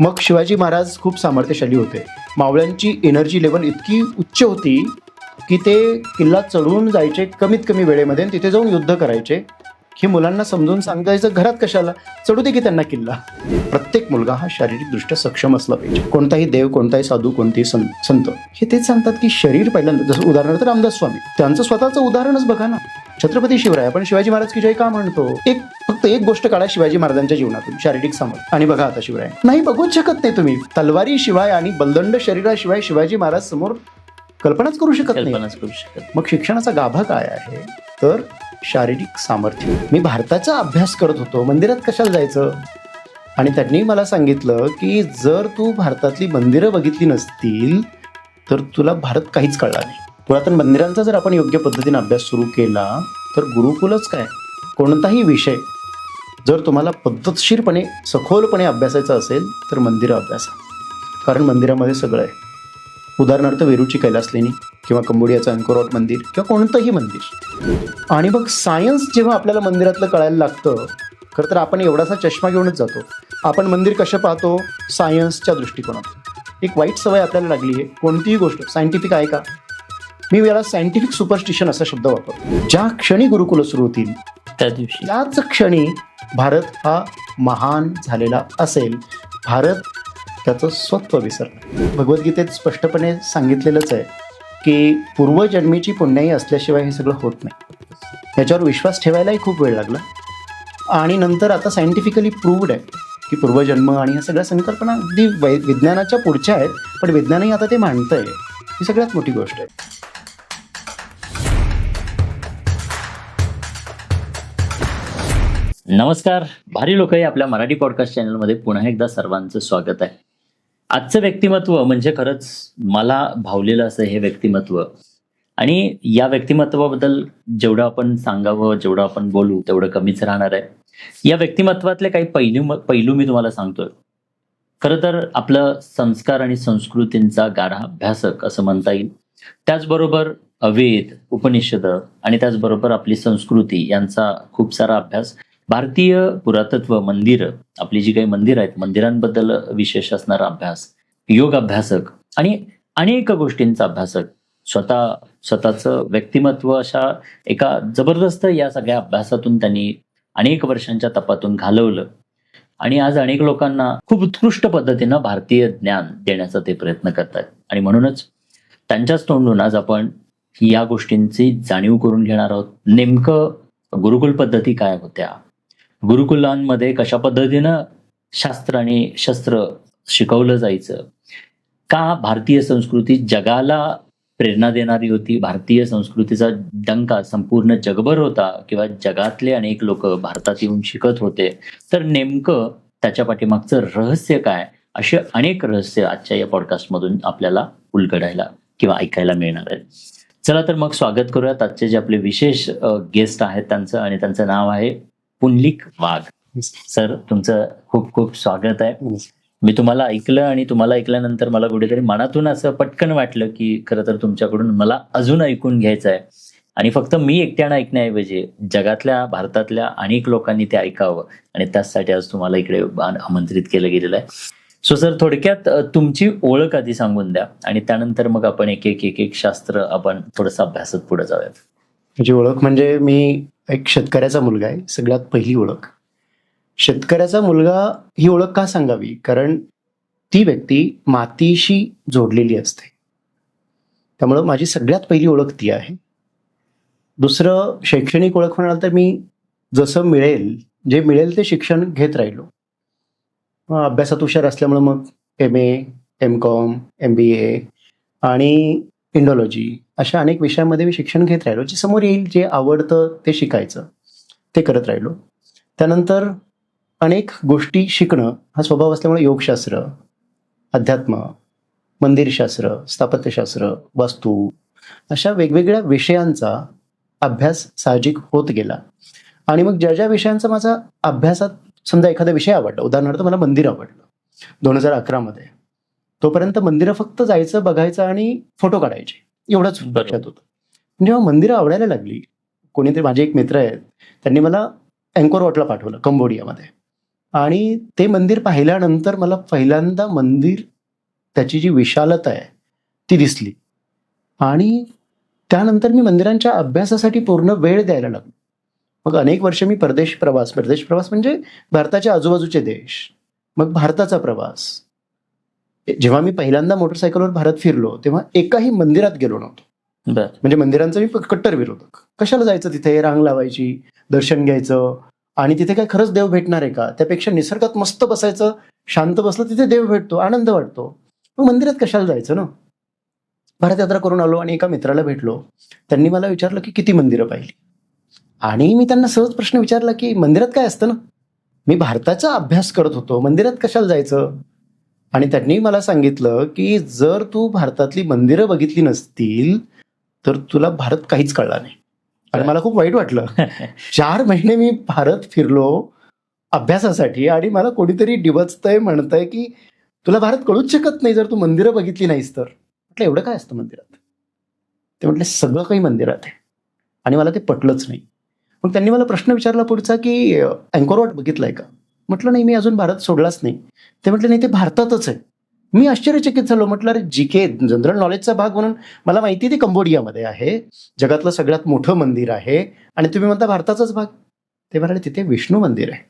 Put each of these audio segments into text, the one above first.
मग शिवाजी महाराज खूप सामर्थ्यशाली होते. मावळ्यांची एनर्जी लेवल इतकी उच्च होती की ते किल्ला चढून जायचे कमीत कमी वेळेमध्ये आणि तिथे जाऊन युद्ध करायचे. हे मुलांना समजून सांगायचं घरात कशाला, चढू दे की त्यांना किल्ला. प्रत्येक मुलगा हा शारीरिकदृष्ट्या सक्षम असला पाहिजे. कोणताही देव, कोणताही साधू, कोणतेही संत हे तेच सांगतात की शरीर पहिल्यांदा. जसं उदाहरणार्थ रामदास स्वामी, त्यांचं स्वतःचं उदाहरणच बघा ना. छत्रपती शिवराय, आपण शिवाजी महाराज की जय का म्हणतो? फक्त एक गोष्ट काढा शिवाजी महाराजांच्या जीवनातून, शारीरिक सामर्थ्य, आणि बघा आता शिवराय. नाही बघूच शकत नाही तुम्ही. तलवारी शिवाय आणि बलदंड शरीराशिवाय शिवाजी महाराज समोर कल्पनाच करू शकत नाही. मग शिक्षणाचा गाभा काय आहे तर शारीरिक सामर्थ्य. मी भारताचा अभ्यास करत होतो, मंदिरात कशाला जायचं? आणि त्यांनी मला सांगितलं की जर तू भारतातली मंदिरं बघितली नसतील तर तुला भारत काहीच कळणार नाही. पुरातन मंदिरांचा जर आपण योग्य पद्धतीने अभ्यास सुरू केला तर गुरुकुलच काय, कोणताही विषय जर तुम्हाला पद्धतशीरपणे सखोलपणे अभ्यासायचा असेल तर मंदिरं अभ्यासा. कारण मंदिरामध्ये सगळं आहे. उदाहरणार्थ वेरूळची कैलास लेणी किंवा कंबोडियाचं अंकोरवाट मंदिर किंवा कोणतंही मंदिर. आणि मग सायन्स जेव्हा आपल्याला मंदिरातलं कळायला लागतं, खरं तर आपण एवढासा चष्मा घेऊनच जातो. आपण मंदिर कसं पाहतो? सायन्सच्या दृष्टिकोनातून. एक वाईट सवय आपल्याला लागली आहे, कोणतीही गोष्ट सायंटिफिक आहे का? मी याला सायंटिफिक सुपरस्टिशन असा शब्द वापरतो. ज्या क्षणी गुरुकुलं सुरू होतील त्या दिवशी, त्याच क्षणी भारत हा महान झालेला असेल. भारत त्याचं स्वत्व विसरलं. भगवद्गीतेत स्पष्टपणे सांगितलेलंच आहे की पूर्वजन्मीची पुण्याई असल्याशिवाय हे सगळं होत नाही. याच्यावर विश्वास ठेवायलाही खूप वेळ लागला. आणि नंतर आता सायंटिफिकली प्रूव्ड आहे की पूर्वजन्म आणि ह्या सगळ्या संकल्पना अगदी विज्ञानाच्या पुढच्या आहेत, पण विज्ञानही आता ते मांडतंय. ही सगळ्यात मोठी गोष्ट आहे. नमस्कार. भारी लोक या आपल्या मराठी पॉडकास्ट चॅनलमध्ये पुन्हा एकदा सर्वांचं स्वागत आहे. आजचं व्यक्तिमत्व म्हणजे खरंच मला भावलेलं असं हे व्यक्तिमत्व. आणि या व्यक्तिमत्वाबद्दल जेवढं आपण सांगावं, जेवढं आपण बोलू तेवढं कमीच राहणार आहे. या व्यक्तिमत्वातले काही पैलू मी तुम्हाला सांगतोय. खरं तर आपलं संस्कार आणि संस्कृतींचा गाढा अभ्यासक असं म्हणता येईल. त्याचबरोबर वेद, उपनिषद आणि त्याचबरोबर आपली संस्कृती यांचा खूप सारा अभ्यास, भारतीय पुरातत्व, मंदिरं, आपली जी काही मंदिरं आहेत, मंदिरांबद्दल विशेष असणारा अभ्यास, योग अभ्यासक आणि अनेक गोष्टींचा अभ्यासक. स्वतःचं व्यक्तिमत्व अशा एका जबरदस्त या सगळ्या अभ्यासातून त्यांनी अनेक वर्षांच्या तपातून घालवलं. आणि आज अनेक लोकांना खूप उत्कृष्ट पद्धतीनं भारतीय ज्ञान देण्याचा ते प्रयत्न करतात. आणि म्हणूनच त्यांच्याच तोंडून आज आपण या गोष्टींची जाणीव करून घेणार आहोत. नेमकं गुरुकुल पद्धती काय होत्या, गुरुकुलांमध्ये कशा पद्धतीनं शास्त्र आणि शस्त्र शिकवलं जायचं, का भारतीय संस्कृती जगाला प्रेरणा देणारी होती, भारतीय संस्कृतीचा डंका संपूर्ण जगभर होता किंवा जगातले अनेक लोक भारतात येऊन शिकत होते, तर नेमकं त्याच्या पाठीमागचं रहस्य काय, असे अनेक रहस्य आजच्या या पॉडकास्टमधून आपल्याला उलगडायला किंवा ऐकायला मिळणार आहे. चला तर मग स्वागत करूयात आजचे जे आपले विशेष गेस्ट आहेत त्यांचं. आणि त्यांचं नाव आहे पुंडलिक वाघ. सर, तुमचं खूप खूप स्वागत आहे. मी तुम्हाला ऐकलं आणि तुम्हाला ऐकल्यानंतर मला कुठेतरी मनातून असं पटकन वाटलं की खरं तर तुमच्याकडून मला अजून ऐकून घ्यायचं आहे. आणि फक्त मी एकट्यानं ऐकण्याऐवजी जगातल्या, भारतातल्या अनेक लोकांनी ते ऐकावं, आणि त्याचसाठी आज तुम्हाला इकडे आमंत्रित केलं गेलेलं आहे. सो सर, थोडक्यात तुमची ओळख आधी सांगून द्या आणि त्यानंतर मग आपण एक एक शास्त्र आपण थोडंसं अभ्यासात पुढे जाऊयात. माझी ओळख म्हणजे मी एक शेतकऱ्याचा मुलगा आहे. सगळ्यात पहिली ओळख. शेतकऱ्याचा मुलगा ही ओळख का सांगावी? कारण ती व्यक्ती मातीशी जोडलेली असते. त्यामुळं माझी सगळ्यात पहिली ओळख ती आहे. दुसरं, शैक्षणिक ओळख म्हणाल तर मी जसं मिळेल, जे मिळेल ते शिक्षण घेत राहिलो. अभ्यासात हुशार असल्यामुळं मग MA, MCOM, MBA आणि इंडॉलॉजी अशा अनेक विषयांमध्ये मी शिक्षण घेत राहिलो. जे समोर येईल, जे आवडतं ते शिकायचं, ते करत राहिलो. त्यानंतर अनेक गोष्टी शिकणं हा स्वभाव असल्यामुळे योगशास्त्र, अध्यात्म, मंदिरशास्त्र, स्थापत्यशास्त्र, वास्तू अशा वेगवेगळ्या विषयांचा अभ्यास साहजिक होत गेला. आणि मग ज्या ज्या विषयांचा माझा अभ्यासात, समजा एखादा विषय आवडला, उदाहरणार्थ मला मंदिर आवडलं 2011 मध्ये, तोपर्यंत मंदिरं फक्त जायचं, बघायचं आणि फोटो काढायचे, एवढंच लक्षात होतं. जेव्हा मंदिरं आवडायला लागली, कोणीतरी, माझे एक मित्र आहेत, त्यांनी मला अँकोरवॉटला पाठवलं कंबोडियामध्ये. आणि ते मंदिर पाहिल्यानंतर मला पहिल्यांदा मंदिर, त्याची जी विशालता आहे ती दिसली. आणि त्यानंतर मी मंदिरांच्या अभ्यासासाठी पूर्ण वेळ द्यायला लागलो. मग अनेक वर्ष मी परदेश प्रवास म्हणजे भारताच्या आजूबाजूचे देश, मग भारताचा प्रवास. जेव्हा मी पहिल्यांदा मोटरसायकलवर भारत फिरलो तेव्हा एकाही मंदिरात गेलो नव्हतो. बर. म्हणजे मंदिरांचा मी कट्टर विरोधक. कशाला जायचं तिथे, रांग लावायची, दर्शन घ्यायचं, आणि तिथे काय खरंच देव भेटणार आहे का? त्यापेक्षा निसर्गात मस्त बसायचं, शांत बसलं तिथे देव भेटतो, आनंद वाटतो. मग मंदिरात कशाला जायचं ना. भारत यात्रा करून आलो आणि एका मित्राला भेटलो. त्यांनी मला विचारलं की किती मंदिरं पाहिली. आणि मी त्यांना सहज प्रश्न विचारला की मंदिरात काय असतं ना. मी भारताचा अभ्यास करत होतो, मंदिरात कशाला जायचं? आणि त्यांनी मला सांगितलं की जर तू भारतातली मंदिरं बघितली नसतील तर तुला भारत काहीच कळला नाही. आणि मला खूप वाईट वाटलं. 4 महिने मी भारत फिरलो अभ्यासासाठी आणि मला कोणीतरी डिवचतंय, म्हणतंय की तुला भारत कळूच शकत नाही जर तू मंदिरं बघितली नाहीस तर. म्हटलं एवढं काय असतं मंदिरात? ते म्हटले सगळं काही मंदिरात आहे. आणि मला ते पटलंच नाही. मग त्यांनी मला प्रश्न विचारला पुढचा की अँकोर वॉट बघितलाय का? म्हटलं नाही, मी अजून भारत सोडलाच नाही. ते म्हटले नाही, ते भारतातच आहे. मी आश्चर्यचकित झालो. म्हटलं अरे जीके जनरल नॉलेजचा भाग म्हणून मला माहिती ते कंबोडियामध्ये आहे, जगातलं सगळ्यात मोठं मंदिर आहे, आणि तुम्ही म्हणता भारताचाच भाग. ते म्हणाले तिथे विष्णू मंदिर आहे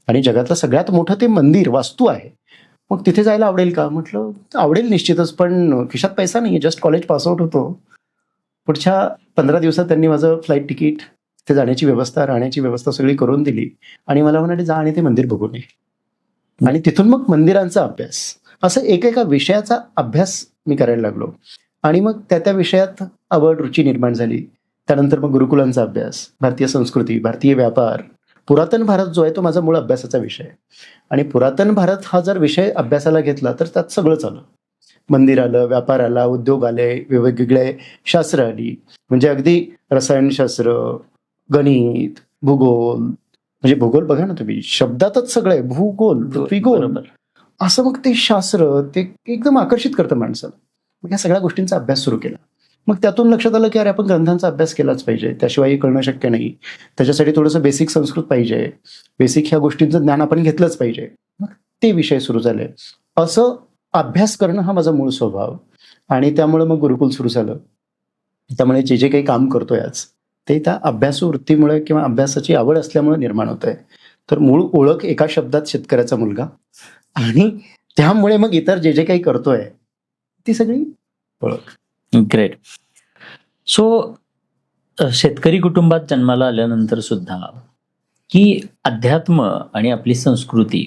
आणि जगातलं सगळ्यात मोठं ते मंदिर वास्तू आहे. मग तिथे जायला आवडेल का? म्हटलं आवडेल निश्चितच, पण खिशात पैसा नाही, जस्ट कॉलेज पासआउट होतो. पुढच्या 15 दिवसात त्यांनी माझं फ्लाईट तिकीट, तिथे जाण्याची व्यवस्था, राहण्याची व्यवस्था सगळी करून दिली आणि मला म्हणाले जा आणि ते मंदिर बघून ये. आणि तिथून मग मंदिरांचा अभ्यास, असं एकेका विषयाचा अभ्यास मी करायला लागलो. आणि मग त्या विषयात आवड, रुची निर्माण झाली. त्यानंतर मग गुरुकुलांचा अभ्यास, भारतीय संस्कृती, भारतीय व्यापार, पुरातन भारत जो आहे तो माझा मूळ अभ्यासाचा विषय आहे. आणि पुरातन भारत हा जर विषय अभ्यासाला घेतला तर त्यात सगळंच आलं. मंदिर आलं, व्यापार आला, उद्योग आले, वेगवेगळे शास्त्र आली, म्हणजे अगदी रसायनशास्त्र, गणित, भूगोल. म्हणजे भूगोल बघा ना तुम्ही, शब्दातच सगळं आहे, भूगोल, पृथ्वीगोल. बरोबर. असं मग ते शास्त्र ते एकदम आकर्षित करतं माणसाला. मग या सगळ्या गोष्टींचा अभ्यास सुरू केला. मग त्यातून लक्षात आलं की अरे आपण ग्रंथांचा अभ्यास केलाच पाहिजे, त्याशिवाय कळणं शक्य नाही. त्याच्यासाठी थोडंसं बेसिक संस्कृत पाहिजे, बेसिक ह्या गोष्टींचं ज्ञान आपण घेतलंच पाहिजे. मग ते विषय सुरू झाले. असं अभ्यास करणं हा माझा मूळ स्वभाव. आणि त्यामुळे मग गुरुकुल सुरू झालं. त्यामुळे जे काही काम करतोय आज ते त्या अभ्यासू वृत्तीमुळे किंवा अभ्यासाची आवड असल्यामुळे निर्माण होत आहे. तर मूळ ओळख एका शब्दात शेतकऱ्याचा मुलगा, आणि त्यामुळे मग इतर जे काही करतोय ती सगळी ओळख. ग्रेट. सो शेतकरी कुटुंबात जन्माला आल्यानंतर सुद्धा की अध्यात्म आणि आपली संस्कृती,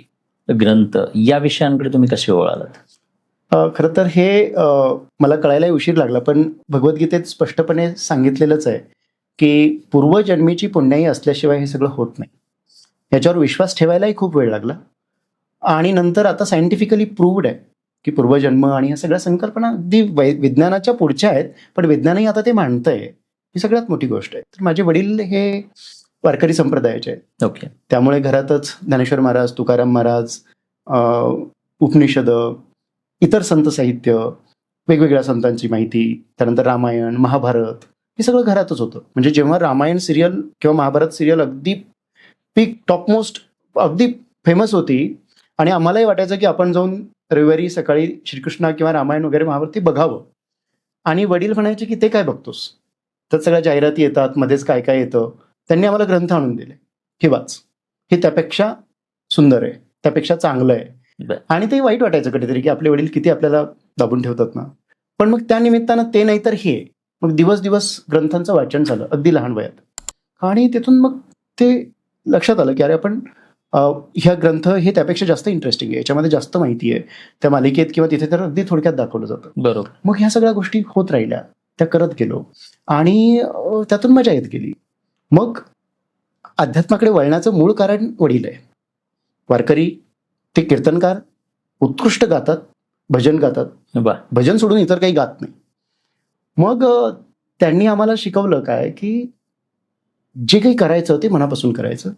ग्रंथ या विषयांकडे तुम्ही कसे वळालात? खरं तर हे मला कळायलाही उशीर लागला, पण भगवद्गीतेत स्पष्टपणे सांगितलेलंच आहे की पूर्वजन्मीची पुण्याई असल्याशिवाय हे सगळं होत नाही. याच्यावर विश्वास ठेवायलाही खूप वेळ लागला. आणि नंतर आता सायंटिफिकली प्रूव्ड आहे की पूर्वजन्म आणि ह्या सगळ्या संकल्पना अगदी विज्ञानाच्या पुढच्या आहेत, पण विज्ञानही आता ते मांडतंय. ही सगळ्यात मोठी गोष्ट आहे. तर माझे वडील हे वारकरी संप्रदायाचे आहेत. ओके. त्यामुळे घरातच ज्ञानेश्वर महाराज, तुकाराम महाराज, उपनिषद, इतर संत साहित्य, वेगवेगळ्या संतांची माहिती, त्यानंतर रामायण, महाभारत, हे सगळं घरातच होतं. म्हणजे जेव्हा रामायण सिरियल किंवा महाभारत सिरियल अगदी पीक टॉपमोस्ट अगदी फेमस होती आणि आम्हालाही वाटायचं की आपण जाऊन रविवारी सकाळी श्रीकृष्ण किंवा रामायण वगैरे महाभारत बघावं. आणि वडील म्हणायचे की ते काय बघतोस, तर सगळ्या जाहिराती येतात, मध्येच काय काय येतं. त्यांनी आम्हाला ग्रंथ आणून दिले, हे वाच, हे त्यापेक्षा सुंदर आहे, त्यापेक्षा चांगलं आहे. आणि ते वाईट वाटायचं कधीतरी की आपले वडील किती आपल्याला दाबून ठेवतात ना. पण मग त्या निमित्तानं ते नाही तर हे, मग दिवस दिवस ग्रंथांचं वाचन झालं अगदी लहान वयात. आणि तिथून मग ते लक्षात आलं की अरे आपण ह्या ग्रंथ हे त्यापेक्षा जास्त इंटरेस्टिंग आहे, याच्यामध्ये जास्त माहिती आहे. त्या मालिकेत किंवा तिथे तर अगदी थोडक्यात दाखवलं जातं. बरोबर. मग ह्या सगळ्या गोष्टी होत राहिल्या, त्या करत गेलो आणि त्यातून मजा येत गेली. मग अध्यात्माकडे वळण्याचं मूळ कारण वडील आहे. वारकरी, ते कीर्तनकार, उत्कृष्ट गातात, भजन गातात, भजन सोडून इतर काही गात नाही. मग त्यांनी आम्हाला शिकवलं काय की जे काही करायचं ते मनापासून करायचं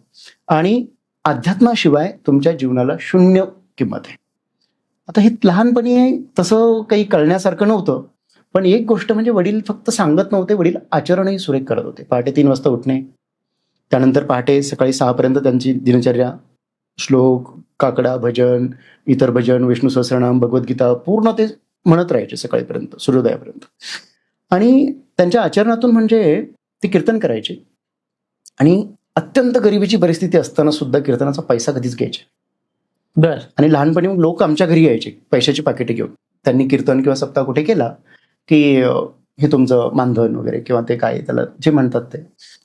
आणि अध्यात्माशिवाय तुमच्या जीवनाला शून्य किंमत आहे. आता हे लहानपणी तसं काही कळण्यासारखं नव्हतं, पण एक गोष्ट म्हणजे वडील फक्त सांगत नव्हते, वडील आचरणही सुरेख करत होते. पहाटे 3 वाजता उठणे, त्यानंतर पहाटे सकाळी 6 पर्यंत त्यांची दिनचर्या, श्लोक, काकडा भजन, इतर भजन, विष्णू सहस्रनाम, भगवद्गीता पूर्ण ते म्हणत राहायचे सकाळीपर्यंत, सूर्योदयापर्यंत. आणि त्यांच्या आचरणातून म्हणजे ते कीर्तन करायचे आणि अत्यंत गरिबीची परिस्थिती असताना सुद्धा कीर्तनाचा पैसा कधीच घ्यायचे. बर. आणि लहानपणी मग लोक आमच्या घरी यायचे पैशाची पाकिटे घेऊन. त्यांनी कीर्तन किंवा सप्ताह कुठे केला की हे तुमचं मानधन वगैरे किंवा ते काय त्याला जे म्हणतात ते.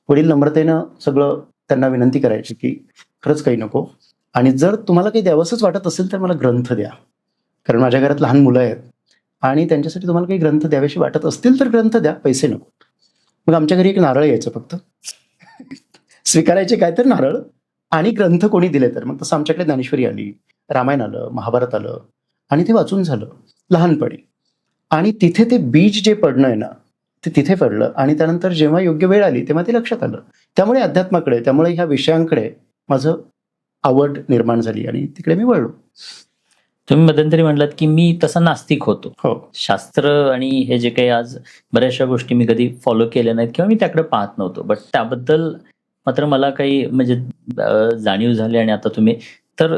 वडील नम्रतेनं सगळं त्यांना विनंती करायची की खरंच काही नको, आणि जर तुम्हाला काही द्यावंसंच वाटत असेल तर मला ग्रंथ द्या, कारण माझ्या घरात लहान मुलं आहेत आणि त्यांच्यासाठी तुम्हाला काही ग्रंथ द्यावेशी वाटत असतील तर ग्रंथ द्या, पैसे नको. मग आमच्या घरी एक नारळ यायचं फक्त स्वीकारायचे काय तर नारळ, आणि ग्रंथ कोणी दिले तर. मग तसं आमच्याकडे ज्ञानेश्वरी आली, रामायण आलं, महाभारत आलं, आणि ते वाचून झालं लहानपणी. आणि तिथे ते बीज जे पडणं आहे ना ते तिथे पडलं, आणि त्यानंतर जेव्हा योग्य वेळ आली तेव्हा ते लक्षात आलं. त्यामुळे अध्यात्माकडे, त्यामुळे ह्या विषयांकडे माझं आवड निर्माण झाली आणि तिकडे मी वळलो. तुम्ही मध्यंतरी म्हटलात की मी तसा नास्तिक होतो. हो. शास्त्र आणि हे जे काही आज बऱ्याचशा गोष्टी मी कधी फॉलो केल्या नाहीत किंवा मी त्याकडे पाहत नव्हतो, बट त्याबद्दल मात्र मला काही म्हणजे जाणीव झाली. आणि आता तुम्ही तर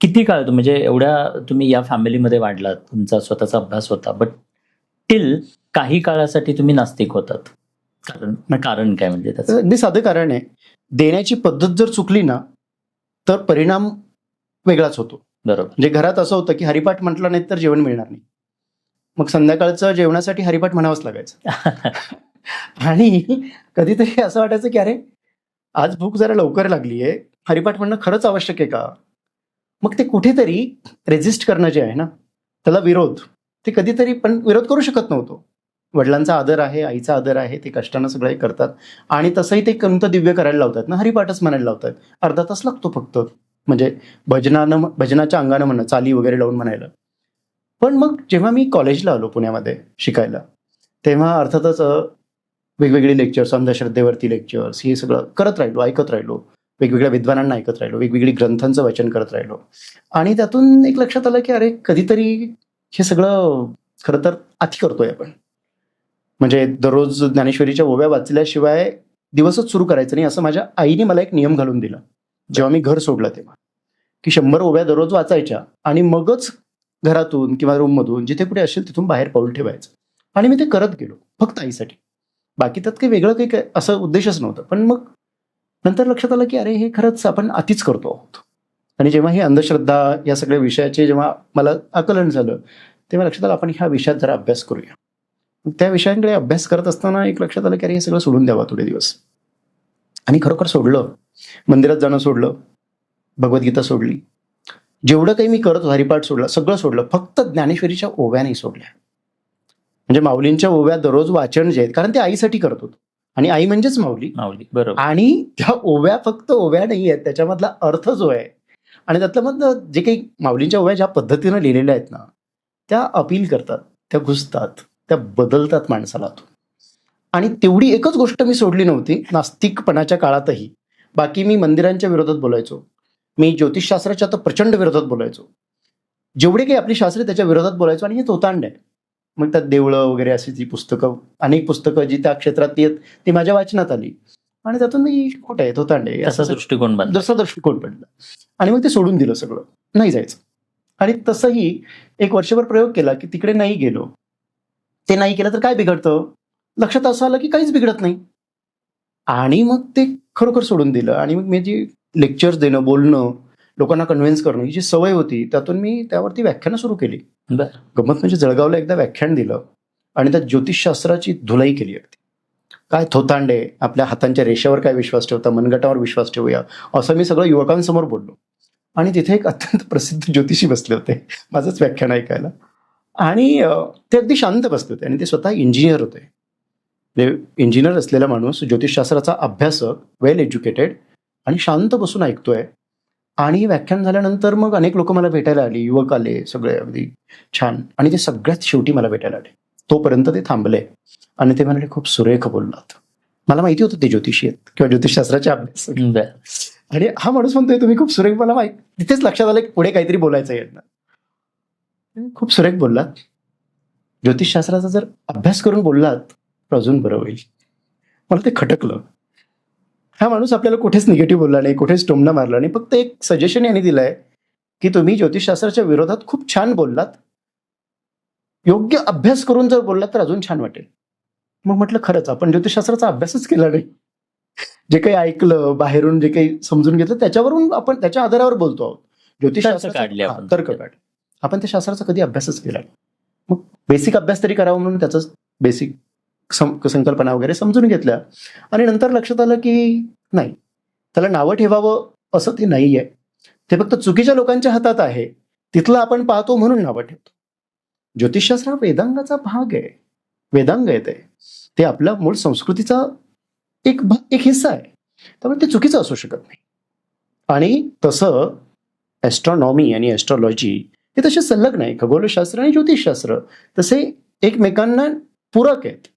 किती काळ म्हणजे एवढ्या तुम्ही या फॅमिलीमध्ये वाढलात, तुमचा स्वतःचा अभ्यास होता, बट टिल काही काळासाठी तुम्ही नास्तिक होतात. कारण काय म्हणजे त्याचं? अगदी साधं कारण आहे, देण्याची पद्धत जर चुकली ना तर परिणाम वेगळाच होतो. बरोबर. म्हणजे घरात असं होतं की हरिपाठ म्हटलं नाही तर जेवण मिळणार नाही, मग संध्याकाळचं जेवणासाठी हरिपाठ म्हणावंच लागायचं. आणि कधीतरी असं वाटायचं की अरे आज भूक जरा लवकर लागली आहे, हरिपाठ म्हणणं खरंच आवश्यक आहे का. मग ते कुठेतरी रेजिस्ट करणं जे आहे ना, त्याला विरोध, ते कधीतरी पण विरोध करू शकत नव्हतो. वडिलांचा आदर आहे, आईचा आदर आहे, ते कष्टानं सगळं हे करतात, आणि तसंही ते कोणतं दिव्य करायला लावतात ना, हरिपाठच म्हणायला लावतात. अर्धा तास लागतो फक्त, म्हणजे भजनाच्या अंगानं म्हणणं, चाली वगैरे लावून म्हणायला. पण मग जेव्हा मी कॉलेजला आलो पुण्यामध्ये शिकायला, तेव्हा अर्थातच वेगवेगळे लेक्चर्स, अंधश्रद्धेवरती लेक्चर्स, हे सगळं करत राहिलो, ऐकत राहिलो, वेगवेगळ्या विद्वानांना ऐकत राहिलो, वेगवेगळी ग्रंथांचं वाचन करत राहिलो. आणि त्यातून एक लक्षात आलं की अरे कधीतरी हे सगळं खरं तर अति करतोय आपण. म्हणजे दररोज ज्ञानेश्वरीच्या ओव्या वाचल्याशिवाय दिवसच सुरू करायचं नाही, असं माझ्या आईने मला एक नियम घालून दिला जेव्हा मी घर सोडलं तेव्हा, की 100 ओव्या दररोज वाचायच्या आणि मगच घरातून किंवा रूममधून जिथे कुठे असेल तिथून बाहेर पाऊल ठेवायचं. आणि मी ते करत गेलो फक्त आईसाठी, बाकी त्यात काही वेगळं काही असं उद्देशच नव्हतं. पण मग नंतर लक्षात आलं की अरे हे खरंच आपण अतिच करतो आहोत. आणि जेव्हा ही अंधश्रद्धा या सगळ्या विषयाचे जेव्हा मला आकलन झालं तेव्हा लक्षात आलं आपण ह्या विषयात जरा अभ्यास करूया. त्या विषयांकडे अभ्यास करत असताना एक लक्षात आलं की अरे हे सगळं सोडून द्यावं थोडे दिवस. आणि खरोखर सोडलं, मंदिरात जाणं सोडलं, भगवद्गीता सोडली, जेवढं काही मी करत होतो हरिपाठ सोडला, सगळं सोडलं, फक्त ज्ञानेश्वरीच्या ओव्या नाही सोडल्या. म्हणजे माऊलींच्या ओव्या दररोज वाचन जे आहेत, कारण ते आईसाठी करत होतो, आणि आई म्हणजेच माऊली. बरोबर. आणि त्या ओव्या फक्त ओव्या नाही आहेत, त्याच्यामधला अर्थ जो आहे आणि त्यातलं जे काही माऊलींच्या ओव्या ज्या पद्धतीनं लिहिलेल्या आहेत ना, त्या अपील करतात, त्या घुसतात, त्या बदलतात माणसाला. आणि तेवढी एकच गोष्ट मी सोडली नव्हती नास्तिकपणाच्या काळातही. बाकी मी मंदिरांच्या विरोधात बोलायचो, मी ज्योतिषशास्त्राच्या तर प्रचंड विरोधात बोलायचो, जेवढे काही आपली शास्त्रे त्याच्या विरोधात बोलायचो. आणि हे तोतांड आहे. मग त्यात देवळं वगैरे अशी जी पुस्तकं, अनेक पुस्तकं जी त्या क्षेत्रात येत ती माझ्या वाचनात आली, आणि त्यातून मी खोट आहे, तोतांड आहे असा दृष्टिकोन बनला. जसा दृष्टिकोन पडला, आणि मग ते सोडून दिलं सगळं, नाही जायचं. आणि तसंही एक वर्षभर प्रयोग केला की तिकडे नाही गेलो, ते नाही केलं तर काय बिघडतं, लक्षात असं आलं की काहीच बिघडत नाही. आणि मग ते खरोखर सोडून दिलं. आणि मग मी जी लेक्चर्स देणं, बोलणं, लोकांना कन्व्हिन्स करणं, ही जी सवय होती त्यातून मी त्यावरती व्याख्यानं सुरू केली. गंमत म्हणजे जळगावला एकदा व्याख्यान दिलं आणि त्यात ज्योतिषशास्त्राची धुलाई केली. अगदी काय थोतांडे, आपल्या हातांच्या रेषेवर काय विश्वास ठेवता, मनगटावर विश्वास ठेवूया, असं मी सगळं युवकांसमोर बोललो. आणि तिथे एक अत्यंत प्रसिद्ध ज्योतिषी बसले होते माझंच व्याख्यान ऐकायला, आणि ते अगदी शांत बसले होते, आणि ते स्वतः इंजिनियर होते. इंजिनियर असलेला माणूस, ज्योतिषशास्त्राचा अभ्यासक, वेल एज्युकेटेड, आणि शांत बसून ऐकतोय. आणि व्याख्यान झाल्यानंतर मग अनेक लोक मला भेटायला आली, युवक आले, सगळे अगदी छान. आणि ते सगळ्यात शेवटी मला भेटायला आले, तोपर्यंत ते थांबले आणि ते म्हणाले खूप सुरेख बोललात. मला माहिती होतं ते ज्योतिषी आहेत किंवा ज्योतिषशास्त्राचे अभ्यास. आणि हा माणूस म्हणतोय तुम्ही खूप सुरेख, मला माहिती, तिथेच लक्षात आलं की पुढे काहीतरी बोलायचं आहे. खूप सुरेख बोललात, ज्योतिषशास्त्राचा जर अभ्यास करून बोललात तर अजून बरं होईल. मला ते खटकलं. हा माणूस आपल्याला कुठेच निगेटिव्ह बोलला नाही, कुठेच टोमणा मारला नाही. फक्त एक सजेशन यांनी दिलंय की तुम्ही ज्योतिषशास्त्राच्या विरोधात खूप छान बोललात, योग्य अभ्यास करून जर बोललात तर अजून छान वाटेल. मग म्हटलं खरंच आपण ज्योतिषशास्त्राचा अभ्यासच केला नाही. जे काही ऐकलं बाहेरून, जे काही समजून घेतलं त्याच्यावरून आपण त्याच्या आधारावर बोलतो आहोत. तर्क काढले आपण. तर्क काढले. आपण त्या शास्त्राचा कधी अभ्यासच केला नाही. मग बेसिक अभ्यास तरी करावा म्हणून त्याचं बेसिक संकल्पना वगैरे समजून घेतल्या आणि नंतर लक्षात आलं की नाही, त्याला नावं ठेवावं असं ते नाही आहे. ते फक्त चुकीच्या लोकांच्या हातात आहे. तिथलं आपण पाहतो म्हणून नावं ठेवतो. ज्योतिषशास्त्र हा वेदांगाचा भाग आहे, वेदांग आहे. ते आपल्या मूळ संस्कृतीचा एक हिस्सा आहे. त्यामुळे ते चुकीचं असू शकत नाही. आणि तसं ॲस्ट्रॉनॉमी आणि ॲस्ट्रॉलॉजी हे तसे संलग्न आहे. खगोलशास्त्र आणि ज्योतिषशास्त्र तसे एकमेकांना पूरक आहेत.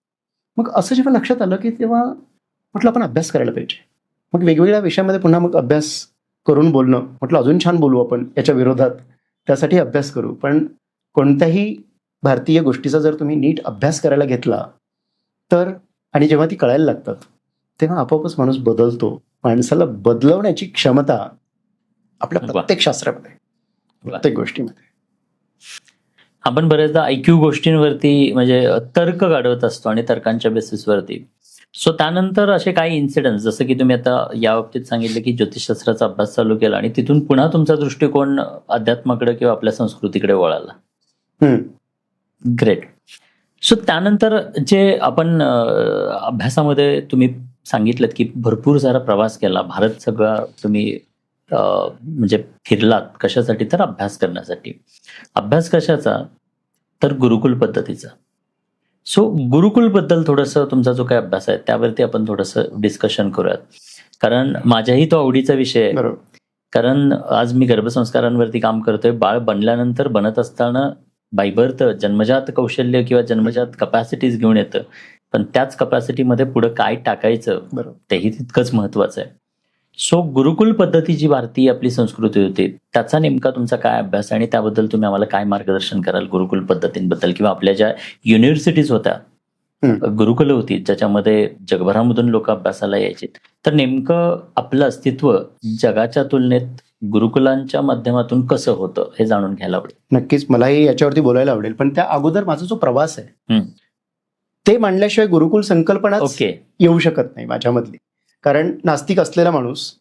मग असं जेव्हा लक्षात आलं की तेव्हा म्हटलं आपण अभ्यास करायला पाहिजे. मग वेगवेगळ्या विषयामध्ये पुन्हा मग अभ्यास करून बोलणं, म्हटलं अजून छान बोलू आपण याच्या विरोधात, त्यासाठी अभ्यास करू. पण कोणत्याही भारतीय गोष्टीचा जर तुम्ही नीट अभ्यास करायला घेतला तर, आणि जेव्हा ती कळायला लागतात तेव्हा आपोआपच माणूस बदलतो. माणसाला बदलवण्याची क्षमता आपल्या प्रत्येक शास्त्रामध्ये, प्रत्येक गोष्टीमध्ये. आपण बरेचदा IQ गोष्टींवरती म्हणजे तर्क काढत असतो आणि तर्कांच्या बेसिसवरती. सो त्यानंतर असे काही इन्सिडेंट, जसं की तुम्ही आता या बाबतीत सांगितलं की ज्योतिषशास्त्राचा अभ्यास चालू केला आणि तिथून पुन्हा तुमचा दृष्टिकोन अध्यात्माकडे किंवा आपल्या संस्कृतीकडे वळाला. ग्रेट. सो त्यानंतर जे आपण अभ्यासामध्ये तुम्ही सांगितलं की भरपूर सारा प्रवास केला, भारत सगळा तुम्ही म्हणजे फिरलात. कशासाठी? तर अभ्यास करण्यासाठी. अभ्यास कशाचा? तर गुरुकुल पद्धतीचा. सो गुरुकुल बद्दल थोडंसं तुमचा जो काही अभ्यास आहे त्यावरती आपण थोडंसं डिस्कशन करूयात, कारण माझ्याही तो आवडीचा विषय आहे. बरोबर. कारण आज मी गर्भसंस्कारांवरती काम करतोय. बाळ बनल्यानंतर, बनत असताना बाय बर्थ जन्मजात कौशल्य किंवा जन्मजात कपॅसिटीज घेऊन येतं, पण त्याच कपॅसिटीमध्ये पुढे काय टाकायचं बरोबर, तेही तितकंच महत्वाचं आहे. सो गुरुकुल पद्धती जी भारतीय आपली संस्कृती होती त्याचा नेमका तुमचा काय अभ्यास आणि त्याबद्दल तुम्ही आम्हाला काय मार्गदर्शन कराल गुरुकुल पद्धतींबद्दल, किंवा आपल्या ज्या युनिव्हर्सिटीज होत्या, गुरुकुल होती ज्याच्यामध्ये जगभरामधून लोक अभ्यासाला यायचे, तर नेमकं आपलं अस्तित्व जगाच्या तुलनेत गुरुकुलांच्या माध्यमातून कसं होतं हे जाणून घ्यायला आवडेल. नक्कीच मलाही याच्यावरती बोलायला आवडेल. पण त्या अगोदर माझा जो प्रवास आहे ते मांडल्याशिवाय गुरुकुल संकल्पना येऊ शकत नाही माझ्यामधली. कारण नास्तिक असलेला माणूस,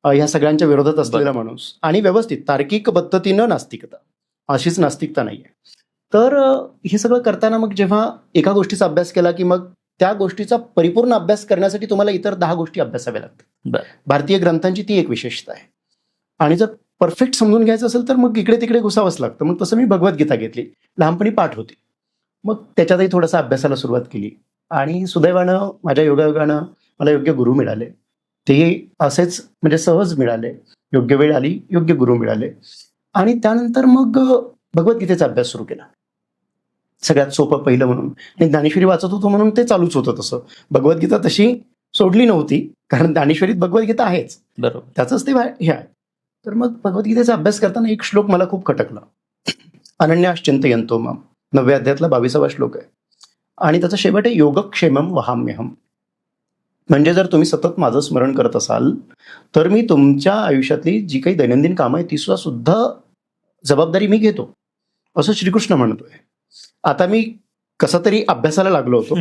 ह्या सगळ्यांच्या विरोधात असलेला माणूस, आणि व्यवस्थित तार्किक पद्धतीनं नास्तिकता, अशीच नास्तिकता नाहीये. तर हे सगळं करताना मग जेव्हा एका गोष्टीचा अभ्यास केला की मग त्या गोष्टीचा परिपूर्ण अभ्यास करण्यासाठी तुम्हाला इतर 10 गोष्टी अभ्यासाव्या लागतात. भारतीय ग्रंथांची ती एक विशेषता आहे. आणि जर परफेक्ट समजून घ्यायचं असेल तर मग इकडे तिकडे घुसावंच लागतं. मग तसं मी भगवद्गीता घेतली, लहानपणी पाठ होती. मग त्याच्यातही थोडासा अभ्यासाला सुरुवात केली आणि सुदैवानं माझ्या योगायोगानं मला योग्य गुरु मिळाले. ते असेच म्हणजे सहज मिळाले. योग्य वेळ आली, योग्य गुरु मिळाले. आणि त्यानंतर मग भगवद्गीतेचा अभ्यास सुरू केला, सगळ्यात सोपं पहिलं म्हणून. आणि ज्ञानेश्वरी वाचत होतो म्हणून ते चालूच होतं. तसं भगवद्गीता तशी सोडली नव्हती, कारण ज्ञानेश्वरीत भगवद्गीता आहेच, बरोबर, त्याचंच ते हे आहे. तर मग भगवद्गीतेचा अभ्यास करताना एक श्लोक मला खूप खटकला. अनन्याश्चिंतयन्तो माम, 9व्या अध्यायातला 22वा श्लोक आहे. आणि त्याचा शेवट आहे योगक्षेमम वहाम्यहम. म्हणजे जर तुम्ही सतत माझं स्मरण करत असाल तर मी तुमच्या आयुष्यातली जी काही दैनंदिन कामं आहे ती सुद्धा जबाबदारी मी घेतो, असं श्रीकृष्ण म्हणतोय. आता मी कसा तरी अभ्यासाला लागलो होतो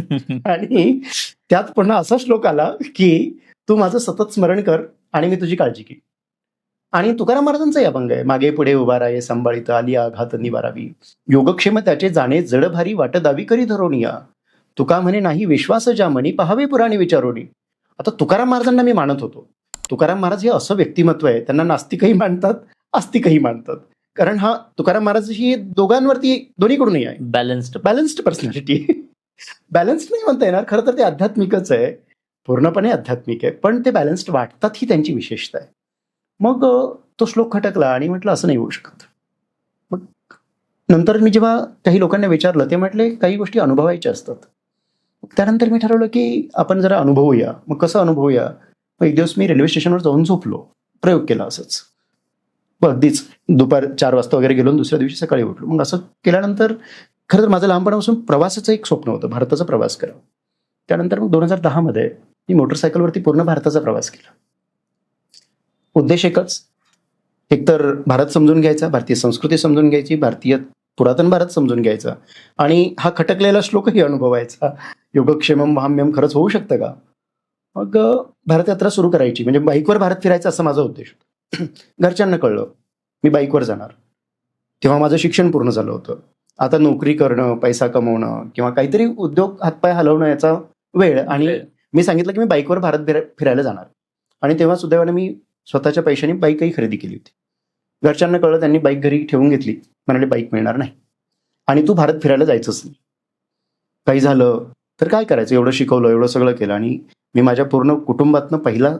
आणि त्यात पुन्हा असा श्लोक आला की तू माझं सतत स्मरण कर आणि मी तुझी काळजी घे. आणि तुकाराम महाराजांचाही अभंग आहे, मागे पुढे उभा राहे सांभाळित आली आघात निवारावी, योगक्षेम त्याचे जाणे जड भारी वाट दावी करी धरोनिया, तुका म्हणे नाही विश्वास ज्या मनी पहावे पुराणी विचारोनी. आता तुकाराम महाराजांना मी मानत होतो. तुकाराम महाराज हे असं व्यक्तिमत्व आहे, त्यांना नास्तिकही मानतात, आस्तिकही मानतात. कारण हा तुकाराम महाराज ही दोघांवरती, दोन्हीकडूनही आहे. Balanced personality. बॅलन्स्ड नाही म्हणता येणार, खरं तर ते आध्यात्मिकच आहे, पूर्णपणे आध्यात्मिक आहे, पण ते बॅलन्स्ड वाटतात ही त्यांची विशेषता आहे. मग तो श्लोक खटकला आणि म्हटलं असं नाही होऊ शकत. मग नंतर मी जेव्हा काही लोकांना विचारलं ते म्हटले काही गोष्टी अनुभवायच्या असतात. त्यानंतर मी ठरवलं की आपण जरा अनुभवूया. मग कसं अनुभवूया? मग एक दिवस मी रेल्वे स्टेशनवर जाऊन झोपलो, प्रयोग केला असंच. अगदीच दुपार 4 वाजता वगैरे गेलो, दुसऱ्या दिवशी सकाळी उठलो. मग असं केल्यानंतर खरं तर माझं लहानपणापासून प्रवासाचं एक स्वप्न होतं, भारताचा प्रवास करावं. त्यानंतर मग 2010 मध्ये मी मोटरसायकलवरती पूर्ण भारताचा प्रवास केला. उद्देश एकच, एकतर भारत समजून घ्यायचा, भारतीय संस्कृती समजून घ्यायची, भारतीय पुरातन भारत समजून घ्यायचा आणि हा खटकलेला श्लोकही अनुभवायचा. योगक्षेमम वहाम्यम खरंच होऊ शकतं का? मग भारत यात्रा सुरू करायची, म्हणजे बाईकवर भारत फिरायचा असं माझा उद्देश होता. घरच्यांना कळलं मी बाईकवर जाणार. तेव्हा माझं शिक्षण पूर्ण झालं होतं. आता नोकरी करणं, पैसा कमवणं किंवा काहीतरी उद्योग हातपाय हलवणं याचा वेळ, आणि मी सांगितलं की मी बाईकवर भारत फिरायला जाणार. आणि तेव्हा सुदैवाने मी स्वतःच्या पैशाने बाईकही खरेदी केली होती. घरच्यांना कळलं, त्यांनी बाईक घरी ठेवून घेतली. म्हणाले बाईक मिळणार नाही आणि तू भारत फिरायला जायचंच नाही. काही झालं तर काय करायचं, एवढं शिकवलं, एवढं सगळं केलं, आणि मी माझ्या पूर्ण कुटुंबातनं पहिला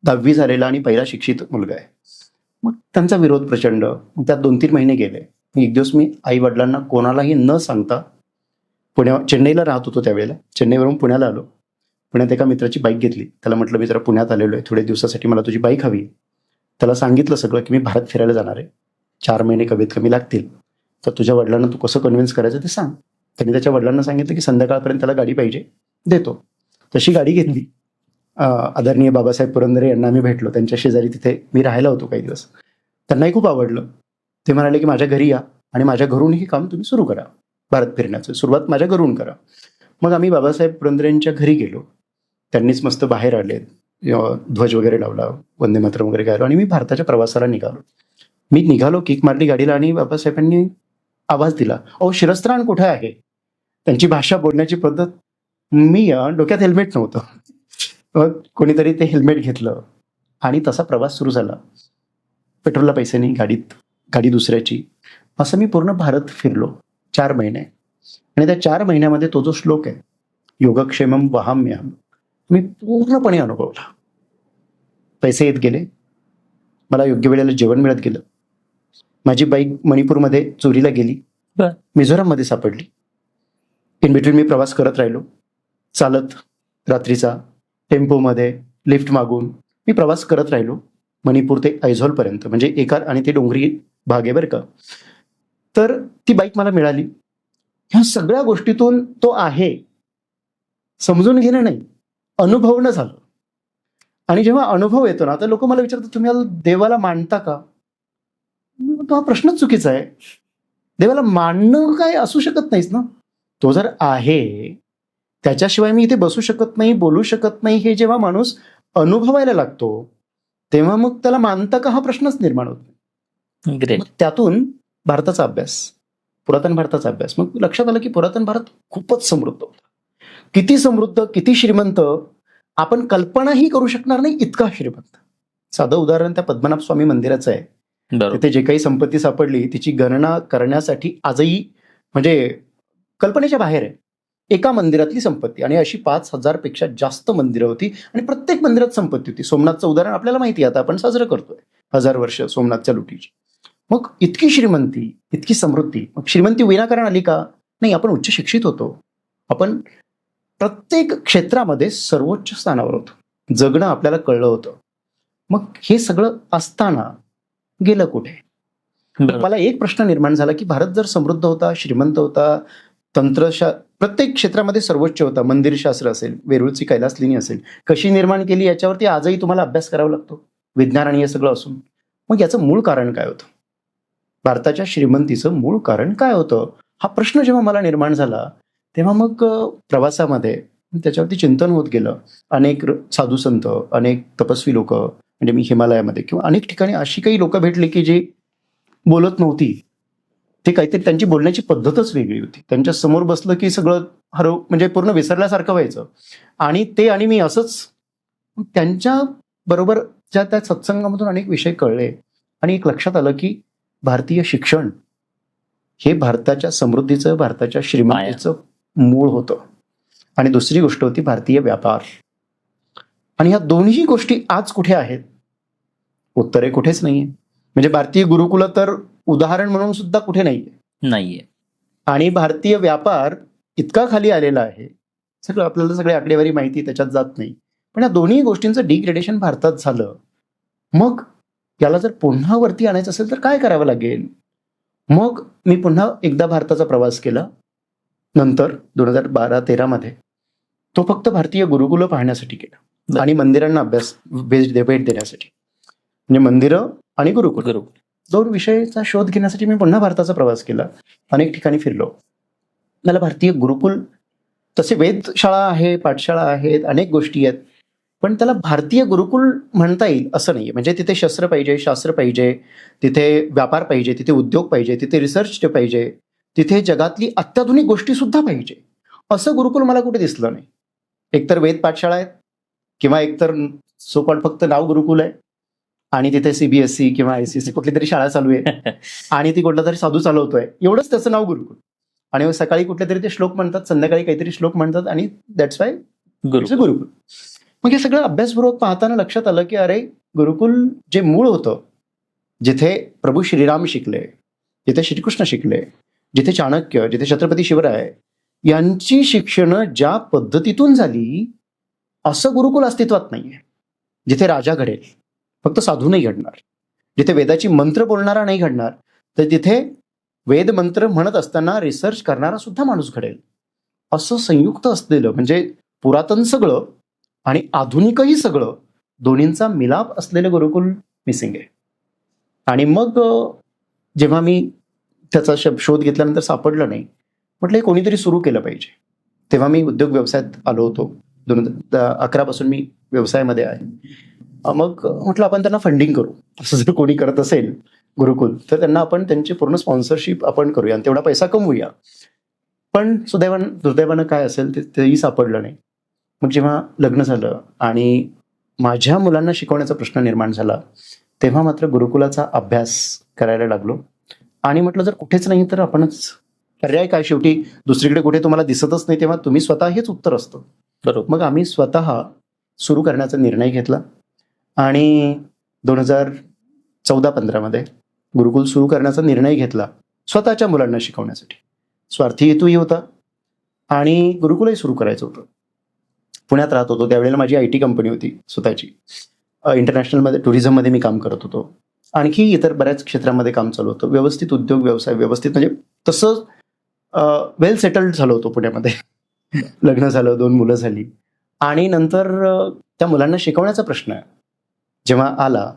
10वी झालेला आणि पहिला शिक्षित मुलगा आहे. मग त्यांचा विरोध प्रचंड. मग त्यात 2-3 महिने गेले. एक दिवस मी आई वडिलांना कोणालाही न सांगता चेन्नईला राहत होतो त्यावेळेला, चेन्नईवरून पुण्याला आलो. पुण्यात एका मित्राची बाईक घेतली. त्याला म्हटलं मी जरा पुण्यात आलेलो आहे, थोड्या दिवसासाठी मला तुझी बाईक हवी. त्याला सांगितलं सगळं की मी भारत फिरायला जाणार आहे, 4 महिने कमीत कमी लागतील, तर तुझ्या वडिलांना तू कसं कन्व्हिन्स करायचं ते सांग. त्यांनी त्याच्या वडिलांना सांगितलं की संध्याकाळपर्यंत त्याला गाडी पाहिजे, देतो. तशी गाडी घेतली. आदरणीय बाबासाहेब पुरंदरे यांना आम्ही भेटलो. त्यांच्या शेजारी तिथे मी राहायला होतो काही दिवस. त्यांनाही खूप आवडलं. ते म्हणाले की माझ्या घरी या आणि माझ्या घरून हे काम तुम्ही सुरू करा, भारत फिरण्याचं सुरुवात माझ्या घरून करा. मग आम्ही बाबासाहेब पुरंदरेंच्या घरी गेलो. त्यांनीच मस्त बाहेर आले, ध्वज वगैरे लावला, वंदे मातरम वगैरे गायलो आणि मी भारताच्या प्रवासाला निघालो. मी निघालो, किक मारली गाडीला आणि बाबासाहेबांनी आवाज दिला, अहो शिरस्त्राण कुठे आहे? त्यांची भाषा, बोलण्याची पद्धत. मी डोक्यात हेल्मेट नव्हतं. मग कोणीतरी ते हेल्मेट घेतलं आणि तसा प्रवास सुरू झाला. पेट्रोलला पैसे नाही, गाडी दुसऱ्याची. असं मी पूर्ण भारत फिरलो 4 महिने. आणि त्या 4 महिन्यामध्ये तो जो श्लोक आहे, योगक्षेमम वहाम्यहम, मी पूर्णपणे अनुभवला. पैसे येत गेले, मला योग्य वेळेला जेवण मिळत गेलं. माझी बाईक मणिपूरमध्ये चोरीला गेली, मिझोराममध्ये सापडली. इन बिटवीन मी प्रवास करत राहिलो, चालत, रात्रीचा, टेम्पोमध्ये, लिफ्ट मागून मी प्रवास करत राहिलो मणिपूर ते ऐझॉलपर्यंत. म्हणजे आणि ते डोंगरी भाग आहे बरं का. तर ती बाईक मला मिळाली. ह्या सगळ्या गोष्टीतून तो आहे समजून घेणं नाही, अनुभवणं झालं. आणि जेव्हा अनुभव येतो ना, तर लोक मला विचारतात तुम्ही देवाला मानता का? तो हा प्रश्नच चुकीचा आहे. देवाला मानणं काय असू शकत नाहीच ना. तो जर आहे, त्याच्याशिवाय मी इथे बसू शकत नाही, बोलू शकत नाही. हे जेव्हा माणूस अनुभवायला लागतो तेव्हा मग त्याला मानता का हा प्रश्नच निर्माण होत नाही. ग्रेट. त्यातून भारताचा अभ्यास, पुरातन भारताचा अभ्यास. मग लक्षात आलं की पुरातन भारत खूपच समृद्ध होता. किती समृद्ध, किती श्रीमंत, आपण कल्पनाही करू शकणार नाही इतका श्रीमंत. साधं उदाहरण त्या पद्मनाभ स्वामी मंदिराचं आहे. तिथे जे काही संपत्ती सापडली तिची गणना करण्यासाठी आजही म्हणजे कल्पनेच्या बाहेर आहे. एका मंदिरातली संपत्ती, आणि अशी 5,000 पेक्षा जास्त मंदिरं होती आणि प्रत्येक मंदिरात संपत्ती होती. सोमनाथचं उदाहरण आपल्याला माहिती आहे, आता आपण साजरं करतोय 1000 वर्ष सोमनाथच्या लुटीची. मग इतकी श्रीमंती, इतकी समृद्धी. मग श्रीमंती विनाकारण आली का? नाही, आपण उच्च शिक्षित होतो, आपण प्रत्येक क्षेत्रामध्ये सर्वोच्च स्थानावर होतो, जगणं आपल्याला कळलं होतं. मग हे सगळं असताना गेलं कुठे? मला एक प्रश्न निर्माण झाला की भारत जर समृद्ध होता, श्रीमंत होता, प्रत्येक क्षेत्रामध्ये सर्वोच्च होता, मंदिरशास्त्र असेल, वेरूळची कैलास लेणी असेल, कशी निर्माण केली याच्यावरती आजही तुम्हाला अभ्यास करावा लागतो, विज्ञान आणि हे सगळं असून. मग याचं मूळ कारण काय होतं? भारताच्या श्रीमंतीचं मूळ कारण काय होतं? हा प्रश्न जेव्हा मला निर्माण झाला तेव्हा मग प्रवासामध्ये त्याच्यावरती चिंतन होत गेलं. अनेक साधू संत, अनेक तपस्वी लोक, म्हणजे मी हिमालयामध्ये किंवा अनेक ठिकाणी अशी काही लोक भेटली की जे बोलत नव्हती. ते काहीतरी त्यांची बोलण्याची पद्धतच वेगळी होती. त्यांच्या समोर बसलं की सगळं म्हणजे पूर्ण विसरल्यासारखं व्हायचं. आणि ते आणि मी असंच त्यांच्या बरोबर त्या सत्संगामधून अनेक विषय कळले आणि एक लक्षात आलं की भारतीय शिक्षण हे भारताच्या समृद्धीचं, भारताच्या श्रीमंतीचं मूळ होतं. आणि दुसरी गोष्ट होती भारतीय व्यापार. आणि ह्या दोन्ही गोष्टी आज कुठे आहेत? उत्तरे कुठेच नाहीये. म्हणजे भारतीय गुरुकुल तर उदाहरण म्हणून सुद्धा कुठे नाहीये. आणि भारतीय व्यापार इतका खाली आलेला आहे, सगळं आपल्याला सगळी आकडेवारी माहिती, त्याच्यात जात नाही. पण या दोन्ही गोष्टींचं डिग्रेडेशन भारतात झालं. मग याला जर पुन्हा वरती आणायचं असेल तर काय करावं लागेल? मग मी पुन्हा एकदा भारताचा प्रवास केला. नंतर 2012-13 मध्ये तो फक्त भारतीय गुरुकुलं पाहण्यासाठी केला बरं. आणि मंदिरांना भेट देण्यासाठी. म्हणजे मंदिरं आणि गुरुकुल गुरु. 2 विषयाचा शोध घेण्यासाठी मी पुन्हा भारताचा प्रवास केला. अनेक ठिकाणी फिरलो. मला भारतीय गुरुकुल, तसे वेधशाळा आहे, पाठशाळा आहेत, अनेक गोष्टी आहेत, पण त्याला भारतीय गुरुकुल म्हणता येईल असं नाहीये. म्हणजे तिथे शस्त्र पाहिजे, शास्त्र पाहिजे, तिथे व्यापार पाहिजे, तिथे उद्योग पाहिजे, तिथे रिसर्च पाहिजे, तिथे जगातली अत्याधुनिक गोष्टी सुद्धा पाहिजे. असं गुरुकुल मला कुठे दिसलं नाही. एकतर वेद पाठशाळा आहेत किंवा एकतर सोकॉल्ड फक्त नाव गुरुकुल आहे आणि तिथे सीबीएसई किंवा आयसीएसई कुठली तरी शाळा चालू आहे आणि ती कुठला तरी साधू चालवतोय, एवढंच त्याचं नाव गुरुकुल. आणि सकाळी कुठले तरी ते श्लोक म्हणतात, संध्याकाळी काहीतरी श्लोक म्हणतात आणि दॅट्स वाय गुरुकुल. मग हे सगळं अभ्यासपूर्वक पाहताना लक्षात आलं की अरे, गुरुकुल जे मूळ होतं, जिथे प्रभू श्रीराम शिकले, जिथे श्रीकृष्ण शिकले, जिथे चाणक्य, जिथे छत्रपती शिवराय यांची शिक्षणं ज्या पद्धतीतून झाली, असं गुरुकुल अस्तित्वात नाहीये. जिथे राजा घडेल, फक्त साधू नाही घडणार. जिथे वेदाची मंत्र बोलणारा नाही घडणार, तर तिथे वेद मंत्र म्हणत असताना रिसर्च करणारा सुद्धा माणूस घडेल. असं संयुक्त असलेलं, म्हणजे पुरातन सगळं आणि आधुनिकही सगळं, दोन्हींचा मिलाप असलेलं गुरुकुल मिसिंग आहे. आणि मग जेव्हा मी त्याचा शोध घेतल्यानंतर सापडलं नाही, म्हटलं हे कोणीतरी सुरू केलं पाहिजे. तेव्हा मी उद्योग व्यवसायात आलो होतो. 2011 पासून मी व्यवसायामध्ये आहे. मग म्हटलं आपण त्यांना फंडिंग करू. असं जर कोणी करत असेल गुरुकुल, तर त्यांना आपण त्यांची पूर्ण स्पॉन्सरशिप आपण करूया आणि तेवढा पैसा कमवूया. पण दुर्दैवानं काय असेल तेही सापडलं नाही. मग जेव्हा लग्न झालं आणि माझ्या मुलांना शिकवण्याचा प्रश्न निर्माण झाला, तेव्हा मात्र गुरुकुलाचा अभ्यास करायला लागलो. आणि म्हटलं जर कुठेच नाही तर आपणच, पर्याय काय, शेवटी दुसरीकडे कुठे तुम्हाला दिसतच नाही तेव्हा तुम्ही स्वतः हेच उत्तर असतं. बरोबर. मग आम्ही स्वतः सुरू करण्याचा निर्णय घेतला आणि 2014-15 मध्ये गुरुकुल सुरू करण्याचा निर्णय घेतला, स्वतःच्या मुलांना शिकवण्यासाठी. स्वार्थी हेतूही होता आणि गुरुकुलही सुरू करायचं होतं. पुण्यात राहत होतो त्यावेळेला, माझी IT कंपनी होती स्वतःची. इंटरनॅशनलमध्ये टुरिझममध्ये मी काम करत होतो. आणखी इतर बऱ्याच क्षेत्रामध्ये काम चालू होतं. व्यवस्थित उद्योग व्यवसाय, व्यवस्थित म्हणजे तसं वेल सेटल्ड झालो होतो पुण्यामध्ये. लग्न झालं, 2 मुलं झाली आणि नंतर त्या मुलांना शिकवण्याचा प्रश्न जेव्हा आला,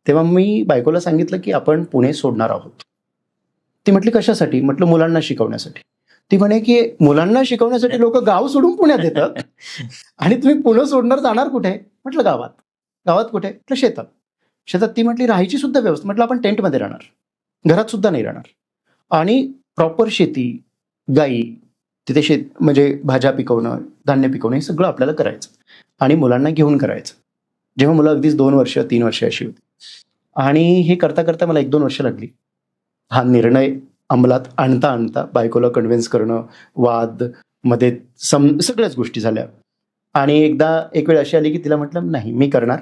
तेव्हा मी बायकोला सांगितलं की आपण पुणे सोडणार आहोत. ती म्हटली कशासाठी? म्हटलं मुलांना शिकवण्यासाठी. ती म्हणे की मुलांना शिकवण्यासाठी लोक गाव सोडून पुण्यात येतात आणि तुम्ही पुणे सोडणार, जाणार कुठे? म्हटलं गावात. गावात कुठे? म्हटलं शेतात. शेतात. ती म्हटली राहायची सुद्धा व्यवस्था. म्हटलं आपण टेंटमध्ये राहणार, घरात सुद्धा नाही राहणार. आणि प्रॉपर शेती, गाई, तिथे म्हणजे भाज्या पिकवणं, धान्य पिकवणं, हे सगळं आपल्याला करायचं आणि मुलांना घेऊन करायचं. जेव्हा मुलं अगदीच 2 वर्ष 3 वर्ष अशी होती. आणि हे करता करता मला 1-2 वर्ष लागली हा निर्णय अंमलात आणता बायकोला कन्व्हिन्स करणं, वाद मध्ये सगळ्याच गोष्टी झाल्या. आणि एक वेळ अशी आली की तिला म्हटलं नाही, मी करणार,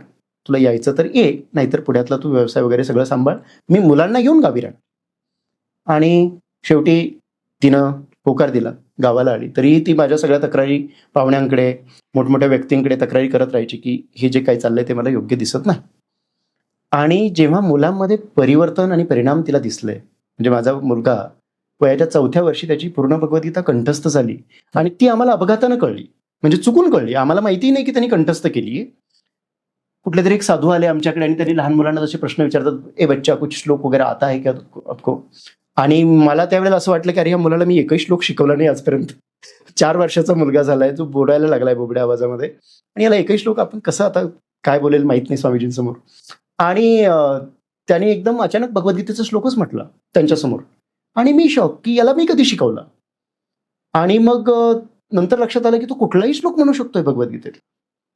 तुला यायचं तर ये, नाहीतर पुण्यातला तू व्यवसाय वगैरे सगळं सांभाळ, मी मुलांना घेऊन गावी राहणार. आणि शेवटी तिनं होकार दिला, गावाला आली. तरीही ती माझ्या सगळ्या तक्रारी पाहुण्यांकडे, मोठमोठ्या व्यक्तींकडे तक्रारी करत राहायची की हे जे काही चाललंय ते मला योग्य दिसत नाही. आणि जेव्हा मुलांमध्ये परिवर्तन आणि परिणाम तिला दिसले, म्हणजे माझा मुलगा वयाच्या 4थ्या वर्षी त्याची पूर्ण भगवद्गीता कंठस्थ झाली आणि ती आम्हाला अपघातानं कळली, म्हणजे चुकून कळली. आम्हाला माहिती नाही की त्यांनी कंठस्थ केली. कुठले तरी एक साधू आले आमच्याकडे आणि त्यांनी लहान मुलांना जसे प्रश्न विचारतात, ए बच्चा कुछ श्लोक वगैरे आता है क्या आपको? आणि मला त्यावेळेला असं वाटलं की अरे, या मुलाला मी एकही श्लोक शिकवला नाही आजपर्यंत. 4 वर्षाचा मुलगा झालाय, जो बोलायला लागलाय बोबड्या आवाजामध्ये, आणि याला एकही श्लोक आपण कसं आता काय बोलेल माहित नाही स्वामीजींसमोर. आणि त्याने एकदम अचानक भगवद्गीतेचा श्लोकच म्हटला त्यांच्यासमोर. आणि मी शॉक की याला मी कधी शिकवला. आणि मग नंतर लक्षात आलं की तो कुठलाही श्लोक म्हणू शकतोय भगवद्गीतेत.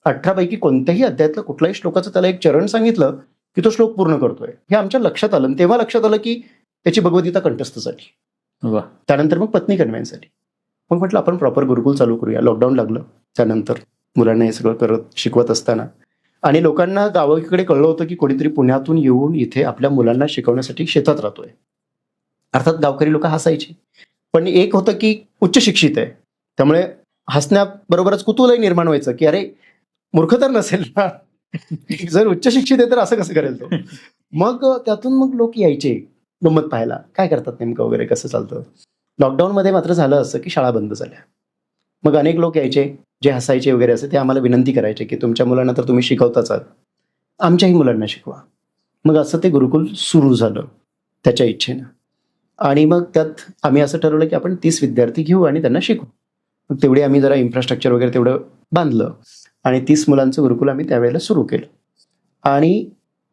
18 पैकी कोणत्याही अध्यायातलं कुठल्याही श्लोकाचं त्याला एक चरण सांगितलं की तो श्लोक पूर्ण करतोय. हे आमच्या लक्षात आलं. तेव्हा लक्षात आलं की त्याची भगवद्गीता कंठस्थ झाली. त्यानंतर मग पत्नी कन्व्हिन्स झाली. मग म्हटलं आपण प्रॉपर गुरुकुल चालू करूया. लॉकडाऊन लागलं त्यानंतर मुलांना हे सगळं करत शिकवत असताना, आणि लोकांना गावाकडे कळलं होतं की कोणीतरी पुण्यातून येऊन इथे आपल्या मुलांना शिकवण्यासाठी शेतात राहतोय. अर्थात गावकरी लोक हसायची, पण एक होतं की उच्च शिक्षित आहे, त्यामुळे हसण्याबरोबरच कुतूहलही निर्माण व्हायचं की अरे, मूर्ख तर नसेल ना, जर उच्च शिक्षित आहे तर असं कसं करेल तो. मग त्यातून मग लोक यायचे गंमत पाहायला, काय करतात नेमकं वगैरे, कसं चालतं. लॉकडाऊनमध्ये मात्र झालं असं की शाळा बंद झाल्या. मग अनेक लोक यायचे, जे हसायचे वगैरे असे ते आम्हाला विनंती करायचे की तुमच्या मुलांना तर तुम्ही शिकवताच आहात, आमच्याही मुलांना शिकवा. मग असं ते गुरुकुल सुरू झालं त्याच्या इच्छेनं. आणि मग त्यात आम्ही असं ठरवलं की आपण 30 विद्यार्थी घेऊ आणि त्यांना शिकवू. मग तेवढी आम्ही जरा इन्फ्रास्ट्रक्चर वगैरे तेवढं बांधलं आणि 30 मुलांचं गुरुकुल आम्ही त्यावेळेला सुरू केलं. आणि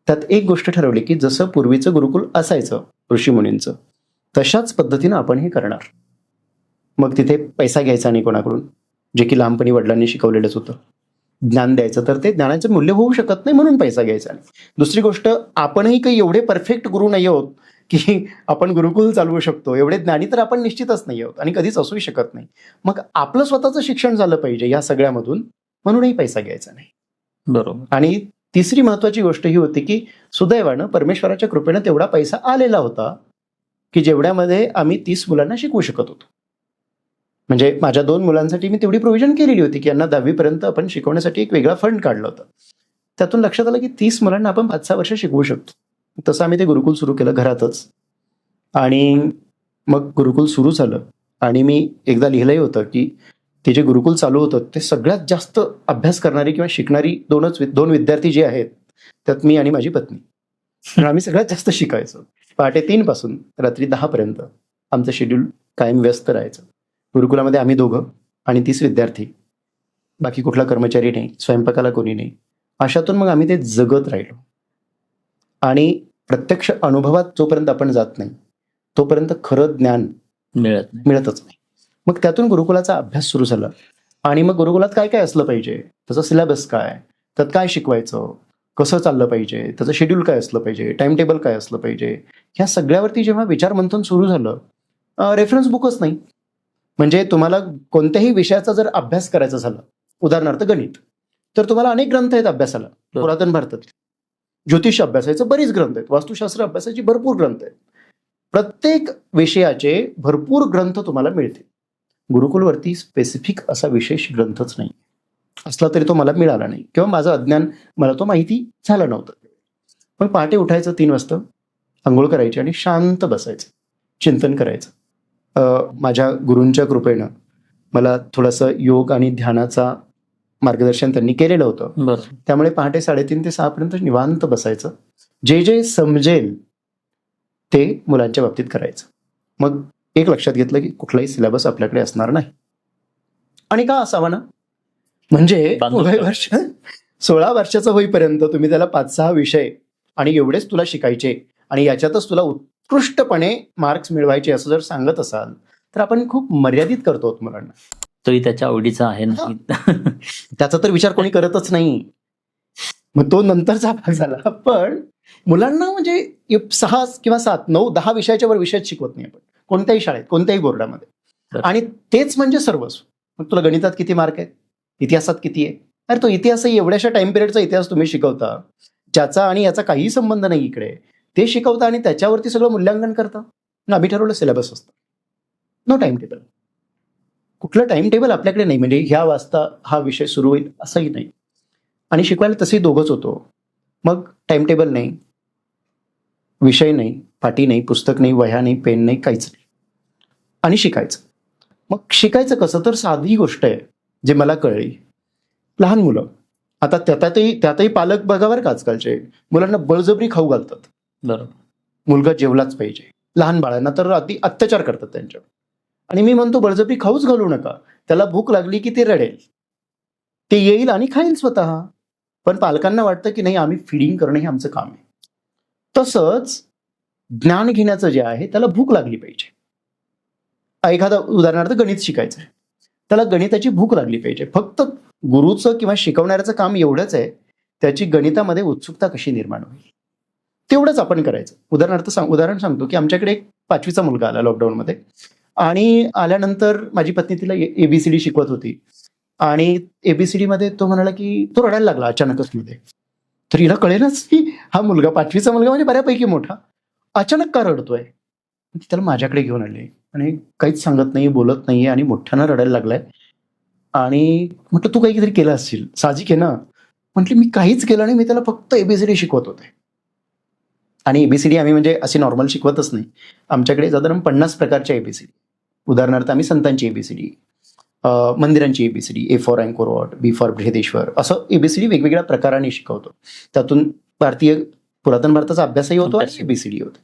त्यात एक गोष्ट ठरवली की जसं पूर्वीचं गुरुकुल असायचं ऋषीमुनींचं, तशाच पद्धतीनं आपण हे करणार. मग तिथे पैसा घ्यायचा नाही कोणाकडून, जे की लहानपणी वडिलांनी शिकवलेलंच होतं. ज्ञान द्यायचं तर ते ज्ञानाचं मूल्य होऊ शकत नाही म्हणून पैसा घ्यायचा नाही. दुसरी गोष्ट, आपणही काही एवढे परफेक्ट गुरु नाही आहोत की आपण गुरुकुल चालवू शकतो. एवढे ज्ञानी तर आपण निश्चितच नाही आहोत आणि कधीच असूही शकत नाही. मग आपलं स्वतःचं शिक्षण झालं पाहिजे या सगळ्यामधून, म्हणूनही पैसा घ्यायचा नाही. बरोबर. आणि तिसरी महत्वाची गोष्ट ही होती की सुदैवानं परमेश्वराच्या कृपेनं तेवढा पैसा आलेला होता की जेवढ्यामध्ये आम्ही 30 मुलांना शिकवू शकत होतो. म्हणजे माझ्या 2 मुलांसाठी मी तेवढी प्रोव्हिजन केलेली होती की यांना 10वी पर्यंत आपण शिकवण्यासाठी एक वेगळा फंड काढला होता. त्यातून लक्षात आलं की 30 मुलांना आपण 5-6 वर्ष शिकवू शकतो. तसं आम्ही ते गुरुकुल सुरू केलं घरातच. आणि मग गुरुकुल सुरू झालं आणि मी एकदा लिहिलंही होतं की ते जे गुरुकुल चालू होतं ते सगळ्यात जास्त अभ्यास करणारी किंवा शिकणारी 2 विद्यार्थी जे आहेत त्यात मी आणि माझी पत्नी. तर आम्ही सगळ्यात जास्त शिकायचो. पहाटे 3 पासून रात्री 10 पर्यंत आमचं शेड्यूल कायम व्यस्त राहायचं. गुरुकुलामध्ये आम्ही दोघं आणि 30 विद्यार्थी, बाकी कुठला कर्मचारी नाही, स्वयंपाकाला कोणी नाही. अशातून मग आम्ही ते जगत राहिलो. आणि प्रत्यक्ष अनुभवात जोपर्यंत आपण जात नाही तोपर्यंत खरं ज्ञान मिळतच नाही. मग त्यातून गुरुकुलाचा अभ्यास सुरू झाला. आणि मग गुरुकुलात काय काय असलं पाहिजे, त्याचा सिलेबस काय, त्यात काय शिकवायचं, कसं चाललं पाहिजे, त्याचं शेड्यूल काय असलं पाहिजे, टाइम टेबल काय असलं पाहिजे, ह्या सगळ्यावरती जेव्हा विचारमंथन सुरू झालं, रेफरन्स बुकच नाही. म्हणजे तुम्हाला कोणत्याही विषयाचा जर अभ्यास करायचा झाला, उदाहरणार्थ गणित, तर तुम्हाला अनेक ग्रंथ आहेत अभ्यासाला पुरातन भारतातील. ज्योतिष अभ्यासाचे बरीच ग्रंथ आहेत, वास्तुशास्त्र अभ्यासाची भरपूर ग्रंथ आहेत. प्रत्येक विषयाचे भरपूर ग्रंथ तुम्हाला मिळतील. गुरुकुलवरती स्पेसिफिक असा विशेष ग्रंथच नाही. असला तरी तो मला मिळाला नाही किंवा माझं अज्ञान, मला तो माहिती झालं नव्हतं. मग पहाटे उठायचं 3 वाजता, आंघोळ करायची आणि शांत बसायचं, चिंतन करायचं. माझ्या गुरूंच्या कृपेनं मला थोडंसं योग आणि ध्यानाचा मार्गदर्शन त्यांनी केलेलं होतं. बरोबर. त्यामुळे पहाटे 3:30 ते 6 पर्यंत निवांत बसायचं. जे जे समजेल ते मुलांच्या बाबतीत करायचं. मग एक लक्षात घेतलं की कुठलाही सिलेबस आपल्याकडे असणार नाही. आणि का असावा ना, म्हणजे वय वर्ष 16 वर्षाचं होईपर्यंत तुम्ही त्याला 5-6 विषय आणि एवढेच तुला शिकायचे आणि याच्यातच तुला उत्कृष्टपणे मार्क्स मिळवायचे असं जर सांगत असाल तर आपण खूप मर्यादित करतो मुलांना. तोही त्याच्या आवडीचा आहे ना. त्याचा तर विचार कोणी करतच नाही. मग तो नंतरचा भाग झाला. पण मुलांना म्हणजे 6 किंवा 7, 9, 10 विषयाच्या वर विषय शिकवत नाही आपण कोणत्याही शाळेत, कोणत्याही बोर्डामध्ये. आणि तेच म्हणजे सर्वस्व. मग तुला गणितात किती मार्क आहेत, इतिहासात किती आहे, अरे तो इतिहासही एवढ्याशा टाइम पिरियडचा इतिहास तुम्ही शिकवता ज्याचा आणि याचा काही संबंध नाही इकडे, ते शिकवता आणि त्याच्यावरती सगळं मूल्यांकन करता. आम्ही ठरवलं सिलेबस असतं, नो टाइम टेबल. कुठलं टाइम टेबल आपल्याकडे नाही, म्हणजे ह्या वाजता हा विषय सुरू होईल असंही नाही. आणि शिकवायला तसेही दोघंच होतो. मग टाइम टेबल नाही, विषय नाही, पाटी नाही, पुस्तक नाही, वह्या नाही, पेन नाही, काहीच नाही. आणि शिकायचं. मग शिकायचं कसं, तर साधी गोष्ट आहे जे मला कळली. लहान मुलं, आता त्यातही पालक बघावर का आजकालचे मुलांना बळजबरी खाऊ घालतात. बरोबर. मुलगा जेवलाच पाहिजे. लहान बाळांना तर अति अत्याचार करतात त्यांच्यावर. आणि मी म्हणतो बळजबरी खाऊच घालू नका. त्याला भूक लागली की ते रडेल, ते येईल आणि खाईल स्वतः. पण पालकांना वाटतं की नाही, आम्ही फिडिंग करणं हे आमचं काम आहे. तसंच ज्ञान घेण्याचं जे आहे त्याला भूक लागली पाहिजे. एखादा उदाहरणार्थ गणित शिकायचं आहे, त्याला गणिताची भूक लागली पाहिजे. फक्त गुरुचं किंवा शिकवणाऱ्याचं काम एवढंच आहे, त्याची गणितामध्ये उत्सुकता कशी निर्माण होईल तेवढंच आपण करायचं. उदाहरण सांगतो की आमच्याकडे एक 5वीचा मुलगा आला लॉकडाऊनमध्ये. आणि आल्यानंतर माझी पत्नी तिला ABCD शिकवत होती. आणि ABCD मध्ये तो म्हणाला की तो रडायला लागला अचानकच मध्ये. तर हिला कळेलच की हा मुलगा 5वीचा मुलगा म्हणजे बऱ्यापैकी मोठा अचानक का रडतोय. त्याला माझ्याकडे घेऊन आले आणि काहीच सांगत नाही, बोलत नाहीये आणि मोठ्यानं रडायला लागलाय. आणि म्हटलं तू काहीतरी केलं असेल, साहजिक आहे ना. म्हटली मी काहीच केलं नाही, मी त्याला फक्त ABCD शिकवत होते. आणि ABCD आम्ही म्हणजे अशी नॉर्मल शिकवतच नाही. आमच्याकडे साधारण 50 प्रकारच्या ABCD. उदाहरणार्थ आम्ही संतांची ABCD, मंदिरांची ABCD, A for Angkor Wat, B for Brihadeeswara, असं एबीसीडी वेगवेगळ्या प्रकाराने शिकवतो. त्यातून भारतीय पुरातन भारताचा अभ्यासही होतो आणि एबीसीडी होतो.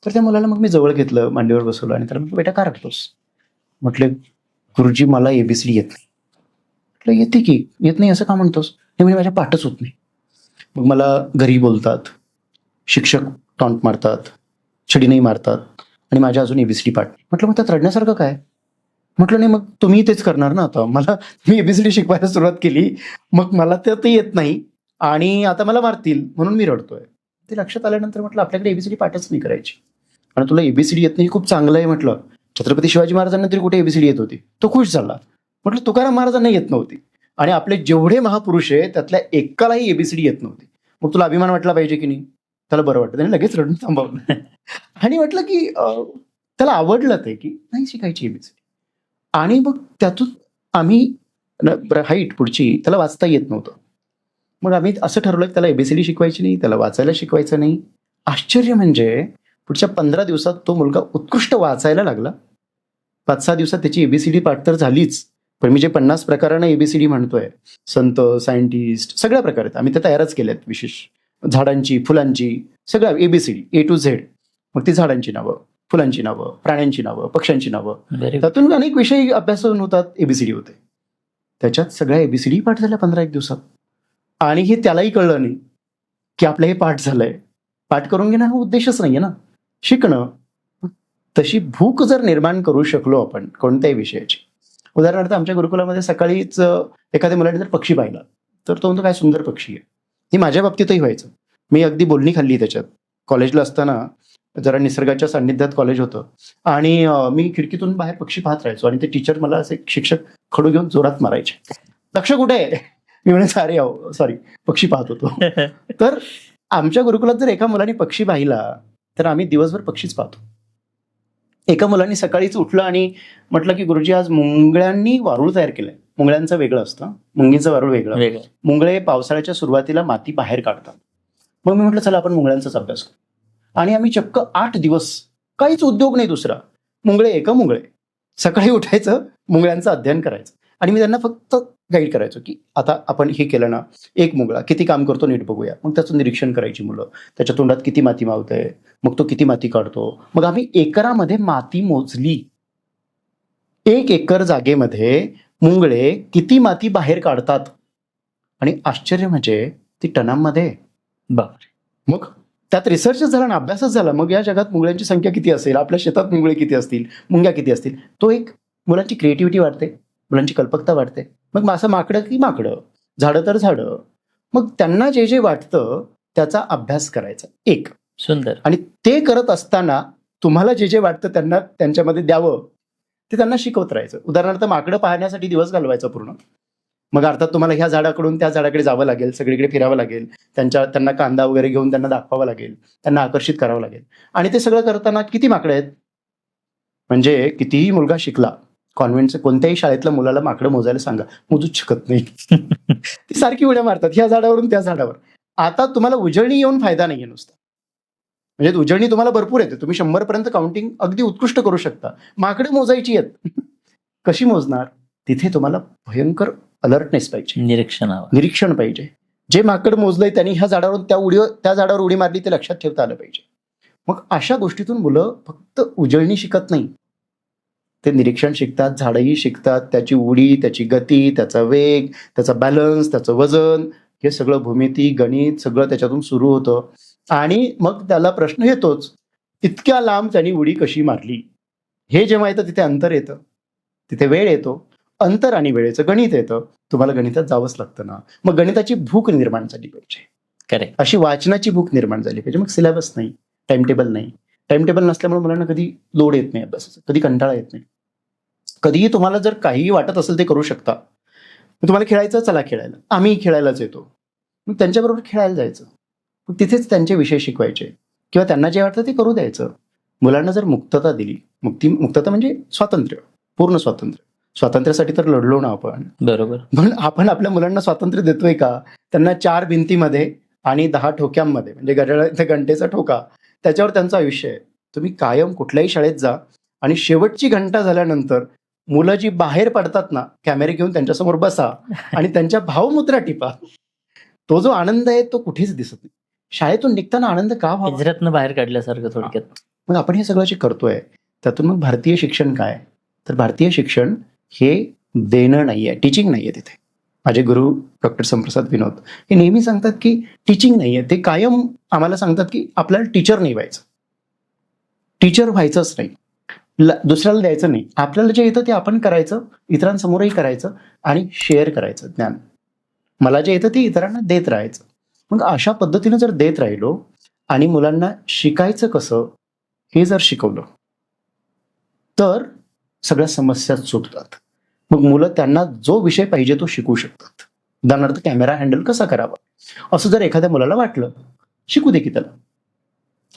तर त्या मुलाला मग मी जवळ घेतलं, मांडीवर बसवलं आणि त्याला म्हटलं, बेटा का रडतोस? म्हटलं, गुरुजी मला एबीसीडी येत नाही. म्हटलं, येते की, येत नाही असं का म्हणतोस? हे म्हणजे माझ्या पाठच होत नाही. मग मला घरी बोलतात, शिक्षक टॉन्ट मारतात, छडीनंही मारतात आणि माझ्या अजून एबीसीडी पाठ नाही. म्हटलं, मग त्यात रडण्यासारखं काय? म्हटलं, नाही, मग तुम्ही तेच करणार ना आता. मी एबीसीडी शिकवायला सुरुवात केली, मग मला ते येत नाही आणि आता मला मारतील म्हणून मी रडतोय. ते लक्षात आल्यानंतर म्हटलं, आपल्याकडे एबीसीडी पाठच नाही करायची आणि तुला एबीसीडी येत नाही खूप चांगलं आहे. म्हटलं, छत्रपती शिवाजी महाराजांना तरी कुठे एबीसीडी येत होती, तो खुश झाला. म्हटलं, तुकाराम महाराजांना येत नव्हती आणि आपले जेवढे महापुरुष आहे त्यातल्या एकालाही एबीसीडी येत नव्हती. मग तुला अभिमान वाटला पाहिजे की नाही? त्याला बरं वाटतं, त्याने लगेच रडून थांबवलं आणि म्हटलं की त्याला आवडलं ते की नाही शिकायची एबीसीडी. आणि मग त्यातून आम्ही हाईट पुढची त्याला वाचता येत नव्हतं. मग आम्ही असं ठरवलं की त्याला एबीसीडी शिकवायची नाही, त्याला वाचायला शिकवायचं नाही. आश्चर्य म्हणजे पुढच्या 15 दिवसात तो मुलगा उत्कृष्ट वाचायला लागला. 5-6 दिवसात त्याची एबीसीडी पाठ तर झालीच, पण मी जे 50 प्रकारानं एबीसीडी म्हणतोय, संत, सायंटिस्ट, सगळ्या प्रकार आहेत, आम्ही ते तयारच केल्यात. विशेष झाडांची, फुलांची, सगळ्या एबीसीडी A to Z. मग ती झाडांची नावं, फुलांची नावं, प्राण्यांची नावं, पक्ष्यांची नावं, त्यातून अनेक विषय अभ्यासून होतात, एबीसीडी होते. त्याच्यात सगळ्या एबीसीडी पाठ झाल्या 15-1 दिवसात. आणि हे त्यालाही कळलं नाही की आपलं हे पाठ झालंय. पाठ करून घेणं हा उद्देशच नाहीये ना, शिकणं. तशी भूक जर निर्माण करू शकलो आपण कोणत्याही विषयाची, उदाहरणार्थ आमच्या गुरुकुलामध्ये सकाळीच एखाद्या मुलाने जर पक्षी पाहिला तर तो म्हणतो, काय सुंदर पक्षी आहे. हे माझ्या बाबतीतही व्हायचं. मी अगदी बोलणी खाल्ली त्याच्यात. कॉलेजला असताना जरा निसर्गाच्या सान्निध्यात कॉलेज होतं आणि मी खिडकीतून बाहेर पक्षी पाहत राहायचो आणि ते टीचर मला असे शिक्षक खडू घेऊन जोरात मारायचे. लक्ष कुठे आहे? मी म्हणायचं, अरे सॉरी, पक्षी पाहत होतो. तर आमच्या गुरुकुलात जर एका मुलाने पक्षी पाहिला तर आम्ही दिवसभर पक्षीच पाहतो. एका मुलाने सकाळीच उठलं आणि म्हटलं की गुरुजी आज मुंगळ्यांनी वारूळ तयार केलंय. मुंगळ्यांचं वेगळं असतं, मुंगीचं वारूळ वेगळं. मुंगळे पावसाळ्याच्या सुरुवातीला माती बाहेर काढतात. मग मी म्हटलं, चला आपण मुंगळ्यांचाच अभ्यास करू. आणि आम्ही चक्क 8 दिवस, काहीच उद्योग नाही दुसरा, मुंगळे. सकाळी उठायचं, मुंगळ्यांचं अध्ययन करायचं आणि मी त्यांना फक्त गाईड करायचो की आता आपण हे केलं ना, एक मुंगळा किती काम करतो नीट बघूया. मग त्याचं निरीक्षण करायची मुलं, त्याच्या तोंडात किती माती मावतंय, मग तो किती माती काढतो. मग आम्ही एकरामध्ये माती मोजली. 1 एकर जागेमध्ये मुंगळे किती माती बाहेर काढतात आणि आश्चर्य म्हणजे ती टनांमध्ये. मग त्यात रिसर्चच झाला ना, अभ्यासच झाला. मग या जगात मुंगळ्यांची संख्या किती असेल, आपल्या शेतात मुंगळे किती असतील, मुंग्या किती असतील, तो एक मुलांची क्रिएटिव्हिटी वाढते, मुलांची कल्पकता वाढते. मग असं माकडं की माकडं, झाडं तर झाडं. मग त्यांना जे जे वाटतं त्याचा अभ्यास करायचा. एक सुंदर. आणि ते करत असताना तुम्हाला जे जे वाटतं त्यांना त्यांच्यामध्ये द्यावं ते त्यांना शिकवत राहायचं. उदाहरणार्थ माकडं पाहण्यासाठी दिवस घालवायचा पूर्ण. मग अर्थात तुम्हाला ह्या झाडाकडून त्या झाडाकडे जावं लागेल, सगळीकडे फिरावं लागेल, त्यांना कांदा वगैरे घेऊन त्यांना दाखवावं लागेल, त्यांना आकर्षित करावं लागेल. आणि ते सगळं करताना किती माकडं आहेत, म्हणजे कितीही मुलगा शिकला, कॉन्व्हेंटचं कोणत्याही शाळेतल्या मुलाला माकडं मोजायला सांगा, मोजूच शकत नाही. ती सारखी उड्या मारतात ह्या झाडावरून त्या झाडावर. आता तुम्हाला उजळणी येऊन फायदा नाहीये नुसता, म्हणजे उजळणी तुम्हाला भरपूर येते, तुम्ही 100 पर्यंत काउंटिंग अगदी उत्कृष्ट करू शकता. माकडे मोजायची आहेत, कशी मोजणार? तिथे तुम्हाला भयंकर अलर्टनेस पाहिजे, निरीक्षण पाहिजे. जे माकड मोजलंय त्यांनी ह्या झाडावरून त्या झाडावर उडी मारली ते लक्षात ठेवता आलं पाहिजे. मग अशा गोष्टीतून मुलं फक्त उजळणी शिकत नाही, ते निरीक्षण शिकतात, झाडही शिकतात, त्याची उडी, त्याची गती, त्याचा वेग, त्याचा बॅलन्स, त्याचं वजन, हे सगळं भूमिती, गणित सगळं त्याच्यातून सुरू होतं. आणि मग त्याला प्रश्न येतोच, इतक्या लांब त्यांनी उडी कशी मारली. हे जेव्हा येतं तिथे अंतर येतं, तिथे वेळ येतो, अंतर आणि वेळेचं गणित येतं. तुम्हाला गणितात जावंच लागतं ना. मग गणिताची भूक निर्माण झाली पाहिजे, करेक्ट. अशी वाचनाची भूक निर्माण झाली पाहिजे. मग सिलेबस नाही, टाइम टेबल नाही. टाइम टेबल नसल्यामुळे मुलांना कधी लोड येत नाही अभ्यासाचा, कधी कंटाळा येत नाही. कधीही तुम्हाला जर काहीही वाटत असेल ते करू शकता. तुम्हाला खेळायचं, चला खेळायला, आम्ही खेळायलाच येतो. मग त्यांच्याबरोबर खेळायला जायचं, मग तिथेच त्यांचे विषय शिकवायचे किंवा त्यांना जे वाटतं ते करू द्यायचं. मुलांना जर मुक्तता दिली, मुक्तता म्हणजे स्वातंत्र्य, पूर्ण स्वातंत्र्य. स्वातंत्र्यासाठी तर लढलो ना आपण, बरोबर. पण आपण आपल्या मुलांना स्वातंत्र्य देतोय का? त्यांना 4 भिंतीमध्ये आणि 10 ठोक्यांमध्ये, म्हणजे घंटेचा ठोका, त्याच्यावर त्यांचं आयुष्य आहे. तुम्ही कायम कुठल्याही शाळेत जा आणि शेवटची घंटा झाल्यानंतर मुलं जी बाहेर पडतात ना, कॅमेरे घेऊन त्यांच्यासमोर बसा आणि त्यांच्या भावमुद्रा टिपा. तो जो आनंद आहे तो कुठेच दिसत नाही. शाळेतून निघताना आनंद का व्हावा? पिंजऱ्यातनं बाहेर काढल्यासारखं थोडक्यात. मग आपण हे सगळं जे करतोय त्यातून मग भारतीय शिक्षण काय? तर भारतीय शिक्षण हे देणं नाहीये, टीचिंग नाहीये तिथे. माझे गुरु डॉक्टर संप्रसाद विनोद हे नेहमी सांगतात की टीचिंग नाहीये. ते कायम आम्हाला सांगतात की आपल्याला टीचर नाही व्हायचं, टीचर व्हायचंच नाही, दुसऱ्याला द्यायचं नाही. आपल्याला जे येतं ते आपण करायचं, इतरांसमोरही करायचं आणि शेअर करायचं ज्ञान. मला जे येतं ते इतरांना देत राहायचं. मग अशा पद्धतीने जर देत राहिलो आणि मुलांना शिकायचं कसं हे जर शिकवलं तर सगळ्या समस्या सुटतात. मग मुलं त्यांना जो विषय पाहिजे तो शिकू शकतात. उदाहरणार्थ कॅमेरा हँडल कसा करावा असं जर एखाद्या मुलाला वाटलं, शिकू दे की त्याला.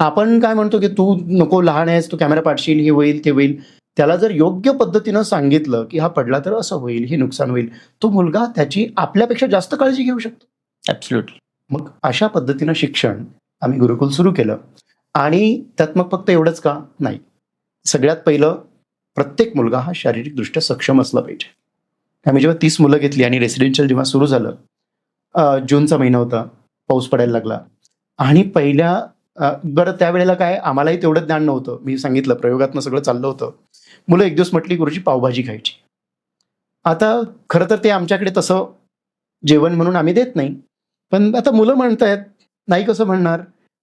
आपण काय म्हणतो की तू नको, लहान आहेस, तू कॅमेरा पाडशील, हे होईल ते होईल. त्याला जर योग्य पद्धतीनं सांगितलं की हा पडला तर असं होईल, हे नुकसान होईल, तो मुलगा त्याची आपल्यापेक्षा जास्त काळजी घेऊ शकतो. ऍब्सोल्युटली. मग अशा पद्धतीनं शिक्षण आम्ही गुरुकुल सुरू केलं. आणि त्यात मग फक्त एवढंच का नाही, सगळ्यात पहिलं प्रत्येक मुलगा हा शारीरिकदृष्ट्या सक्षम असला पाहिजे. आम्ही जेव्हा 30 मुलं घेतली आणि रेसिडेन्शियल जेव्हा सुरू झालं, जूनचा महिना होता, पाऊस पडायला लागला आणि पहिल्या बरं त्यावेळेला काय आम्हालाही तेवढं ज्ञान नव्हतं. मी सांगितलं प्रयोगातनं सगळं चाललं होतं. मुलं एक दिवस म्हटली गुरुजी पावभाजी खायची. आता खरं तर ते आमच्याकडे तसं जेवण म्हणून आम्ही देत नाही, पण आता मुलं म्हणतायत, नाही कसं म्हणणार.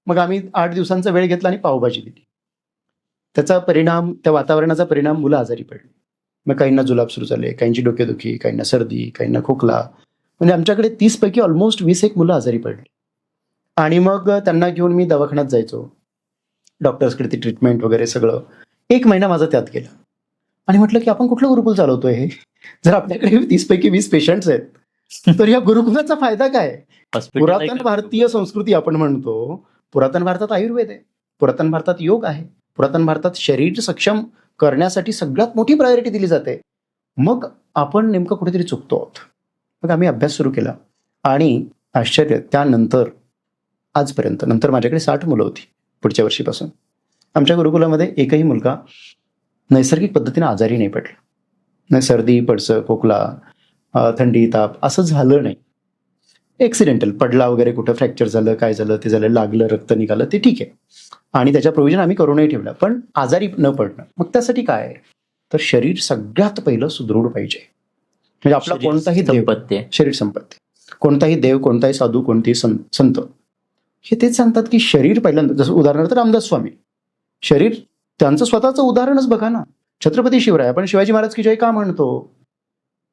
मग आम्ही 8 दिवसांचा वेळ घेतला आणि पावभाजी दिली. त्याचा परिणाम, त्या वातावरणाचा परिणाम, मुलं आजारी पडली. मग काहींना जुलाब सुरू झाले, काहींची डोकेदुखी, काहींना सर्दी, काहींना खोकला. म्हणजे आमच्याकडे 30 पैकी ऑलमोस्ट 20 मुलं आजारी पडली. आणि मग त्यांना घेऊन मी दवाखान्यात जायचो, डॉक्टर्सकडे ती ट्रीटमेंट वगैरे सगळं. 1 महिना माझा त्यात गेला आणि म्हटलं की आपण कुठलं गुरुकुल चालवतोय हे? जर आपल्याकडे 30 पैकी 20 पेशंट्स आहेत तर या गुरुकुलाचा फायदा काय? पुरातन भारतीय संस्कृती आपण म्हणतो, पुरातन भारतात आयुर्वेद आहे, पुरातन भारतात योग आहे, पुरातन भारतात शरीर सक्षम करण्यासाठी सगळ्यात मोठी प्रायोरिटी दिली जाते. मग आपण नेमकं कुठेतरी चुकतो आहोत. मग आम्ही अभ्यास सुरू केला आणि आश्चर्य, त्यानंतर आजपर्यंत, नंतर माझ्याकडे 60 मुलं होती पुढच्या वर्षीपासून. आमच्या गुरुकुलामध्ये एकही मुलगा नैसर्गिक पद्धतीने आजारी नाही पडला. नाही सर्दी, पडसं, खोकला, थंडी, ताप असं झालं नाही. ॲक्सिडेंटल पडला वगैरे, कुठं फ्रॅक्चर झालं, काय झालं ते झालं, लागलं, रक्त निघालं, ते ठीक आहे आणि त्याच्या प्रोव्हिजन आम्ही करूनही ठेवलं. पण आजारी न पडणं, मग त्यासाठी काय? तर शरीर सगळ्यात पहिलं सुदृढ पाहिजे. म्हणजे आपला कोणताही देव, शरीर संपत्ती, कोणताही देव, कोणताही साधू, कोणतेही संत हे तेच सांगतात की शरीर पहिल्यांदा. जसं उदाहरणार्थ रामदास स्वामी, शरीर त्यांचं स्वतःचं उदाहरणच बघा ना. छत्रपती शिवराय, आपण शिवाजी महाराज की जय का म्हणतो?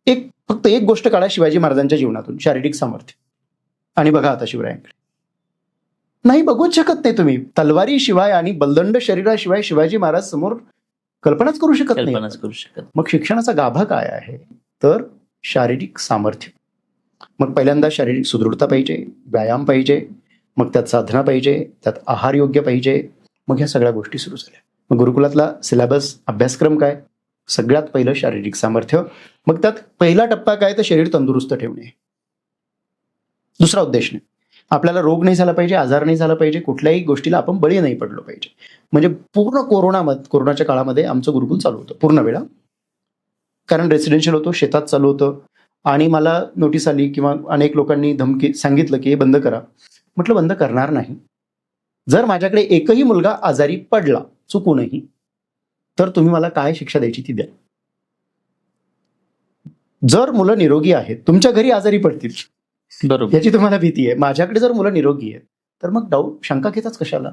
फक्त एक गोष्ट काढा शिवाजी महाराजांच्या जीवनातून, शारीरिक सामर्थ्य, आणि बघा आता शिवरायांकडे. नाही बघूच शकत नाही तुम्ही. तलवारी शिवाय आणि बलदंड शरीराशिवाय शिवाजी महाराज समोर कल्पनाच करू शकत नाही. मग शिक्षणाचा गाभा काय आहे? तर शारीरिक सामर्थ्य. मग पहिल्यांदा शारीरिक सुदृढता पाहिजे, व्यायाम पाहिजे, मग त्यात साधना पाहिजे, त्यात आहार योग्य पाहिजे. मग ह्या सगळ्या गोष्टी सुरू झाल्या. मग गुरुकुलातला सिलेबस, अभ्यासक्रम काय? सगळ्यात पहिलं शारीरिक सामर्थ्य. मग त्यात पहिला टप्पा काय? तर शरीर तंदुरुस्त ठेवणे. दुसरा उद्देश नाही. आपल्याला रोग नाही झाला पाहिजे, आजार नाही झाला पाहिजे, कुठल्याही गोष्टीला आपण बळी नाही पडलो पाहिजे. म्हणजे पूर्ण कोरोनाच्या काळामध्ये आमचं गुरुकुल चालू होतं पूर्ण वेळा, कारण रेसिडेन्शियल होतो, शेतात चालू होतं. आणि मला नोटीस आली किंवा अनेक लोकांनी धमकी सांगितलं की हे बंद करा. म्हटलं बंद करणार नाही. जर माझ्याकडे एकही मुलगा आजारी पडला चुकूनही, तर तुम्ही मला काय शिक्षा द्यायची ती द्या. जर मुलं निरोगी आहेत, तुमच्या घरी आजारी पडतील बरोबर, याची तुम्हाला भीती आहे. माझ्याकडे जर मुलं निरोगी आहेत तर मग शंका घेताच कशाला?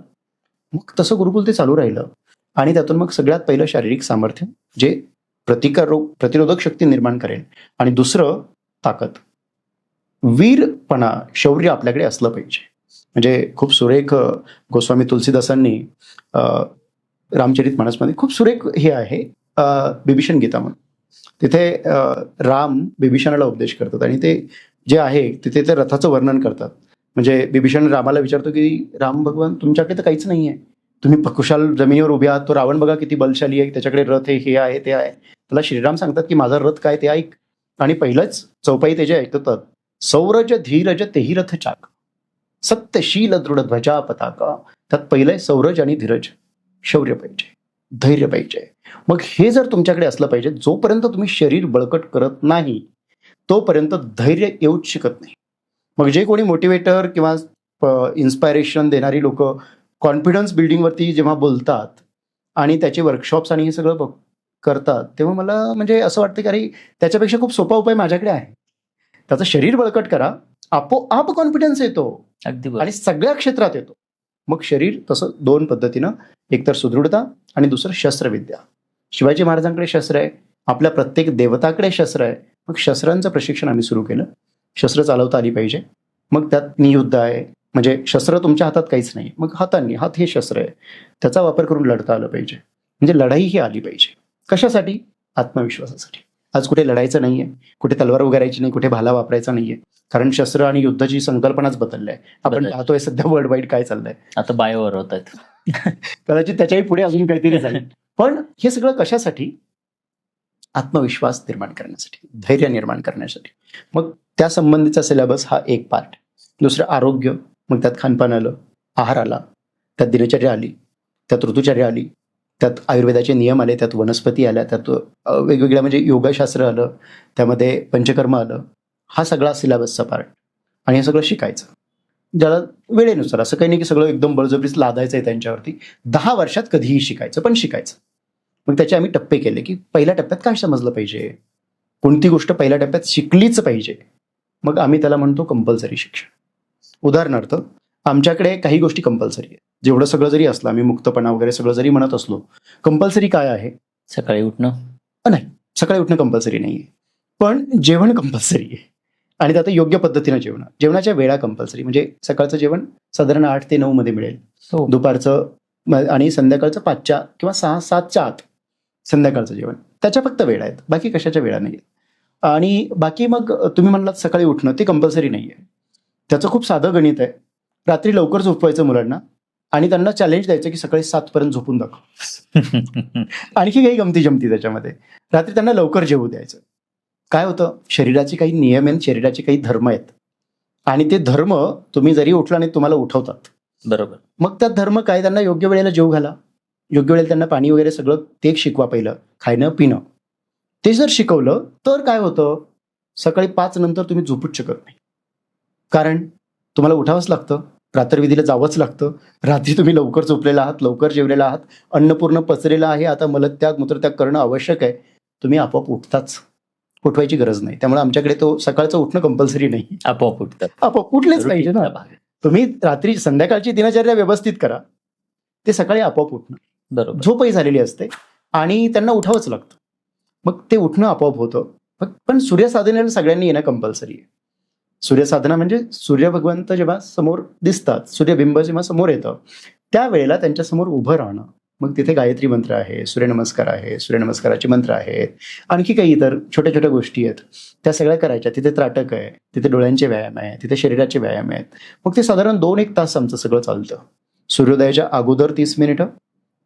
मग तसं गुरुकुल ते चालू राहिलं. आणि त्यातून मग सगळ्यात पहिलं शारीरिक सामर्थ्य, जे प्रतिरोधक शक्ती निर्माण करेल. आणि दुसरं ताकद, वीरपणा, शौर्य आपल्याकडे असलं पाहिजे. म्हणजे खूप सुरेख गोस्वामी तुलसीदासांनी रामचरितमानसमध्ये खूप सुरेख हे आहे, बिभीषण गीता म्हणून. तिथे राम बिभीषणाला उपदेश करतात आणि ते जे आहे तिथे ते रथाचं वर्णन करतात. म्हणजे बिभीषण रामाला विचारतो की राम भगवान, तुमच्याकडे तर काहीच नाही आहे, तुम्ही कुशाल जमिनीवर उभे आहात, तो रावण बघा किती बलशाली आहे, त्याच्याकडे रथ आहे, हे आहे ते आहे. त्याला श्रीराम सांगतात की माझा रथ काय ते ऐक. आणि पहिलंच चौपाई ते जे ऐकतात, सौरज धीरज तेही रथ चाक, सत्यशील दृढ ध्वजा पताका. त्यात पहिलंय सौरज आणि धीरज, शौर्य पाहिजे, धैर्य पाहिजे. मग हे जर तुमच्याकडे असलं पाहिजे, जोपर्यंत तुम्ही शरीर बळकट करत नाही तोपर्यंत धैर्य येऊच शकत नाही. मग जे कोणी मोटिवेटर किंवा इन्स्पायरेशन देणारी लोक कॉन्फिडन्स बिल्डिंगवरती जेव्हा बोलतात आणि त्याचे वर्कशॉप्स आणि हे सगळं करतात, तेव्हा मला म्हणजे असं वाटतं की अरे त्याच्यापेक्षा खूप सोपा उपाय माझ्याकडे आहे. त्याचं शरीर बळकट करा, आपोआप कॉन्फिडन्स येतो अगदी बरोबर. आणि सगळ्या क्षेत्रात येतो. मग शरीर तसं दोन पद्धतीनं, एकतर सुदृढता आणि दुसरं शस्त्रविद्या. शिवाजी महाराजांकडे शस्त्र आहे, आपल्या प्रत्येक देवताकडे शस्त्र आहे. मग शस्त्रांचं प्रशिक्षण आम्ही सुरू केलं. शस्त्र चालवता आली पाहिजे. मग त्यात नियुद्ध आहे, म्हणजे शस्त्र तुमच्या हातात काहीच नाही, मग हातांनी, हात हे शस्त्र आहे, त्याचा वापर करून लढता आलं पाहिजे. म्हणजे लढाई ही आली पाहिजे. कशासाठी? आत्मविश्वासासाठी. आज कुठे लढायचं नाहीये, कुठे तलवार उगारायची नाही, कुठे भाला वापरायचा नाहीये, कारण शस्त्र आणि युद्धाची संकल्पनाच बदलली आहे. आपण बदलली. पाहतोय सध्या वर्ल्ड वाईड काय चाललंय. आता बायोवर होत आहेत. कदाचित त्याच्याही पुढे अजून काहीतरी जाईल. पण हे सगळं कशासाठी? आत्मविश्वास निर्माण करण्यासाठी, धैर्य निर्माण करण्यासाठी. मग त्या संबंधीचा सिलेबस हा एक पार्ट. दुसरं आरोग्य, मग त्यात खानपान आलं, आहार आला, त्यात दिनचर्या आली, त्यात ऋतुचर्या आली, त्यात आयुर्वेदाचे नियम आले, त्यात वनस्पती आल्या, त्यात वेगवेगळ्या म्हणजे योगशास्त्र आलं, त्यामध्ये पंचकर्म आलं. हा सगळा सिलेबसचा पार्ट. आणि हे सगळं शिकायचं ज्याला वेळेनुसार. असं काही नाही की सगळं एकदम बळजबरीच लादायचं आहे त्यांच्यावरती. 10 वर्षात कधीही शिकायचं, पण शिकायचं. मग त्याचे आम्ही टप्पे केले की पहिल्या टप्प्यात काय समजलं पाहिजे, कोणती गोष्ट पहिल्या टप्प्यात शिकलीच पाहिजे. मग आम्ही त्याला म्हणतो कंपल्सरी शिक्षण. उदाहरणार्थ आमच्याकडे काही गोष्टी कंपल्सरी आहेत. जेवढं सगळं जरी असलं, आम्ही मुक्तपणा वगैरे सगळं जरी म्हणत असलो, कंपल्सरी काय आहे? सकाळी उठणं नाही, सकाळी उठणं कंपल्सरी नाही आहे, पण जेवण कंपल्सरी आहे. आणि त्यात योग्य पद्धतीनं जेवणाच्या वेळा कंपल्सरी. म्हणजे सकाळचं जेवण साधारण 8 ते 9 मध्ये मिळेल, हो. दुपारचं आणि संध्याकाळचं 5च्या किंवा 6-7च्या आत संध्याकाळचं जेवण. त्याच्या फक्त वेळा आहेत, बाकी कशाच्या वेळा नाही आहेत. आणि बाकी मग तुम्ही म्हणलात सकाळी उठणं, ते कंपल्सरी नाही आहे. त्याचं खूप साधं गणित आहे. रात्री लवकर झोपवायचं मुलांना आणि त्यांना चॅलेंज द्यायचं की सकाळी 7 पर्यंत झोपून दाखव. आणखी काही गमती जमती त्याच्यामध्ये. रात्री त्यांना लवकर जेवू द्यायचं. काय होतं, शरीराचे काही नियम आहेत, शरीराचे काही धर्म आहेत, आणि ते धर्म तुम्ही जरी उठला नाही तुम्हाला उठवतात. बरोबर. मग त्यात धर्म काय? त्यांना योग्य वेळेला जेवू घाला, योग्य वेळेला त्यांना पाणी वगैरे सगळं ते शिकवा. पहिलं खाणं पिणं ते जर शिकवलं तर काय होतं, सकाळी 5 नंतर तुम्ही झोपूच शकत नाही, कारण तुम्हाला उठावंच लागतं, प्रातर्विधीला जावंच लागतं. रात्री तुम्ही लवकर झोपलेला आहात, लवकर जेवलेला आहात, अन्नपूर्ण पचलेला आहे, आता मलत्याग मूत्रत्याग करणं आवश्यक आहे, तुम्ही आपोआप उठताच, उठवायची गरज नाही. त्यामुळे आमच्याकडे तो सकाळचं उठणं कंपल्सरी नाही, आपोआप उठतात. आपोआप उठलेच पाहिजे ना. तुम्ही रात्री संध्याकाळची दिनचर्या व्यवस्थित करा, ते सकाळी आपोआप उठणं. बरोबर. झोपही झालेली असते आणि त्यांना उठावंच लागतं, मग ते उठणं आपोआप होतं. पण सूर्यसाधनेला सगळ्यांनी येणं कंपल्सरी आहे. सूर्यसाधना म्हणजे सूर्य भगवंत जेव्हा समोर दिसतात, सूर्यबिंब जेव्हा समोर येतं, त्यावेळेला त्यांच्यासमोर उभं राहणं. मग तिथे गायत्री मंत्र आहे, सूर्यनमस्कार आहे, सूर्यनमस्काराचे मंत्र आहेत, आणखी काही इतर छोट्या छोट्या गोष्टी आहेत, त्या सगळ्या करायच्या. तिथे त्राटक आहे, तिथे डोळ्यांचे व्यायाम आहे, तिथे शरीराचे व्यायाम आहेत. मग ते साधारण 2-1 तास आमचं सगळं चालतं. सूर्योदयाच्या अगोदर 30 मिनिटं,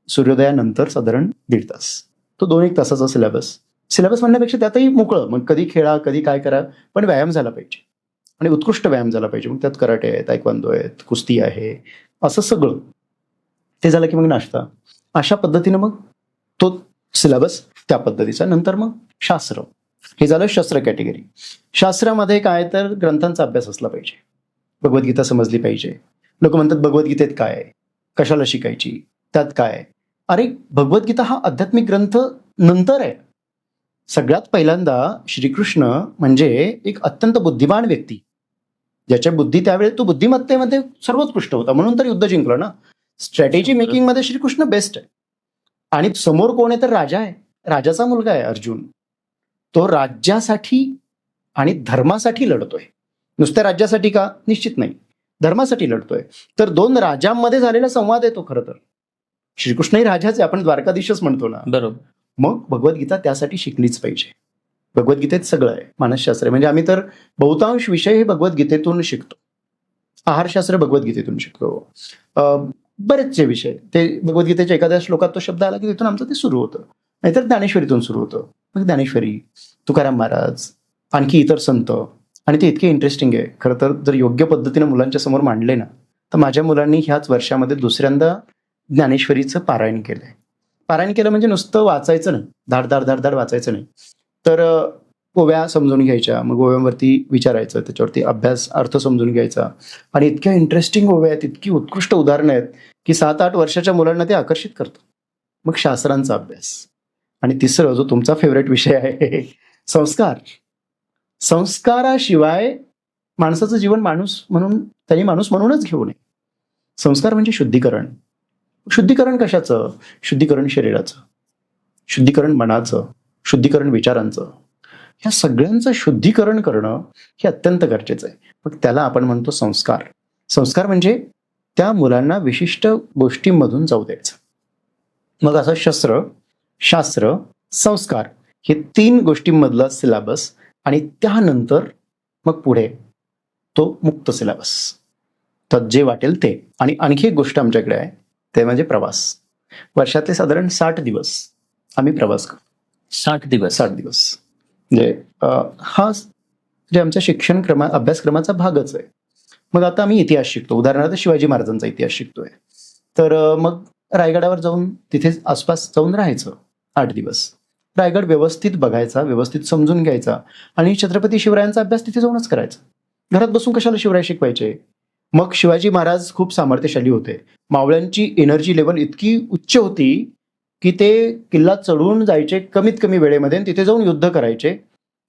सूर्योदयानंतर साधारण 1.5 तास. तो 2-1 तासाचा सिलेबस म्हणण्यापेक्षा त्यातही मोकळं. मग कधी खेळा, कधी काय करा, पण व्यायाम झाला पाहिजे आणि उत्कृष्ट व्यायाम झाला पाहिजे. मग त्यात कराटे आहे, तायक्वांदो आहेत, कुस्ती आहे, असं सगळं. ते झालं की मग नाश्ता. अशा पद्धतीनं मग तो सिलेबस त्या पद्धतीचा. नंतर मग शास्त्र, हे झालं शस्त्र कॅटेगरी. शास्त्रामध्ये काय तर ग्रंथांचा अभ्यास असला पाहिजे, भगवद्गीता समजली पाहिजे. लोक म्हणतात भगवद्गीतेत काय आहे, कशाला शिकायची, त्यात काय आहे? अरे भगवद्गीता हा आध्यात्मिक ग्रंथ नंतर आहे. सगळ्यात पहिल्यांदा श्रीकृष्ण म्हणजे एक अत्यंत बुद्धिमान व्यक्ती, ज्याच्या बुद्धी त्यावेळेस तो बुद्धिमत्तेमध्ये सर्वोत्कृष्ट होता, म्हणून तर युद्ध जिंकलं ना. स्ट्रॅटेजी मेकिंग मध्ये श्रीकृष्ण बेस्ट आहे. आणि समोर कोण आहे तर राजा आहे, राजाचा मुलगा आहे अर्जुन. तो राज्यासाठी आणि धर्मासाठी लढतोय. नुसत्या राज्यासाठी का? निश्चित नाही, धर्मासाठी लढतोय. तर 2 राजांमध्ये झालेला संवाद आहे तो. खरं तर श्रीकृष्णही राजाच आहे, आपण द्वारकाधीशच म्हणतो ना. बरोबर. मग भगवद्गीता त्यासाठी शिकलीच पाहिजे. भगवद्गीतेत सगळं आहे, मानसशास्त्र आहे. म्हणजे आम्ही तर बहुतांश विषय हे भगवद्गीतेतून शिकतो. आहारशास्त्र भगवद्गीतेतून शिकतो. बरेचसे विषय ते भगवद्गीतेच्या एखाद्या श्लोकात तो शब्द आला की तिथून आमचं ते सुरू होतं. नाहीतर ज्ञानेश्वरीतून सुरू होतं. मग ज्ञानेश्वरी, तुकाराम महाराज, आणखी इतर संत. आणि ते इतके इंटरेस्टिंग आहे खरं तर. जर योग्य पद्धतीने मुलांच्या समोर मांडले ना, तर माझ्या मुलांनी ह्याच वर्षामध्ये 2ऱ्यांदा ज्ञानेश्वरीचं पारायण केलंय. पारायण केलं म्हणजे नुसतं वाचायचं नाही, धाड धाड धाड धाड वाचायचं नाही. तर ओव्या समजून घ्यायच्या, मग ओव्यांवरती विचारायचं, त्याच्यावरती अभ्यास अर्थ समजून घ्यायचा. आणि इतक्या इंटरेस्टिंग ओव्या आहेत, इतकी उत्कृष्ट उदाहरणं आहेत की 7-8 वर्षाच्या मुलांना ते आकर्षित करतं. मग शास्त्रांचा अभ्यास. आणि तिसरं, जो तुमचा फेवरेट विषय आहे, संस्कार. संस्काराशिवाय माणसाचं जीवन त्यांनी माणूस म्हणूनच घेऊ नये. संस्कार म्हणजे शुद्धीकरण. शुद्धीकरण कशाचं? शुद्धीकरण शरीराचं, शुद्धीकरण मनाचं, शुद्धीकरण विचारांचं. ह्या सगळ्यांचं शुद्धीकरण करणं हे अत्यंत गरजेचं आहे. मग त्याला आपण म्हणतो संस्कार. संस्कार म्हणजे त्या मुलांना विशिष्ट गोष्टींमधून जाऊ द्यायचं. मग असं शस्त्र, शास्त्र, संस्कार हे 3 गोष्टींमधला सिलेबस. आणि त्यानंतर मग पुढे तो मुक्त सिलेबस. तर जे वाटेल ते. आणि आणखी एक गोष्ट आमच्याकडे आहे, ते म्हणजे प्रवास. वर्षातले साधारण 60 दिवस आम्ही प्रवास करतो. 60 दिवस. 60 दिवस म्हणजे हा जे आमच्या अभ्यासक्रमाचा भागच आहे. मग आता आम्ही इतिहास शिकतो, उदाहरणार्थ शिवाजी महाराजांचा इतिहास शिकतोय. तर मग रायगडावर जाऊन तिथे आसपास जाऊन राहायचं 8 दिवस. रायगड व्यवस्थित बघायचा, व्यवस्थित समजून घ्यायचा. आणि छत्रपती शिवरायांचा अभ्यास तिथे जाऊनच करायचा. घरात बसून कशाला शिवराय शिकवायचे? मग शिवाजी महाराज खूप सामर्थ्यशाली होते. मावळ्यांची एनर्जी लेवल इतकी उच्च होती की ते किल्ला चढून जायचे कमीत कमी वेळेमध्ये, आणि तिथे जाऊन युद्ध करायचे.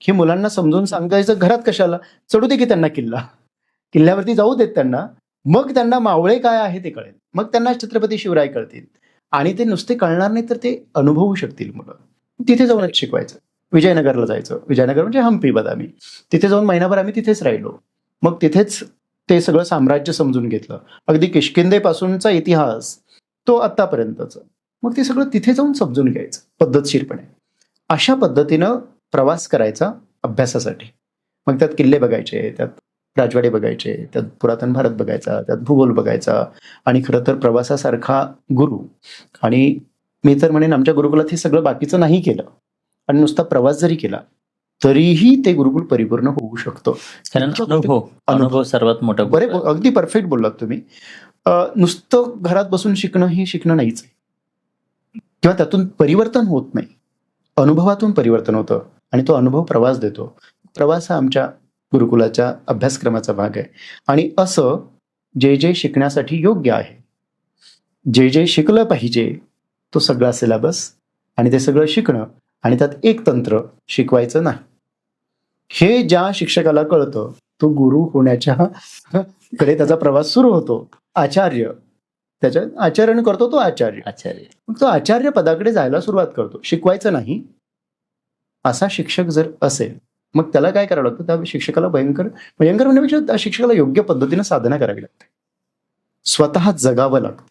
हे मुलांना समजून सांगायचं, घरात कशाला, चढू दे की त्यांना किल्ल्यावरती जाऊ देत त्यांना. मग त्यांना मावळे काय आहे ते कळेल, मग त्यांना छत्रपती शिवराय कळतील. आणि ते नुसते कळणार नाही तर ते अनुभवू शकतील मुलं. तिथे जाऊनच शिकवायचं. विजयनगरला जायचं. विजयनगर म्हणजे हम्पी, बदामी. तिथे जाऊन महिनाभर आम्ही तिथेच राहिलो. मग तिथेच ते सगळं साम्राज्य समजून घेतलं. अगदी किष्किंधेपासूनचा इतिहास तो आतापर्यंतचा. मग ते सगळं तिथे जाऊन समजून घ्यायचं पद्धतशीरपणे. अशा पद्धतीनं प्रवास करायचा अभ्यासासाठी. मग त्यात किल्ले बघायचे, त्यात राजवाडे बघायचे, त्यात पुरातन भारत बघायचा, त्यात भूगोल बघायचा. आणि खरं तर प्रवासासारखा गुरु. आणि मी तर म्हणेन आमच्या गुरुकुलात हे सगळं बाकीचं नाही केलं आणि नुसता प्रवास जरी केला तरीही ते गुरुकुल परिपूर्ण होऊ शकतं. कारण अनुभव सर्वात मोठा. बरे, अगदी परफेक्ट बोललात तुम्ही. नुसतं घरात बसून शिकणं हे शिकणं नाहीच आहे, किंवा त्यातून परिवर्तन होत नाही. अनुभवातून परिवर्तन होतं आणि तो अनुभव प्रवास देतो. प्रवास हा आमच्या गुरुकुलाच्या अभ्यासक्रमाचा भाग आहे. आणि असं जे जे शिकण्यासाठी योग्य आहे, जे जे शिकलं पाहिजे, तो सगळा सिलेबस आणि ते सगळं शिकणं. आणि त्यात एक तंत्र शिकवायचं नाही. हे ज्या शिक्षकाला कळतं तो गुरु होण्याच्या कडे त्याचा प्रवास सुरू होतो. आचार्य, त्याच्या आचरण करतो तो आचार्य. मग तो आचार्य पदाकडे जायला सुरुवात करतो. शिकवायचं नाही असा शिक्षक जर असेल, मग त्याला काय करावं लागतं? त्या शिक्षकाला भयंकर म्हणण्यापेक्षा त्या शिक्षकाला योग्य पद्धतीनं साधना करावी लागते. स्वतः जगावं लागतं.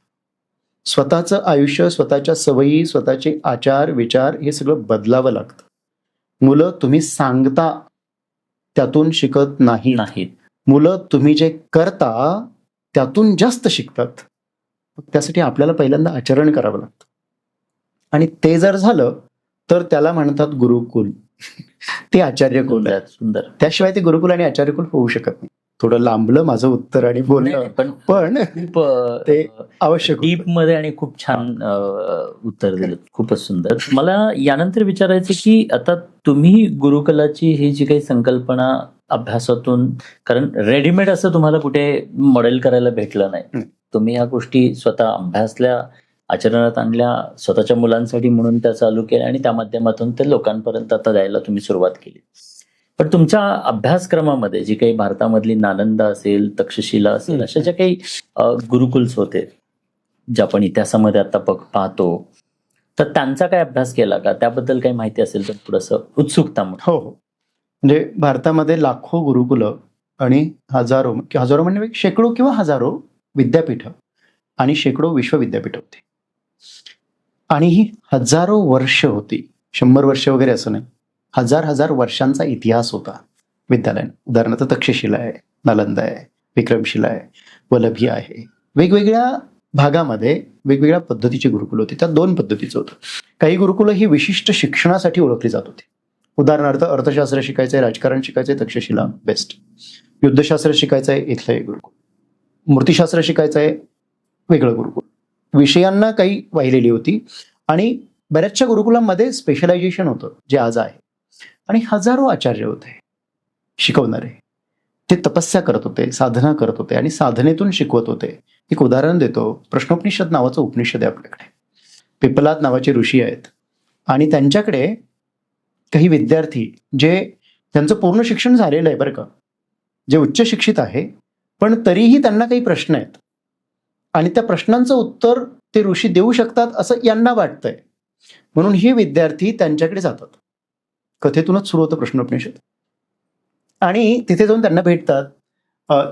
स्वतःचं आयुष्य, स्वतःच्या सवयी, स्वतःचे आचार विचार हे सगळं बदलावं लागतं. मुलं तुम्ही सांगता त्यातून शिकत नाहीत. मुलं तुम्ही जे करता त्यातून जास्त शिकतात. त्यासाठी आपल्याला पहिल्यांदा आचरण करावं लागतं. आणि ते जर झालं तर त्याला म्हणतात गुरुकुल. ते आचार्यकुल आहे. सुंदर. त्याशिवाय ते गुरुकुल आणि आचार्यकुल होऊ शकत नाही. थोडं लांबलं माझं उत्तर आणि बोलणं, पण ते आवश्यक. डीप मध्ये आणि खूप छान उत्तर दिलं. खूपच सुंदर. मला यानंतर विचारायचं की आता तुम्ही गुरुकुलाची ही जी काही संकल्पना अभ्यासातून, कारण रेडीमेड असं तुम्हाला कुठे मॉडेल करायला भेटलं नाही. तुम्ही ह्या गोष्टी स्वतः अभ्यासल्या, आचरणात आणल्या, स्वतःच्या मुलांसाठी म्हणून त्या चालू केल्या आणि त्या माध्यमातून ते लोकांपर्यंत आता द्यायला तुम्ही सुरुवात केली. पण तुमच्या अभ्यासक्रमामध्ये जी काही भारतामधली नालंदा असेल, तक्षशिला असेल, अशा ज्या काही गुरुकुल्स होते, ज्या आपण इतिहासामध्ये आता पाहतो, तर त्यांचा काय अभ्यास केला का? त्याबद्दल काही माहिती असेल तर थोडंसं उत्सुकता. हो, म्हणजे भारतामध्ये लाखो गुरुकुलं आणि हजारो म्हणजे शेकडो किंवा हजारो विद्यापीठ आणि शेकडो विश्वविद्यापीठ होती. आणि ही हजारो वर्ष होती, 100 वर्ष वगैरे असं नाही, हजार वर्षांचा इतिहास होता विद्यालय. उदाहरणार्थ तक्षशिला आहे, नालंदा आहे, विक्रमशिला आहे, वल्लभी आहे. वेगवेगळ्या भागामध्ये वेगवेगळ्या पद्धतीची गुरुकुल होती. त्यात 2 पद्धतीचं होतं. काही गुरुकुलं ही विशिष्ट शिक्षणासाठी ओळखली जात होती. उदाहरणार्थ अर्थशास्त्र शिकायचंय, राजकारण शिकायचंय, तक्षशिला बेस्ट. युद्धशास्त्र शिकायचंय, इथलं एक गुरुकुल. मूर्तिशास्त्र शिकायचंय, वेगळं गुरुकुल. विषयांना काही वाहिलेली होती आणि बऱ्याचशा गुरुकुलांमध्ये स्पेशलायझेशन होतं जे आज आहे. आणि हजारो आचार्य होते शिकवणारे. ते तपस्या करत होते, साधना करत होते आणि साधनेतून शिकवत होते. एक उदाहरण देतो. प्रश्नोपनिषद नावाचं उपनिषद आहे आपल्याकडे. पिपलाद नावाचे ऋषी आहेत आणि त्यांच्याकडे काही विद्यार्थी जे त्यांचं पूर्ण शिक्षण झालेलं आहे बरं का, जे उच्च शिक्षित आहे, पण तरीही त्यांना काही प्रश्न आहेत आणि त्या प्रश्नांचं उत्तर ते ऋषी देऊ शकतात असं यांना वाटतंय. म्हणून हे विद्यार्थी त्यांच्याकडे जातात. कथेतूनच सुरू होतं प्रश्नोपनिषद. आणि तिथे जाऊन त्यांना भेटतात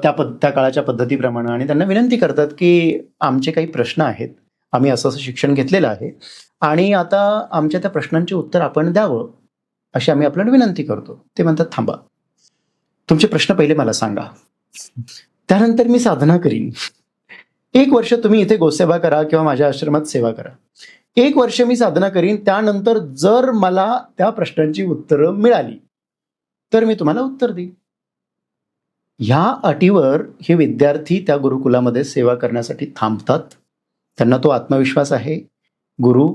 त्या काळाच्या पद्धतीप्रमाणे आणि त्यांना विनंती करतात की आमचे काही प्रश्न आहेत, आम्ही असं असं शिक्षण घेतलेलं आहे आणि आता आमच्या त्या प्रश्नांचे उत्तर आपण द्यावं अशी आम्ही आपल्याला विनंती करतो. ते म्हणतात थांबा, तुमचे प्रश्न पहिले मला सांगा, त्यानंतर मी साधना करीन. 1 वर्ष तुम्ही इथे गोसेवा करा किंवा माझ्या आश्रमात सेवा करा. 1 वर्ष मी साधना करीन, त्यानंतर जर मला त्या प्रश्नांची उत्तरं मिळाली तर मी तुम्हाला उत्तर देईन. ह्या अटीवर हे विद्यार्थी त्या गुरुकुलामध्ये सेवा करण्यासाठी थांबतात. त्यांना तो आत्मविश्वास आहे, गुरु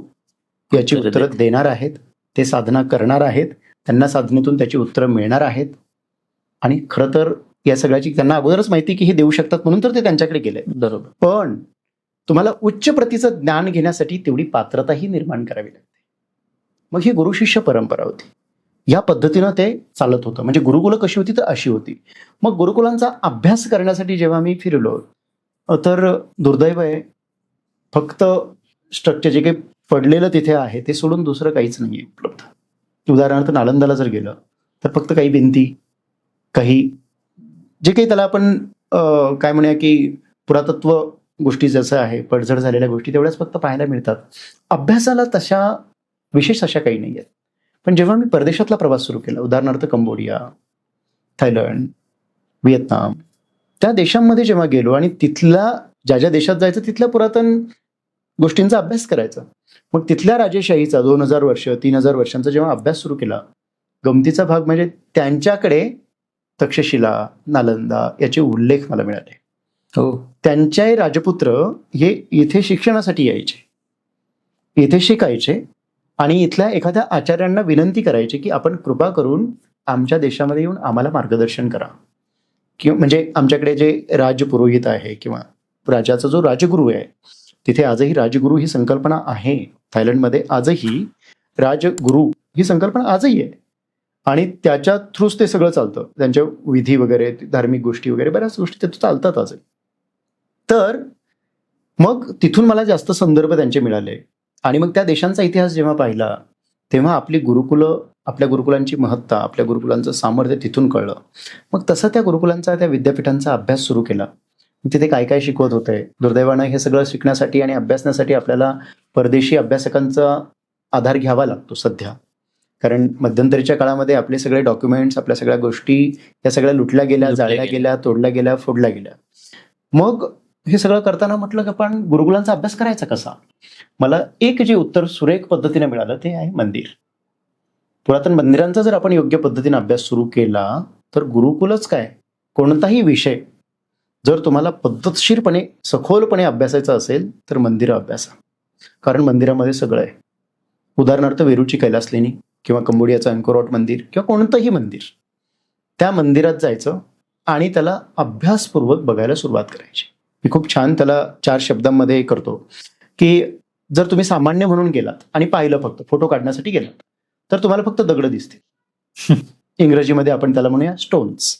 याची उत्तरं देणार आहेत, ते साधना करणार आहेत, त्यांना साधनेतून त्याची उत्तरं मिळणार आहेत. आणि खरं तर या सगळ्याची त्यांना अगोदरच माहिती की हे देऊ शकतात म्हणून तर ते त्यांच्याकडे गेले. बरोबर. पण तुम्हाला उच्च प्रतीचं ज्ञान घेण्यासाठी तेवढी पात्रताही निर्माण करावी लागते. मग ही गुरु शिष्य परंपरा होती. या पद्धतीनं ते चालत होतं. म्हणजे गुरुकुलं कशी होती तर अशी होती. मग गुरुकुलांचा अभ्यास करण्यासाठी जेव्हा मी फिरलो तर दुर्दैव आहे, फक्त स्ट्रक्चर जे काही पडलेलं तिथे आहे ते सोडून दुसरं काहीच नाही आहे उपलब्ध. उदाहरणार्थ नालंदाला जर गेलं तर फक्त काही भिंती, काही जे काही त्याला आपण काय म्हणूया की पुरातत्व गोष्टी जसं आहे, पडझड झालेल्या गोष्टी तेवढ्याच फक्त पाहायला मिळतात. अभ्यासाला तशा विशेष अशा काही नाही आहेत. पण जेव्हा मी परदेशातला प्रवास सुरू केला, उदाहरणार्थ कंबोडिया, थायलंड, व्हिएतनाम, त्या देशांमध्ये जेव्हा गेलो आणि तिथल्या ज्या देशात जायचं तिथल्या पुरातन गोष्टींचा अभ्यास करायचा, मग तिथल्या राजेशाहीचा 2000 वर्ष 3000 वर्षांचा जेव्हा अभ्यास सुरू केला, गमतीचा भाग म्हणजे त्यांच्याकडे तक्षशिला, नालंदा याचे उल्लेख मला मिळाले. हो. त्यांचे राजपुत्र हे इथे शिक्षणासाठी यायचे, इथे शिकायचे आणि इथल्या एखाद्या आचार्यांना विनंती करायची की आपण कृपा करून आमच्या देशामध्ये येऊन आम्हाला मार्गदर्शन करा. किंवा म्हणजे आमच्याकडे जे राजपुरोहित आहे किंवा राजाचा जो राजगुरू आहे, तिथे आजही राजगुरू ही संकल्पना आहे. थायलंडमध्ये आजही राजगुरू ही संकल्पना आजही आहे आणि त्याच्या थ्रूच ते सगळं चालतं. त्यांच्या विधी वगैरे, धार्मिक गोष्टी वगैरे बऱ्याच गोष्टी तिथं चालतात आजही. तर मग तिथून मला जास्त संदर्भ त्यांचे मिळाले आणि मग त्या देशांचा इतिहास जेव्हा पाहिला तेव्हा आपली गुरुकुलं, आपल्या गुरुकुलांची महत्ता, आपल्या गुरुकुलांचं सामर्थ्य तिथून कळलं. मग तसं त्या गुरुकुलांचा, त्या विद्यापीठांचा अभ्यास सुरू केला. तिथे काय काय शिकवत होते. दुर्दैवानं हे सगळं शिकण्यासाठी आणि अभ्यासण्यासाठी आपल्याला परदेशी अभ्यासकांचा आधार घ्यावा लागतो सध्या. कारण मध्यंतरीच्या काळामध्ये आपले सगळे डॉक्युमेंट्स, आपल्या सगळ्या गोष्टी या सगळ्या लुटल्या गेल्या, जाळल्या गेल्या, तोडल्या गेल्या, फोडल्या गेल्या. मग हे सगळं करताना म्हटलं की आपण गुरुकुलांचा अभ्यास करायचा कसा. मला एक जे उत्तर सुरेख पद्धतीने मिळालं ते आहे मंदिर. पुरातन मंदिरांचा जर आपण योग्य पद्धतीने अभ्यास सुरू केला तर गुरुकुलच काय, कोणताही विषय जर तुम्हाला पद्धतशीरपणे, सखोलपणे अभ्यासायचा असेल तर मंदिरं अभ्यासा. कारण मंदिरामध्ये सगळं आहे. उदाहरणार्थ वेरूची कैलास लेणी किंवा कंबोडियाचं अंकोरवॉट मंदिर किंवा कोणतंही मंदिर, त्या मंदिरात जायचं आणि त्याला अभ्यासपूर्वक बघायला सुरुवात करायची. मी खूप छान त्याला 4 शब्दांमध्ये करतो की जर तुम्ही सामान्य म्हणून गेलात आणि पाहिलं, फक्त फोटो काढण्यासाठी गेलात, तर तुम्हाला फक्त दगड दिसतील. इंग्रजीमध्ये आपण त्याला म्हणूया स्टोन्स.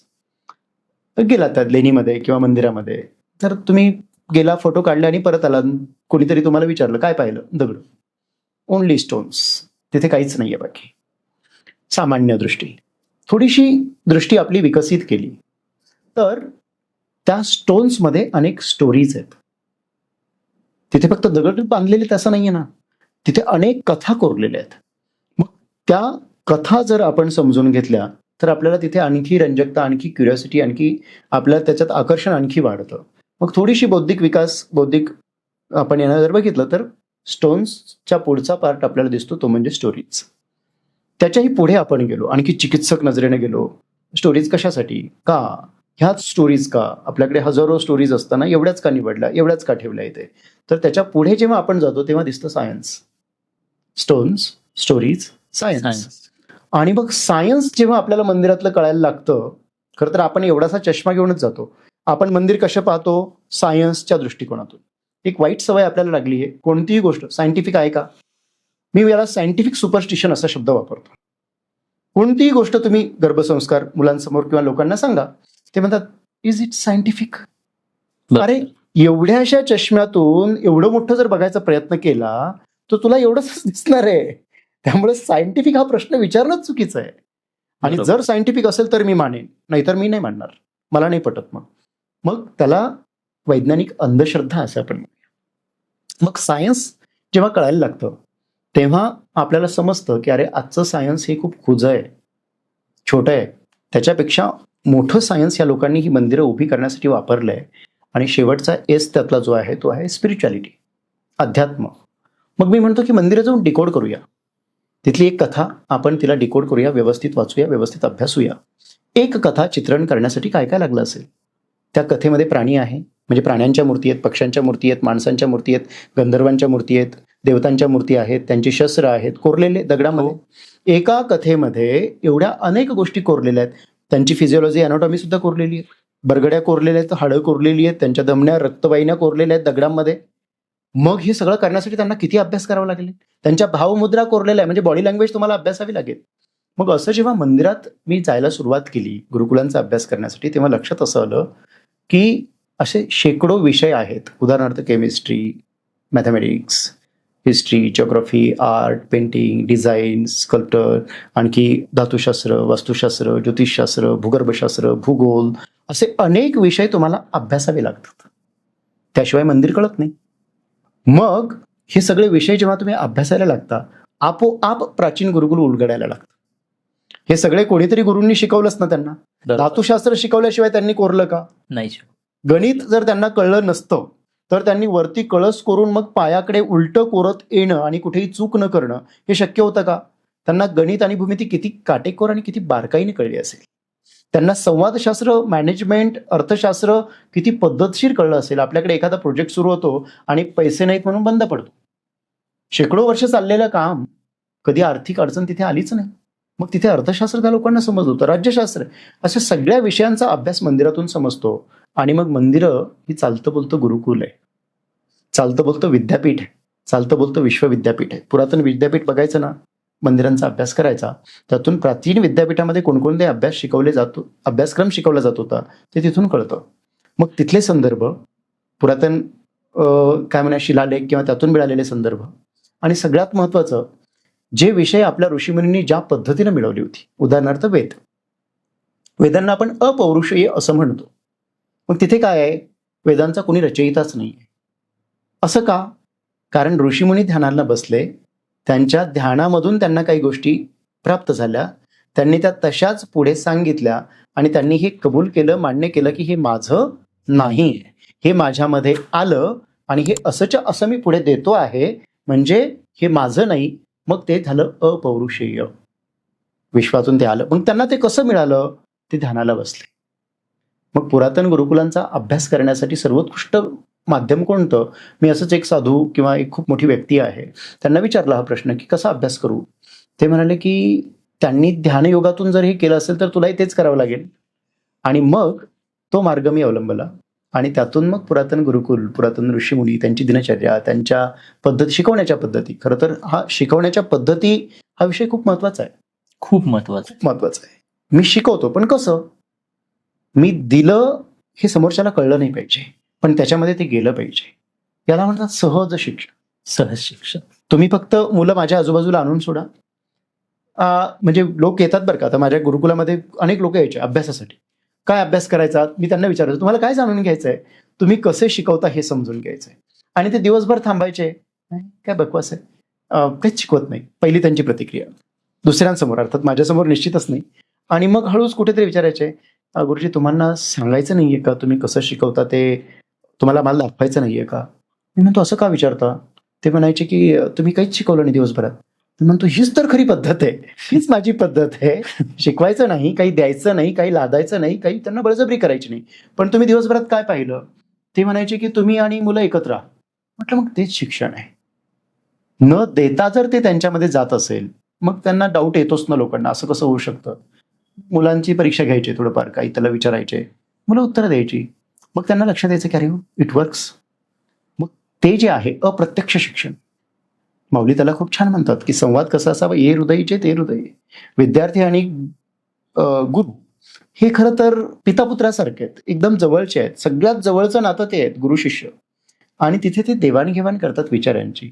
गेलात त्या लेणीमध्ये किंवा मंदिरामध्ये, तर तुम्ही गेला, फोटो काढले आणि परत आला, कोणीतरी तुम्हाला विचारलं काय पाहिलं, दगड, ओनली स्टोन्स, तिथे काहीच नाहीये बाकी. सामान्य दृष्टी. थोडीशी दृष्टी आपली विकसित केली तर त्या स्टोन्समध्ये अनेक स्टोरीज आहेत. तिथे फक्त दगड बांधलेले तसं नाहीये ना, तिथे अनेक कथा कोरलेल्या आहेत. मग त्या कथा जर आपण समजून घेतल्या तर आपल्याला तिथे आणखी रंजकता, आणखी क्युरिओसिटी, आणखी आपल्याला त्याच्यात आकर्षण आणखी वाढतं. मग थोडीशी बौद्धिक विकास, बौद्धिक आपण यांना जर बघितलं तर स्टोन्सच्या पुढचा पार्ट आपल्याला दिसतो, तो म्हणजे स्टोरीज. त्याच्याही पुढे आपण गेलो, आणखी चिकित्सक नजरेने गेलो. स्टोरीज कशासाठी, का, ह्याच स्टोरीज का, आपल्याकडे हजारो स्टोरीज असताना एवढ्याच का निवडल्या, एवढ्याच का ठेवल्या इथे. तर त्याच्या पुढे जेव्हा आपण जातो तेव्हा दिसतं science. Stones, stories, science. Science. आणि मग सायन्स जेव्हा आपल्याला मंदिरातलं कळायला लागतं, खरं तर आपण एवढासा चष्मा घेऊनच जातो. आपण मंदिर कसं पाहतो? सायन्सच्या दृष्टिकोनातून. एक वाईट सवय आपल्याला लागली आहे, कोणतीही गोष्ट सायंटिफिक आहे का? मी याला सायंटिफिक सुपरस्टिशन असा शब्द वापरतो. कोणतीही गोष्ट तुम्ही गर्भसंस्कार मुलांसमोर किंवा लोकांना सांगा, ते म्हणतात इज इट सायंटिफिक? बरं. अरे एवढ्याशा चष्म्यातून एवढं मोठं जर बघायचा प्रयत्न केला तर तुला एवढंच दिसणार आहे. त्यामुळे सायंटिफिक हा प्रश्न विचारणंच चुकीचं आहे. आणि बरोबर. जर सायंटिफिक असेल तर मी मानेन, नाहीतर मी नाही मानणार. मला नाही पटत. मग त्याला वैज्ञानिक अंधश्रद्धा असं आपण म्हणूया. मग सायन्स जेव्हा कळायला लागतं तेव्हा आपल्याला समजतं की अरे आजचं सायन्स हे खूप खुजं आहे, छोटं आहे. त्याच्यापेक्षा मोठं सायन्स या लोकांनी ही मंदिरं उभी करण्यासाठी वापरलं आहे. आणि शेवटचा एस त्यातला जो आहे तो आहे स्पिरिच्युअलिटी, अध्यात्म. मग मी म्हणतो की मंदिरं जाऊन डिकोड करूया. तिथली एक कथा आपण तिला डिकोड करूया, व्यवस्थित वाचूया, व्यवस्थित अभ्यासूया. एक कथा चित्रण करण्यासाठी काय काय लागलं असेल? त्या कथेमध्ये प्राणी आहे, म्हणजे प्राण्यांच्या मूर्ती आहेत, पक्ष्यांच्या मूर्ती आहेत, माणसांच्या मूर्ती आहेत, गंधर्वांच्या मूर्ती आहेत, देवतांच्या मूर्ती आहेत, त्यांची शस्त्र आहेत कोरलेले दगडामध्ये. एका कथेमध्ये एवढ्या अनेक गोष्टी कोरलेल्या आहेत. त्यांची फिजिओलॉजी, अॅनाटॉमी सुद्धा कोरलेली आहे. बरगड्या कोरलेल्या आहेत, हाडं कोरलेली आहेत, त्यांच्या धमन्या, रक्तवाहिन्या कोरलेल्या आहेत दगडांमध्ये. मग हे सगळं करण्यासाठी त्यांना किती अभ्यास करावा लागेल? त्यांच्या भावमुद्रा कोरलेल्या आहे, म्हणजे बॉडी लँग्वेज तुम्हाला अभ्यासावी लागेल. मग असं जेव्हा मंदिरात मी जायला सुरुवात केली गुरुकुलांचा अभ्यास करण्यासाठी, तेव्हा लक्षात असं आलं की असे शेकडो विषय आहेत. उदाहरणार्थ chemistry, mathematics, history, geography, art, painting, design, sculptor, आणखी धातुशास्त्र, वास्तुशास्त्र, ज्योतिषशास्त्र, भूगर्भशास्त्र, भूगोल, असे अनेक विषय तुम्हाला अभ्यासावे लागतात. त्याशिवाय मंदिर कळत नाही. मग हे सगळे विषय जेव्हा तुम्ही अभ्यासायला लागता, आपोआप प्राचीन गुरुकुल उलगडायला लागतं. हे सगळे कोणीतरी गुरूंनी शिकवलंच ना त्यांना. बरोबर. धातुशास्त्र शिकवल्याशिवाय त्यांनी कोरलं का? नाही. गणित जर त्यांना कळलं नसतं तर त्यांनी वरती कळस करून मग पायाकडे उलटं कोरत येणं आणि कुठेही चूक न करणं हे शक्य होतं का? त्यांना गणित आणि भूमिती किती काटेकोर आणि किती बारकाईने कळली असेल. त्यांना संवादशास्त्र, मॅनेजमेंट, अर्थशास्त्र किती पद्धतशीर कळलं असेल. आपल्याकडे एखादा प्रोजेक्ट सुरू होतो आणि पैसे नाहीत म्हणून बंद पडतो. शेकडो वर्ष चाललेलं काम, कधी आर्थिक अडचण तिथे आलीच नाही. मग तिथे अर्थशास्त्र त्या लोकांना समजलं होतं, राज्यशास्त्र, अशा सगळ्या विषयांचा अभ्यास मंदिरातून समजतो. आणि मग मंदिरं ही चालतं बोलतं गुरुकुल आहे, चालतं बोलतं विद्यापीठ आहे, चालतं बोलतं विश्वविद्यापीठ आहे. पुरातन विद्यापीठ बघायचं ना, मंदिरांचा अभ्यास करायचा, त्यातून प्राचीन विद्यापीठामध्ये कोणकोणते अभ्यासक्रम शिकवला जात होता ते तिथून कळतं. मग तिथले संदर्भ, पुरातन काय म्हणा शिलालेख किंवा त्यातून मिळालेले संदर्भ, आणि सगळ्यात महत्वाचं जे विषय आपल्या ऋषीमुनींनी ज्या पद्धतीने मिळवली होती. उदाहरणार्थ वेद. वेदांना आपण अपौरुषेय असं म्हणतो. मग तिथे काय आहे? वेदांचा कोणी रचयिताच नाही आहे. असं का? कारण ऋषीमुनी ध्यानाला बसले, त्यांच्या ध्यानामधून त्यांना काही गोष्टी प्राप्त झाल्या, त्यांनी त्या तशाच पुढे सांगितल्या आणि त्यांनी हे कबूल केलं, मान्य केलं की हे माझं नाही, हे माझ्यामध्ये आलं आणि हे असंच्या असं मी पुढे देतो आहे, म्हणजे हे माझं नाही. मग ते झालं अपौरुषेय. विश्वातून ते आलं. मग त्यांना ते कसं मिळालं? ते ध्यानाला बसले. मग पुरातन गुरुकुलांचा अभ्यास करण्यासाठी सर्वोत्कृष्ट माध्यम कोणतं? मी असंच एक साधू किंवा एक खूप मोठी व्यक्ती आहे, त्यांना विचारला हा प्रश्न की कसा अभ्यास करू? ते म्हणाले की त्यांनी ध्यानयोगातून जर हे केलं असेल तर तुलाही तेच करावं लागेल. आणि मग तो मार्ग मी अवलंबला आणि त्यातून मग पुरातन गुरुकुल, पुरातन ऋषीमुनी, त्यांची दिनचर्या, त्यांच्या पद्धती, शिकवण्याच्या पद्धती. खरं तर हा शिकवण्याच्या पद्धती हा विषय खूप महत्वाचा आहे. खूप महत्वाचं आहे. मी शिकवतो पण कसं? मी दिलं हे समोरच्याला कळलं नाही पाहिजे, पण त्याच्यामध्ये ते गेलं पाहिजे. याला म्हणतात सहज शिक्षण. सहज शिक्षण. तुम्ही फक्त मुलं माझ्या आजूबाजूला आणून सोडा. म्हणजे लोक येतात बरं का, आता माझ्या गुरुकुलामध्ये अनेक लोक यायचे अभ्यासासाठी. काय अभ्यास करायचा? मी त्यांना विचारायचो तुम्हाला काय जाणून घ्यायचंय? तुम्ही कसे शिकवता हे समजून घ्यायचंय. आणि ते दिवसभर थांबायचे, काय बकवास आहे, काहीच शिकवत नाही. पहिली त्यांची प्रतिक्रिया. दुसऱ्यांसमोर, अर्थात माझ्यासमोर निश्चितच नाही. आणि मग हळूच कुठेतरी विचारायचे, गुरुजी तुम्हाला सांगायचं नाहीये का तुम्ही कसं शिकवता? ते तुम्हाला मला दाखवायचं नाहीये का? मी म्हणतो असं का विचारता? ते म्हणायचे की तुम्ही काहीच शिकवलं नाही दिवसभरात. मी म्हणतो हीच तर खरी पद्धत आहे, हीच माझी पद्धत आहे. शिकवायचं नाही, काही द्यायचं नाही, काही लादायचं नाही, काही त्यांना बळजबरी करायची नाही. पण तुम्ही दिवसभरात काय पाहिलं? ते म्हणायचे की तुम्ही आणि मुलं एकत्र. म्हटलं मग तेच शिक्षण आहे. न देता जर ते त्यांच्यामध्ये जात असेल, मग त्यांना डाऊट येतोच ना लोकांना, असं कसं होऊ शकतं. मुलांची परीक्षा घ्यायची थोडंफार, काही त्याला विचारायचे, मुलं उत्तरं द्यायची, मग त्यांना लक्षात यायचं की अरे इट वर्क्स. मग ते जे आहे अप्रत्यक्ष शिक्षण, माऊली त्याला खूप छान म्हणतात की संवाद कसा असावा, ये हृदयीचे ते हृदय. विद्यार्थी आणि गुरु हे खरं तर पितापुत्रासारखे आहेत, एकदम जवळचे आहेत. सगळ्यात जवळचं नातं ते आहेत, गुरु शिष्य. आणि तिथे ते देवाणघेवाण करतात विचारांची.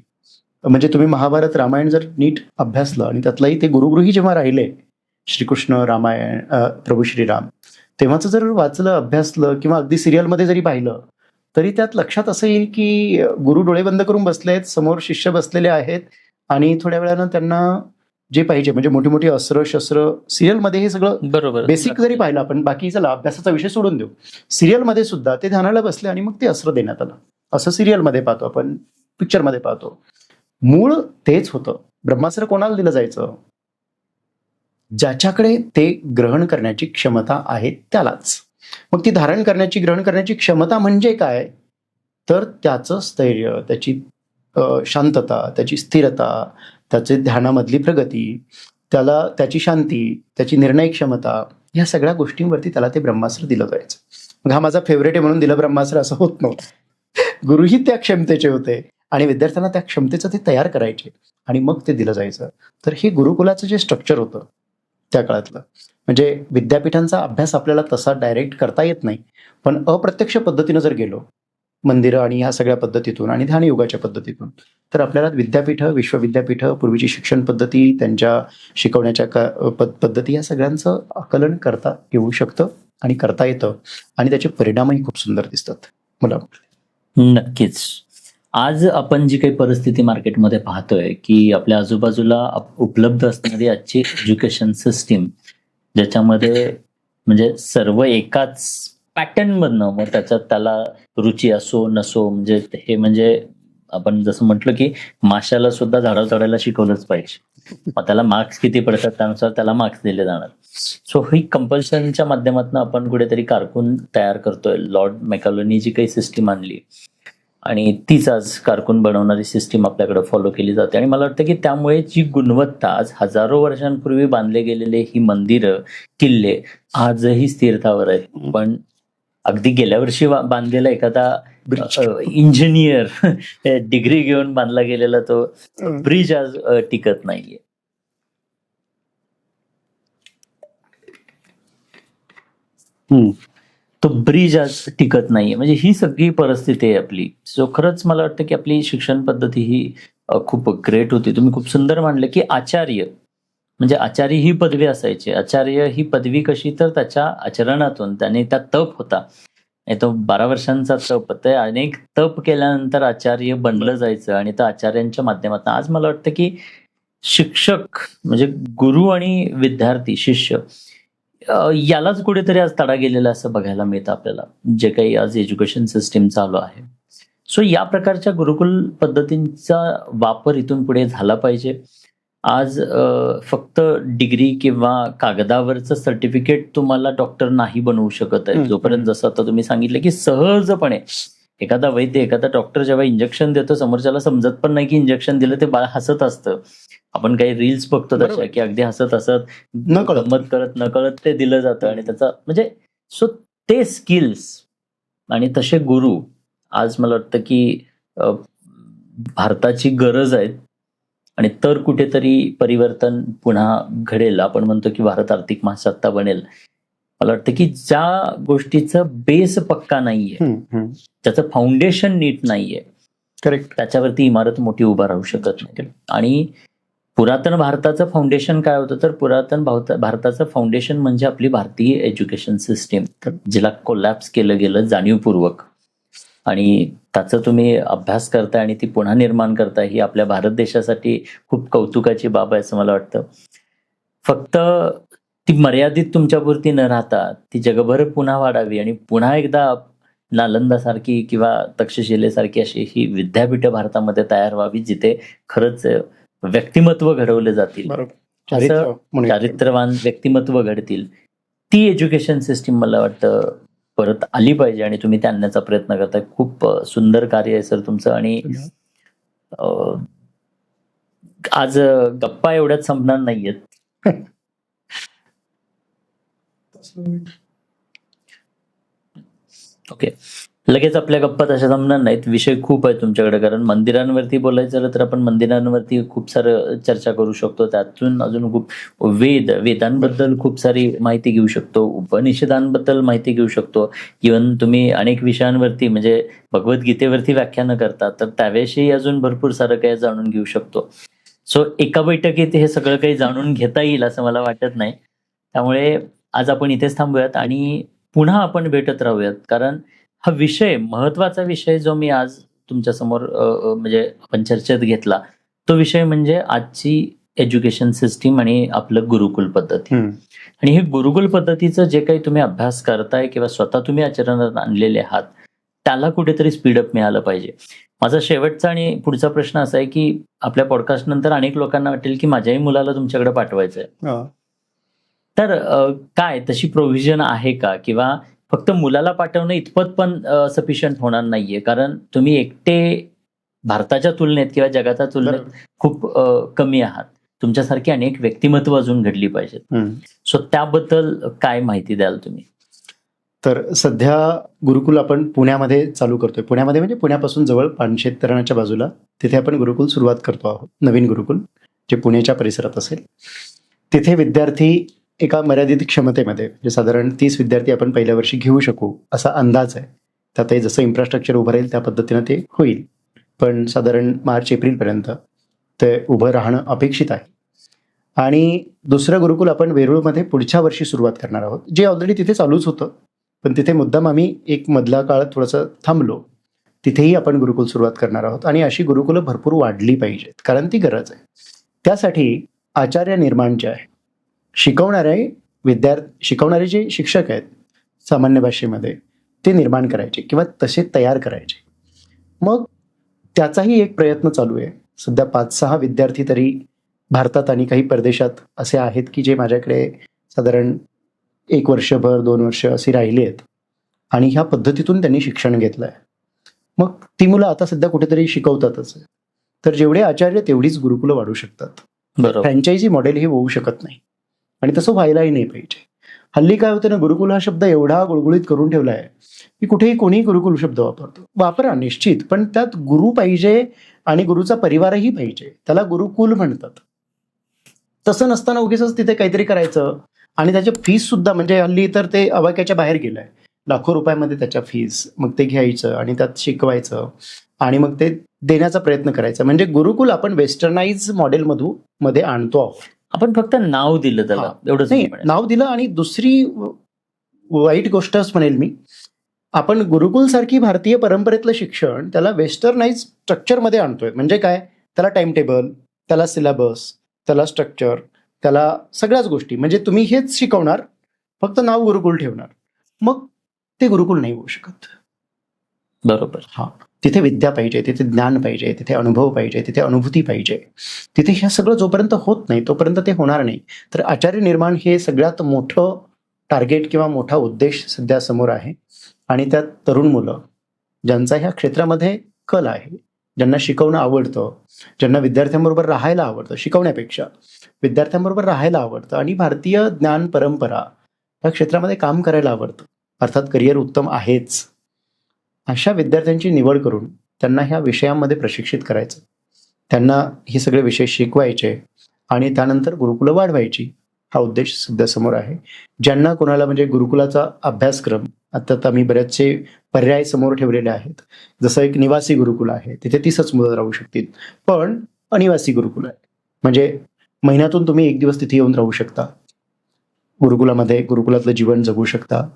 म्हणजे तुम्ही महाभारत रामायण जर नीट अभ्यासलं आणि त्यातलंही ते गुरुगृही जेव्हा राहिले, श्रीकृष्ण रामायण प्रभू श्रीराम, तेव्हाचं जर वाचलं, अभ्यासलं किंवा अगदी सिरियलमध्ये जरी पाहिलं, तरी त्यात लक्षात असं येईल की गुरु डोळे बंद करून बसले आहेत, समोर शिष्य बसलेले आहेत आणि थोड्या वेळानं त्यांना जे पाहिजे म्हणजे मोठी मोठी अस्त्र शस्त्र, सिरियलमध्ये हे सगळं बरोबर. बेसिक जरी पाहिलं आपण, बाकी चला अभ्यासाचा विषय सोडून देऊ, सिरियलमध्ये सुद्धा ते ध्यानाला बसले आणि मग ते अस्त्र देण्यात आलं. असं सिरियलमध्ये पाहतो आपण, पिक्चरमध्ये पाहतो. मूळ तेच होतं. ब्रह्मास्त्र कोणाला दिलं जायचं? ज्याच्याकडे ते ग्रहण करण्याची क्षमता आहे त्यालाच. मग ती धारण करण्याची, ग्रहण करण्याची क्षमता म्हणजे काय? तर त्याचं स्थैर्य, त्याची शांतता, त्याची स्थिरता, त्याची ध्यानामधली प्रगती, त्याला त्याची शांती, त्याची निर्णय क्षमता, या सगळ्या गोष्टींवरती त्याला ते ब्रह्मास्त्र दिलं जायचं. मग हा माझा फेवरेट आहे म्हणून दिलं ब्रह्मास्त्र असं होत नव्हतं. गुरुही त्या क्षमतेचे होते आणि विद्यार्थ्यांना त्या क्षमतेचं ते तयार करायचे आणि मग ते दिलं जायचं. तर हे गुरुकुलाचं जे स्ट्रक्चर होतं त्या काळातलं, म्हणजे विद्यापीठांचा अभ्यास आपल्याला तसा डायरेक्ट करता येत नाही, पण अप्रत्यक्ष पद्धतीनं जर गेलो मंदिरं आणि ह्या सगळ्या पद्धतीतून आणि ध्यानयोगाच्या पद्धतीतून, तर आपल्याला विद्यापीठं, विश्वविद्यापीठं, पूर्वीची शिक्षण पद्धती, त्यांच्या शिकवण्याच्या पद्धती, या सगळ्यांचं आकलन करता येऊ शकतं आणि करता येतं आणि त्याचे परिणामही खूप सुंदर दिसतात मला. नक्कीच. आज आपण जी काही परिस्थिती मार्केटमध्ये पाहतोय की आपल्या आजूबाजूला उपलब्ध असणारी आजची एज्युकेशन सिस्टीम, ज्याच्यामध्ये म्हणजे सर्व एकाच पॅटर्न मधनं, मग त्याच्यात त्याला रुची असो नसो, म्हणजे हे म्हणजे आपण जसं म्हटलं की माशाला सुद्धा झाडावर चढायला शिकवलंच पाहिजे, मग त्याला मार्क्स किती पडतात त्यानुसार त्याला मार्क्स दिले जाणार. सो ही कंपल्शनच्या माध्यमातून आपण कुठेतरी कारकून तयार करतोय. लॉर्ड मॅकॉलोनी जी काही सिस्टीम आणली आणि तीच आज कारकून बनवणारी सिस्टीम आपल्याकडे फॉलो केली जाते. आणि मला वाटतं की त्यामुळे जी गुणवत्ता, आज हजारो वर्षांपूर्वी बांधले गेलेले ही मंदिरं, किल्ले आजही स्थिरतावर आहेत. पण अगदी गेल्या वर्षी बांधलेला एखादा इंजिनियर डिग्री घेऊन बांधला गेलेला तो ब्रिज आज टिकत नाहीये. तो ब्रिज आज टिकत नाहीये. म्हणजे ही सगळी परिस्थिती आहे आपली. सो खरंच मला वाटतं की आपली शिक्षण पद्धती ही खूप ग्रेट होती. तुम्ही खूप सुंदर मांडलं की आचार्य म्हणजे आचार्य ही पदवी असायची. आचार्य ही पदवी कशी, तर त्याच्या आचरणातून, त्याने त्या तप होता, तो 12 वर्षांचा तप, ते अनेक तप केल्यानंतर आचार्य बनलं जायचं आणि त्या आचार्यांच्या माध्यमातून आज मला वाटतं की शिक्षक म्हणजे गुरु आणि विद्यार्थी शिष्य यालाच कुठेतरी आज तडा गेलेला असं बघायला मिळतं आपल्याला, जे काही आज एज्युकेशन सिस्टीम चालू आहे. सो या प्रकारच्या गुरुकुल पद्धतींचा वापर इथून पुढे झाला पाहिजे. आज फक्त डिग्री किंवा कागदावरचं सर्टिफिकेट तुम्हाला डॉक्टर नाही बनवू शकत आहे. जोपर्यंत, जसं आता तुम्ही सांगितलं की सहजपणे एखादा वैद्य, एखादा डॉक्टर जेव्हा इंजेक्शन देतो, समोरच्याला समजत पण नाही की इंजेक्शन दिलं, ते बाळ हसत असतं. आपण काही रील्स बघतो तशा की अगदी हसत हसत गंमत करत नकळत ते दिलं जातं. आणि त्याचा म्हणजे सो ते स्किल्स आणि तसे गुरु आज मला वाटतं की भारताची गरज आहे. आणि तर कुठेतरी परिवर्तन पुन्हा घडेल. आपण म्हणतो की भारत आर्थिक महासत्ता बनेल. मला वाटतं की ज्या गोष्टीचं बेस पक्का नाहीये, त्याचं फाउंडेशन नीट नाहीये, करेक्ट, त्याच्यावरती इमारत मोठी उभा राहू शकत नाही. आणि पुरातन भारताचं फाउंडेशन काय होतं, तर पुरातन भारताचं फाउंडेशन म्हणजे आपली भारतीय एज्युकेशन सिस्टीम, जिला कोलॅप्स केलं गेलं जाणीवपूर्वक. आणि त्याचा तुम्ही अभ्यास करताय आणि ती पुन्हा निर्माण करताय, ही आपल्या भारत देशासाठी खूप कौतुकाची बाब आहे असं मला वाटतं. फक्त ती मर्यादित तुमच्यापुरती न राहता ती जगभर पुन्हा वाढावी आणि पुन्हा एकदा नालंदासारखी किंवा तक्षशिलेसारखी अशी ही विद्यापीठं भारतामध्ये तयार व्हावी, जिथे खरंच व्यक्तिमत्व घडवले जातील, चारित्र्यवान व्यक्तिमत्व घडतील. ती एज्युकेशन सिस्टीम मला वाटतं परत आली पाहिजे आणि तुम्ही ते आणण्याचा प्रयत्न करताय. खूप सुंदर कार्य आहे सर तुमचं. आणि आज गप्पा एवढ्यात संपणार नाहीयेत. ओके, लगेच आपल्या गप्पा तशा जमणार नाहीत. विषय खूप आहे तुमच्याकडे, कारण मंदिरांवरती बोलायचं झालं तर आपण मंदिरांवरती खूप सारं चर्चा करू शकतो. त्यातून अजून खूप वेदांबद्दल खूप सारी माहिती घेऊ शकतो, उपनिषदांबद्दल माहिती घेऊ शकतो. इव्हन तुम्ही अनेक विषयांवरती म्हणजे भगवद्गीतेवरती व्याख्यानं करता, तर त्याविषयी अजून भरपूर सारं काही जाणून घेऊ शकतो. सो एका बैठकीत हे सगळं काही जाणून घेता येईल असं मला वाटत नाही. त्यामुळे आज आपण इथेच थांबूयात आणि पुन्हा आपण भेटत राहूयात, कारण हा विषय, महत्वाचा विषय जो मी आज तुमच्या समोर म्हणजे आपण चर्चेत घेतला, तो विषय म्हणजे आजची एज्युकेशन सिस्टीम आणि आपलं गुरुकुल पद्धती. आणि हे गुरुकुल पद्धतीचं जे काही तुम्ही अभ्यास करताय किंवा स्वतः तुम्ही आचरणात आणलेले आहात, त्याला कुठेतरी स्पीडअप मिळालं पाहिजे. माझा शेवटचा आणि पुढचा प्रश्न असा आहे की आपल्या पॉडकास्ट नंतर अनेक लोकांना वाटेल की माझ्याही मुलाला तुमच्याकडे पाठवायचं आहे. तर काय तशी प्रोव्हिजन आहे का, किंवा फक्त मुलाला पाठवणं इतपत पण सफिशियंट होणार नाहीये, कारण तुम्ही एकटे भारताच्या तुलनेत किंवा जगाच्या तुलनेत खूप कमी आहात. तुमच्यासारखी अनेक व्यक्तिमत्व अजून घडली पाहिजेत. सो त्याबद्दल काय माहिती द्याल तुम्ही? तर सध्या गुरुकुल आपण पुण्यामध्ये चालू करतोय. पुण्यामध्ये म्हणजे पुण्यापासून जवळ पानशेत धरणाच्या बाजूला तिथे आपण गुरुकुल सुरुवात करतो आहोत. नवीन गुरुकुल जे पुण्याच्या परिसरात असेल. तिथे विद्यार्थी एका मर्यादित क्षमतेमध्ये म्हणजे साधारण 30 विद्यार्थी आपण पहिल्या वर्षी घेऊ शकू असा अंदाज आहे. त्यातही जसं इन्फ्रास्ट्रक्चर उभं राहील त्या पद्धतीनं ते होईल, पण साधारण मार्च-एप्रिलपर्यंत ते उभं राहणं अपेक्षित आहे. आणि दुसरं गुरुकुल आपण वेरूळमध्ये पुढच्या वर्षी सुरुवात करणार आहोत, जे ऑलरेडी तिथे चालूच होतं, पण तिथे मुद्दाम आम्ही एक मधला काळ थोडंसं थांबलो. तिथेही आपण गुरुकुल सुरुवात करणार आहोत आणि अशी गुरुकुलं भरपूर वाढली पाहिजेत, कारण ती गरज आहे. त्यासाठी आचार्य निर्माण जे आहे, शिकवणारे जे शिक्षक आहेत सामान्य भाषेमध्ये, ते निर्माण करायचे किंवा तसे तयार करायचे. मग त्याचाही एक प्रयत्न चालू आहे. सध्या 5-6 विद्यार्थी तरी भारतात आणि काही परदेशात असे आहेत की जे माझ्याकडे साधारण 1 वर्षभर 2 वर्ष अशी राहिली आहेत आणि ह्या पद्धतीतून त्यांनी शिक्षण घेतलंय. मग ती मुलं आता सध्या कुठेतरी शिकवतातच. तर जेवढे आचार्य तेवढीच गुरुकुलं वाढू शकतात. बरोबर. फ्रँचायझी मॉडेल हे होऊ शकत नाही आणि तसं व्हायलाही नाही पाहिजे. हल्ली काय होतं ना, गुरुकुल हा शब्द एवढा गुळगुळीत करून ठेवला आहे की कुठेही कोणीही गुरुकुल शब्द वापरतो. वापरा निश्चित, पण त्यात गुरु पाहिजे आणि गुरुचा परिवारही पाहिजे, त्याला गुरुकुल म्हणतात. तसं नसताना उगीच तिथे काहीतरी करायचं आणि त्याच्या फीस सुद्धा म्हणजे हल्ली तर ते अवाक्याच्या बाहेर गेलंय. लाखो रुपयामध्ये त्याच्या फीस, मग ते घ्यायचं आणि त्यात शिकवायचं आणि मग ते देण्याचा प्रयत्न करायचा. म्हणजे गुरुकुल आपण वेस्टर्नाइज मध्ये आणतो आहोत. आपण फक्त नाव दिलं त्याला, एवढंच नाही, नाव दिलं. आणि दुसरी वाईट गोष्टच म्हणेल मी, आपण गुरुकुल सारखी भारतीय परंपरेतलं शिक्षण त्याला वेस्टर्नाइज स्ट्रक्चरमध्ये आणतोय. म्हणजे काय, त्याला टाइम टेबल, त्याला सिलेबस, त्याला स्ट्रक्चर, त्याला सगळ्याच गोष्टी, म्हणजे तुम्ही हेच शिकवणार, फक्त नाव गुरुकुल ठेवणार. मग ते गुरुकुल नाही होऊ शकत. बरोबर. तिथे विद्या पाहिजे, तिथे ज्ञान पाहिजे, तिथे अनुभव पाहिजे, तिथे अनुभूती पाहिजे. तिथे ह्या सगळं जोपर्यंत होत नाही तोपर्यंत ते होणार नाही. तर आचार्य निर्माण हे सगळ्यात मोठं टार्गेट किंवा मोठा उद्देश सध्या समोर आहे. आणि त्यात तरुण मुलं ज्यांचा ह्या क्षेत्रामध्ये कल आहे, ज्यांना शिकवणं आवडतं, ज्यांना विद्यार्थ्यांबरोबर राहायला आवडतं, शिकवण्यापेक्षा विद्यार्थ्यांबरोबर राहायला आवडतं आणि भारतीय ज्ञान परंपरा या क्षेत्रामध्ये काम करायला आवडतं, अर्थात करिअर उत्तम आहेच, अशा विद्यार्थ्यांची निवड करून त्यांना ह्या विषयांमध्ये प्रशिक्षित करायचं, त्यांना हे सगळे विषय शिकवायचे आणि त्यानंतर गुरुकुलं वाढवायची, हा उद्देश सध्या समोर आहे. ज्यांना कोणाला म्हणजे गुरुकुलाचा अभ्यासक्रम, आता आम्ही बरेचसे पर्याय समोर ठेवलेले आहेत. जसं एक निवासी गुरुकुल आहे, तिथे 30च मुलं राहू शकतील. पण अनिवासी गुरुकुल आहे, म्हणजे महिन्यातून तुम्ही 1 दिवस तिथे येऊन राहू शकता, गुरुकुलामध्ये गुरुकुलातलं जीवन जगू शकता.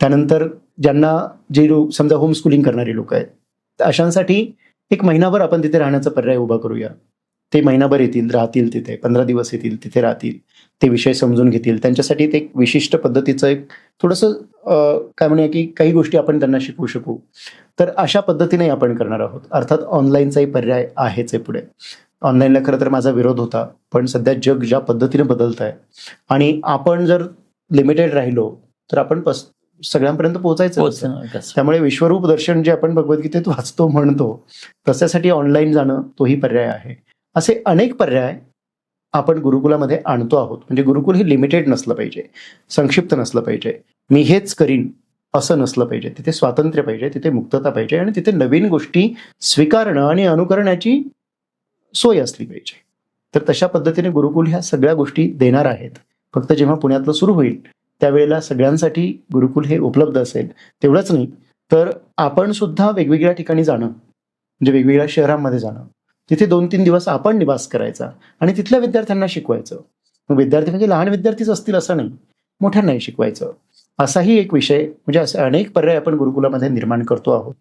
त्यानंतर ज्यांना जे समजा होम स्कूलिंग करणारी लोक आहेत, तर अशांसाठी 1 महिनाभर आपण तिथे राहण्याचा पर्याय उभा करूया. ते महिनाभर येतील, राहतील तिथे, 15 दिवस येतील, तिथे राहतील, ते विषय समजून घेतील. त्यांच्यासाठी ते एक विशिष्ट पद्धतीचं एक थोडंसं काय म्हणूया की काही गोष्टी आपण त्यांना शिकवू शकू. तर अशा पद्धतीने आपण करणार आहोत. अर्थात ऑनलाईनचाही पर्याय आहेच आहे पुढे. ऑनलाईनला खरं तर माझा विरोध होता, पण सध्या जग ज्या पद्धतीने बदलत आहे आणि आपण जर लिमिटेड राहिलो तर आपण सगळ्यांपर्यंत पोहोचायचं. त्यामुळे विश्वरूप दर्शन जे आपण भगवद्गीतेत वाचतो म्हणतो, तशासाठी ऑनलाईन जाणं तोही पर्याय आहे. असे अनेक पर्याय आपण गुरुकुलामध्ये आणतो आहोत. म्हणजे गुरुकुल हे लिमिटेड नसलं पाहिजे, संक्षिप्त नसलं पाहिजे, मी हेच करीन असं नसलं पाहिजे. तिथे स्वातंत्र्य पाहिजे, तिथे मुक्तता पाहिजे आणि तिथे नवीन गोष्टी स्वीकारणं आणि अनुकरण्याची सोय असली पाहिजे. तर तशा पद्धतीने गुरुकुल ह्या सगळ्या गोष्टी देणार आहेत. फक्त जेव्हा पुण्यातलं सुरू होईल त्यावेळेला सगळ्यांसाठी गुरुकुल हे उपलब्ध असेल. तेवढंच नाही तर आपण सुद्धा वेगवेगळ्या ठिकाणी जाणं, म्हणजे वेगवेगळ्या शहरांमध्ये जाणं, तिथे 2-3 दिवस आपण निवास करायचा आणि तिथल्या विद्यार्थ्यांना शिकवायचं. मग विद्यार्थी म्हणजे लहान विद्यार्थीच असतील असं नाही, मोठ्यांनाही शिकवायचं. असाही एक विषय, म्हणजे असे अनेक पर्याय आपण गुरुकुलामध्ये निर्माण करतो आहोत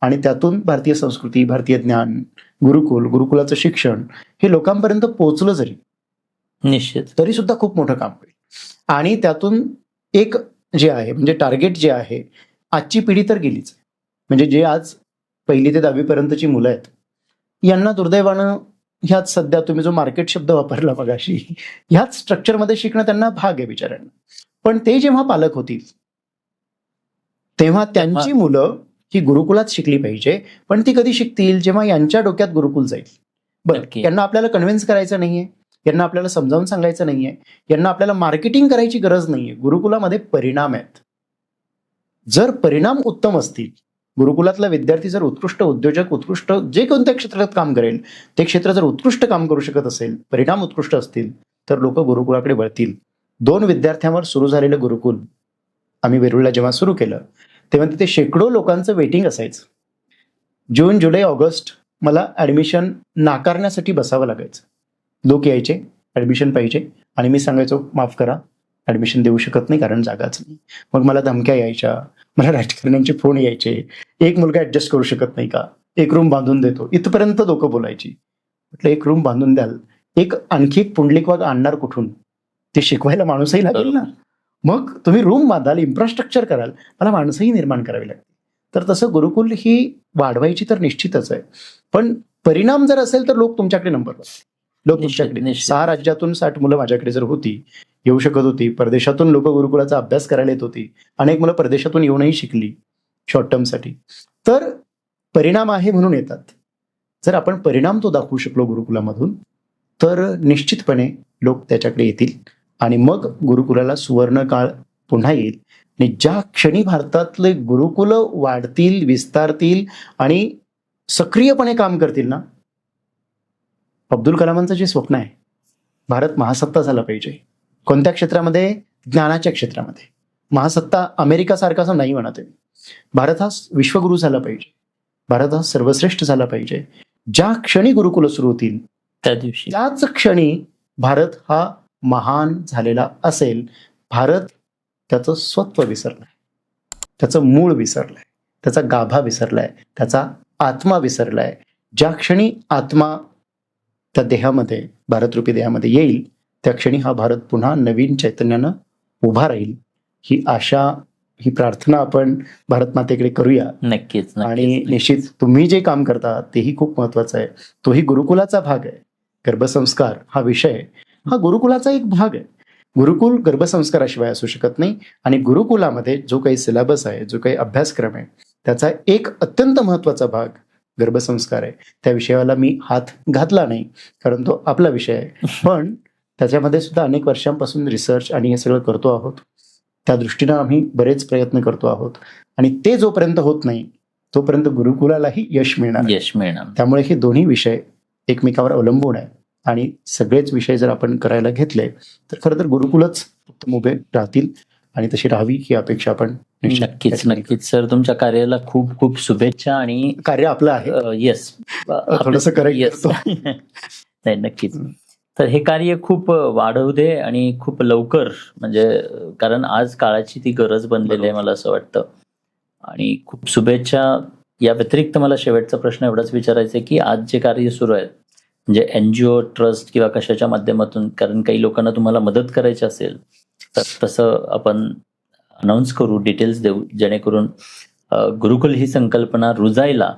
आणि त्यातून भारतीय संस्कृती, भारतीय ज्ञान, गुरुकुलाचं शिक्षण हे लोकांपर्यंत पोहोचलं जरी निश्चित. तरी सुद्धा खूप मोठं काम होईल. आणि त्यातून एक जे आहे म्हणजे टार्गेट जे आहे, आजची पिढी तर गेलीच आहे. म्हणजे जे आज 1ली ते 10वी पर्यंतची मुलं आहेत यांना दुर्दैवानं ह्याच सध्या तुम्ही जो मार्केट शब्द वापरला मगाशी, ह्याच स्ट्रक्चरमध्ये शिकणं त्यांना भाग आहे बिचाऱ्यांना. पण ते जेव्हा पालक होतील तेव्हा त्यांची मुलं ही गुरुकुलात शिकली पाहिजे. पण ती कधी शिकतील? जेव्हा यांच्या डोक्यात गुरुकुल जाईल. बरं, नक्की. यांना आपल्याला कन्व्हिन्स करायचं नाहीये, यांना आपल्याला समजावून सांगायचं नाहीये, यांना आपल्याला मार्केटिंग करायची गरज नाहीये. गुरुकुलामध्ये परिणाम आहेत. जर परिणाम उत्तम असतील, गुरुकुलातला विद्यार्थी जर उत्कृष्ट उद्योजक, उत्कृष्ट जे कोणत्या क्षेत्रात काम करेल ते क्षेत्र जर उत्कृष्ट काम करू शकत असेल, परिणाम उत्कृष्ट असतील, तर लोक गुरुकुलाकडे वळतील. 2 विद्यार्थ्यांवर सुरू झालेलं गुरुकुल आम्ही वेरूळला जेव्हा सुरू केलं तेव्हा तिथे शेकडो लोकांचं वेटिंग असायचं. जून, जुलै, ऑगस्ट मला ऍडमिशन नाकारण्यासाठी बसावं लागायचं. लोक यायचे, ऍडमिशन पाहिजे, आणि मी सांगायचो माफ करा, ऍडमिशन देऊ शकत नाही कारण जागाच नाही. मग मला धमक्या यायच्या, मला राजकारण्यांचे फोन यायचे, एक मुलगा ऍडजस्ट करू शकत नाही का, एक रूम बांधून देतो, इथपर्यंत लोक बोलायची. म्हटलं एक रूम बांधून द्याल, आणखी एक पुंडलिकवाद आणणार कुठून? ते शिकवायला माणूसही लागेल ना. मग तुम्ही रूम बांधाल, इन्फ्रास्ट्रक्चर कराल, मला माणसंही निर्माण करावी लागतील. तर तसं गुरुकुल ही वाढवायची तर निश्चितच आहे, पण परिणाम जर असेल तर लोक तुमच्याकडे नंबर बघतील. लोक तुमच्याकडे, निश्चित. 6 राज्यातून 60 मुलं माझ्याकडे जर होती, येऊ शकत होती, परदेशातून लोक गुरुकुलाचा अभ्यास करायला येत होती, अनेक मुलं परदेशातून येऊनही शिकली शॉर्ट टर्मसाठी, तर परिणाम आहे म्हणून येतात. जर आपण परिणाम तो दाखवू शकलो गुरुकुलामधून तर निश्चितपणे लोक त्याच्याकडे येतील आणि मग गुरुकुलाला सुवर्ण काळ पुन्हा येईल. आणि ज्या क्षणी भारतातले गुरुकुल वाढतील, विस्तारतील आणि सक्रियपणे काम करतील ना, अब्दुल कलामांचं जे स्वप्न आहे, भारत महासत्ता झाला पाहिजे. कोणत्या क्षेत्रामध्ये? ज्ञानाच्या क्षेत्रामध्ये. महासत्ता अमेरिकासारखा असं नाही म्हणत आहे. भारत हा विश्वगुरु झाला पाहिजे, भारत हा सर्वश्रेष्ठ झाला पाहिजे. ज्या क्षणी गुरुकुल सुरू होतील त्या दिवशी, त्याच क्षणी भारत हा महान झालेला असेल. भारत त्याचं स्वत्व विसरलंय, त्याचं मूळ विसरलंय, त्याचा गाभा विसरलाय, त्याचा आत्मा विसरलाय. ज्या क्षणी आत्मा त्या देहामध्ये, भारतरूपी देहामध्ये येईल, त्या क्षणी हा भारत पुन्हा नवीन चैतन्यानं उभा राहील. ही आशा, ही प्रार्थना आपण भारत मातेकडे करूया. नक्कीच. आणि निश्चित तुम्ही जे काम करता तेही खूप महत्वाचं आहे. तोही गुरुकुलाचा भाग आहे. गर्भसंस्कार हा विषय हा गुरुकुलाचा एक भाग आहे. गुरुकुल गर्भसंस्काराशिवाय असू शकत नाही. आणि गुरुकुलामध्ये जो काही सिलेबस आहे, जो काही अभ्यासक्रम आहे, त्याचा एक अत्यंत महत्वाचा भाग गर्भसंस्कार आहे. त्या विषयाला मी हात घातला नाही कारण तो आपला विषय आहे, पण त्याच्यामध्ये सुद्धा अनेक वर्षांपासून रिसर्च आणि हे सगळं करतो आहोत. त्या दृष्टीनं आम्ही बरेच प्रयत्न करतो आहोत आणि ते जोपर्यंत होत नाही तोपर्यंत गुरुकुलालाही यश मिळणार. त्यामुळे हे दोन्ही विषय एकमेकावर अवलंबून आहे आणि सगळेच विषय जर आपण करायला घेतले तर खरं तर गुरुकुलच उत्तम उभे राहतील आणि तशी राहावी ही अपेक्षा आपण नक्कीच सर. तुमच्या कार्याला खूप खूप शुभेच्छा. आणि कार्य आपलं आहे. येस, थोडंसं करेक्ट. नाही, नक्कीच. तर हे कार्य खूप वाढवू दे आणि खूप लवकर, म्हणजे कारण आज काळाची ती गरज बनलेली आहे मला असं वाटतं. आणि खूप शुभेच्छा. या व्यतिरिक्त मला शेवटचा प्रश्न एवढाच विचारायचा आहे की आज जे कार्य सुरू आहे, म्हणजे NGO, ट्रस्ट किंवा कशाच्या माध्यमातून, कारण काही लोकांना तुम्हाला मदत करायची असेल तर तसं आपण अनाऊन्स करू, डिटेल्स देऊ, जेणेकरून गुरुकुल ही संकल्पना रुजायला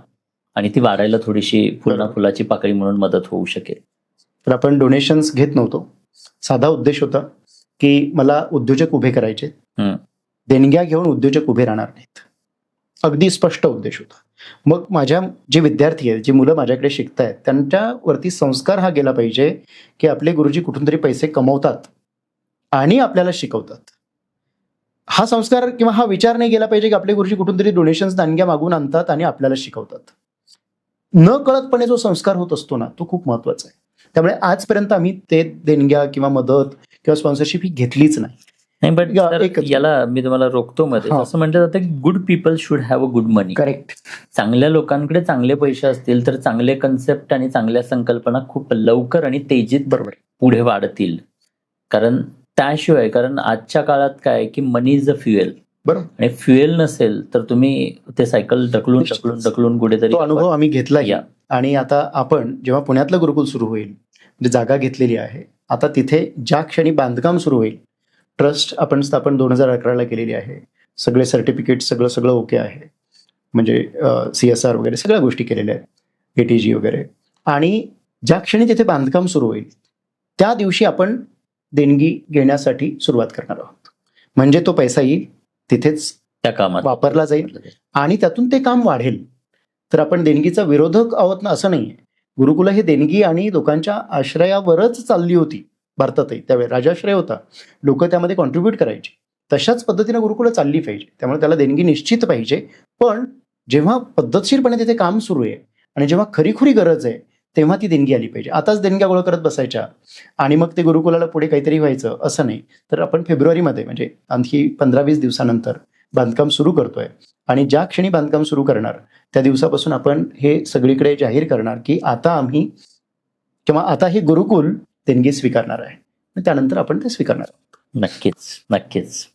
आणि ती वाढायला थोडीशी फुलाची पाकळी म्हणून मदत होऊ शकेल. तर आपण डोनेशन्स घेत नव्हतो. साधा उद्देश होता की मला उद्योजक उभे करायचे, देणग्या घेऊन उद्योजक उभे राहणार नाहीत. अगदी स्पष्ट उद्देश होता. मग माझ्या जे विद्यार्थी आहेत, जी मुलं माझ्याकडे शिकतायत, त्यांच्यावरती संस्कार हा गेला पाहिजे, की आपले गुरुजी कुठून तरी पैसे कमवतात आणि आपल्याला शिकवतात. हा संस्कार किंवा हा विचार नाही गेला पाहिजे, की आपले गुरुजी कुठून तरी डोनेशन्स देणग्या मागून आणतात आणि आपल्याला शिकवतात. न कळतपणे जो संस्कार होत असतो ना, तो खूप महत्वाचा आहे. त्यामुळे आजपर्यंत आम्ही ते देणग्या किंवा मदत किंवा स्पॉन्सरशिप ही घेतलीच नाही. नाही, बट एकच. याला मी तुम्हाला रोखतो मध्ये. हा. असं म्हटलं जातं की good people should have a good money. Correct. चांगल्या लोकांकडे चांगले पैसे असतील तर चांगले कन्सेप्ट आणि चांगल्या संकल्पना खूप लवकर आणि तेजीत बरोबर. पुढे वाढतील. कारण त्याशिवाय, कारण आजच्या काळात काय आहे की मनी इज अ फ्युएल, बरोबर. आणि फ्युएल नसेल तर तुम्ही ते सायकल ढकलून निश्चितच. ढकलून ढकलून कुठेतरी तो अनुभव आम्ही घेतलाय. या. आणि आता आपण जेव्हा पुण्यातलं गुरुकुल सुरू होईल, म्हणजे जागा घेतलेली आहे, आता तिथे ज्या क्षणी बांधकाम सुरू होईल, ट्रस्ट आपण स्थापन 2011ला केलेली आहे, सगळे सर्टिफिकेट सगळं ओके आहे, म्हणजे CSR वगैरे सगळ्या गोष्टी केलेल्या आहेत, ATG वगैरे. आणि ज्या क्षणी तिथे बांधकाम सुरू होईल त्या दिवशी आपण देणगी घेण्यासाठी सुरुवात करणार आहोत. म्हणजे तो पैसा येईल, तिथेच त्या कामात वापरला जाईल आणि त्यातून ते काम वाढेल. तर आपण देणगीचा विरोधक आहोत ना, असं नाहीये. गुरुकुलं हे देणगी आणि लोकांच्या आश्रयावरच चालली होती भारतातही. त्यावेळी राजाश्रय होता, लोक त्यामध्ये कॉन्ट्रीब्युट करायचे. तशाच पद्धतीने गुरुकुलं चालली पाहिजे. त्यामुळे त्याला देणगी निश्चित पाहिजे. पण जेव्हा पद्धतशीरपणे तिथे काम सुरू आहे आणि जेव्हा खरीखुरी गरज आहे तेव्हा ती देणगी आली पाहिजे. आताच देणग्या गोळा करत बसायच्या आणि मग ते गुरुकुलाला पुढे काहीतरी व्हायचं असं नाही. तर आपण फेब्रुवारीमध्ये, म्हणजे आणखी 15-20 दिवसानंतर बांधकाम सुरू करतोय आणि ज्या क्षणी बांधकाम सुरू करणार त्या दिवसापासून आपण हे सगळीकडे जाहीर करणार की आता आम्ही किंवा आता हे गुरुकुल देणगी स्वीकारणार आहे. त्यानंतर आपण ते स्वीकारणार आहोत. नक्कीच नक्कीच.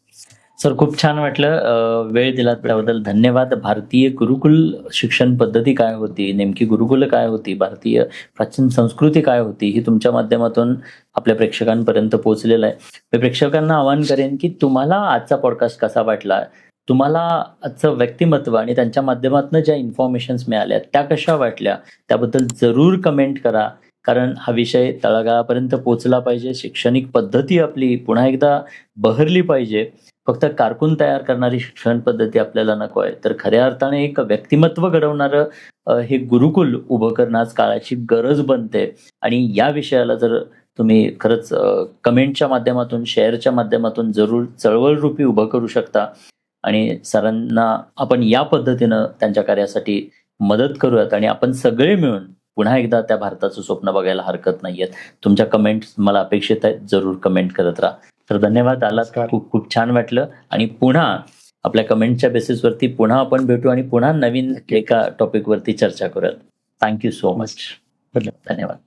सर, खूप छान वाटलं. वेळ दिलात त्याबद्दल धन्यवाद. भारतीय गुरुकुल शिक्षण पद्धती काय होती, नेमकी गुरुकुल काय होती, भारतीय प्राचीन संस्कृती काय होती, ही तुमच्या माध्यमातून आपल्या प्रेक्षकांपर्यंत पोहोचलेलं आहे. मी प्रेक्षकांना आवाहन करेन की तुम्हाला आजचा पॉडकास्ट कसा वाटला, तुम्हाला आजचं व्यक्तिमत्व आणि त्यांच्या माध्यमातून ज्या इन्फॉर्मेशन्स मिळाल्या त्या कशा वाटल्या, त्याबद्दल जरूर कमेंट करा. कारण हा विषय तळागाळापर्यंत पोहोचला पाहिजे. शैक्षणिक पद्धती आपली पुन्हा एकदा बहरली पाहिजे. फक्त कारकून तयार करणारी शिक्षण पद्धती आपल्याला नको आहे, तर खऱ्या अर्थाने एक व्यक्तिमत्व घडवणारं हे गुरुकुल उभं करणं आज काळाची गरज बनते. आणि या विषयाला जर तुम्ही खरंच कमेंटच्या माध्यमातून, शेअरच्या माध्यमातून जरूर चळवळरूपी उभं करू शकता. आणि सरांना आपण या पद्धतीनं त्यांच्या कार्यासाठी मदत करूयात आणि आपण सगळे मिळून पुन्हा एकदा त्या भारताचं स्वप्न बघायला हरकत नाहीयेत. तुमच्या कमेंट्स मला अपेक्षित आहेत, जरूर कमेंट करत राहा. तर धन्यवाद, आलात, खूप खूप छान वाटलं. आणि पुन्हा आपल्या कमेंटच्या बेसिसवरती पुन्हा आपण भेटू आणि पुन्हा नवीन एका टॉपिकवरती चर्चा करूयात. Thank you so much. धन्यवाद. धन्यवाद.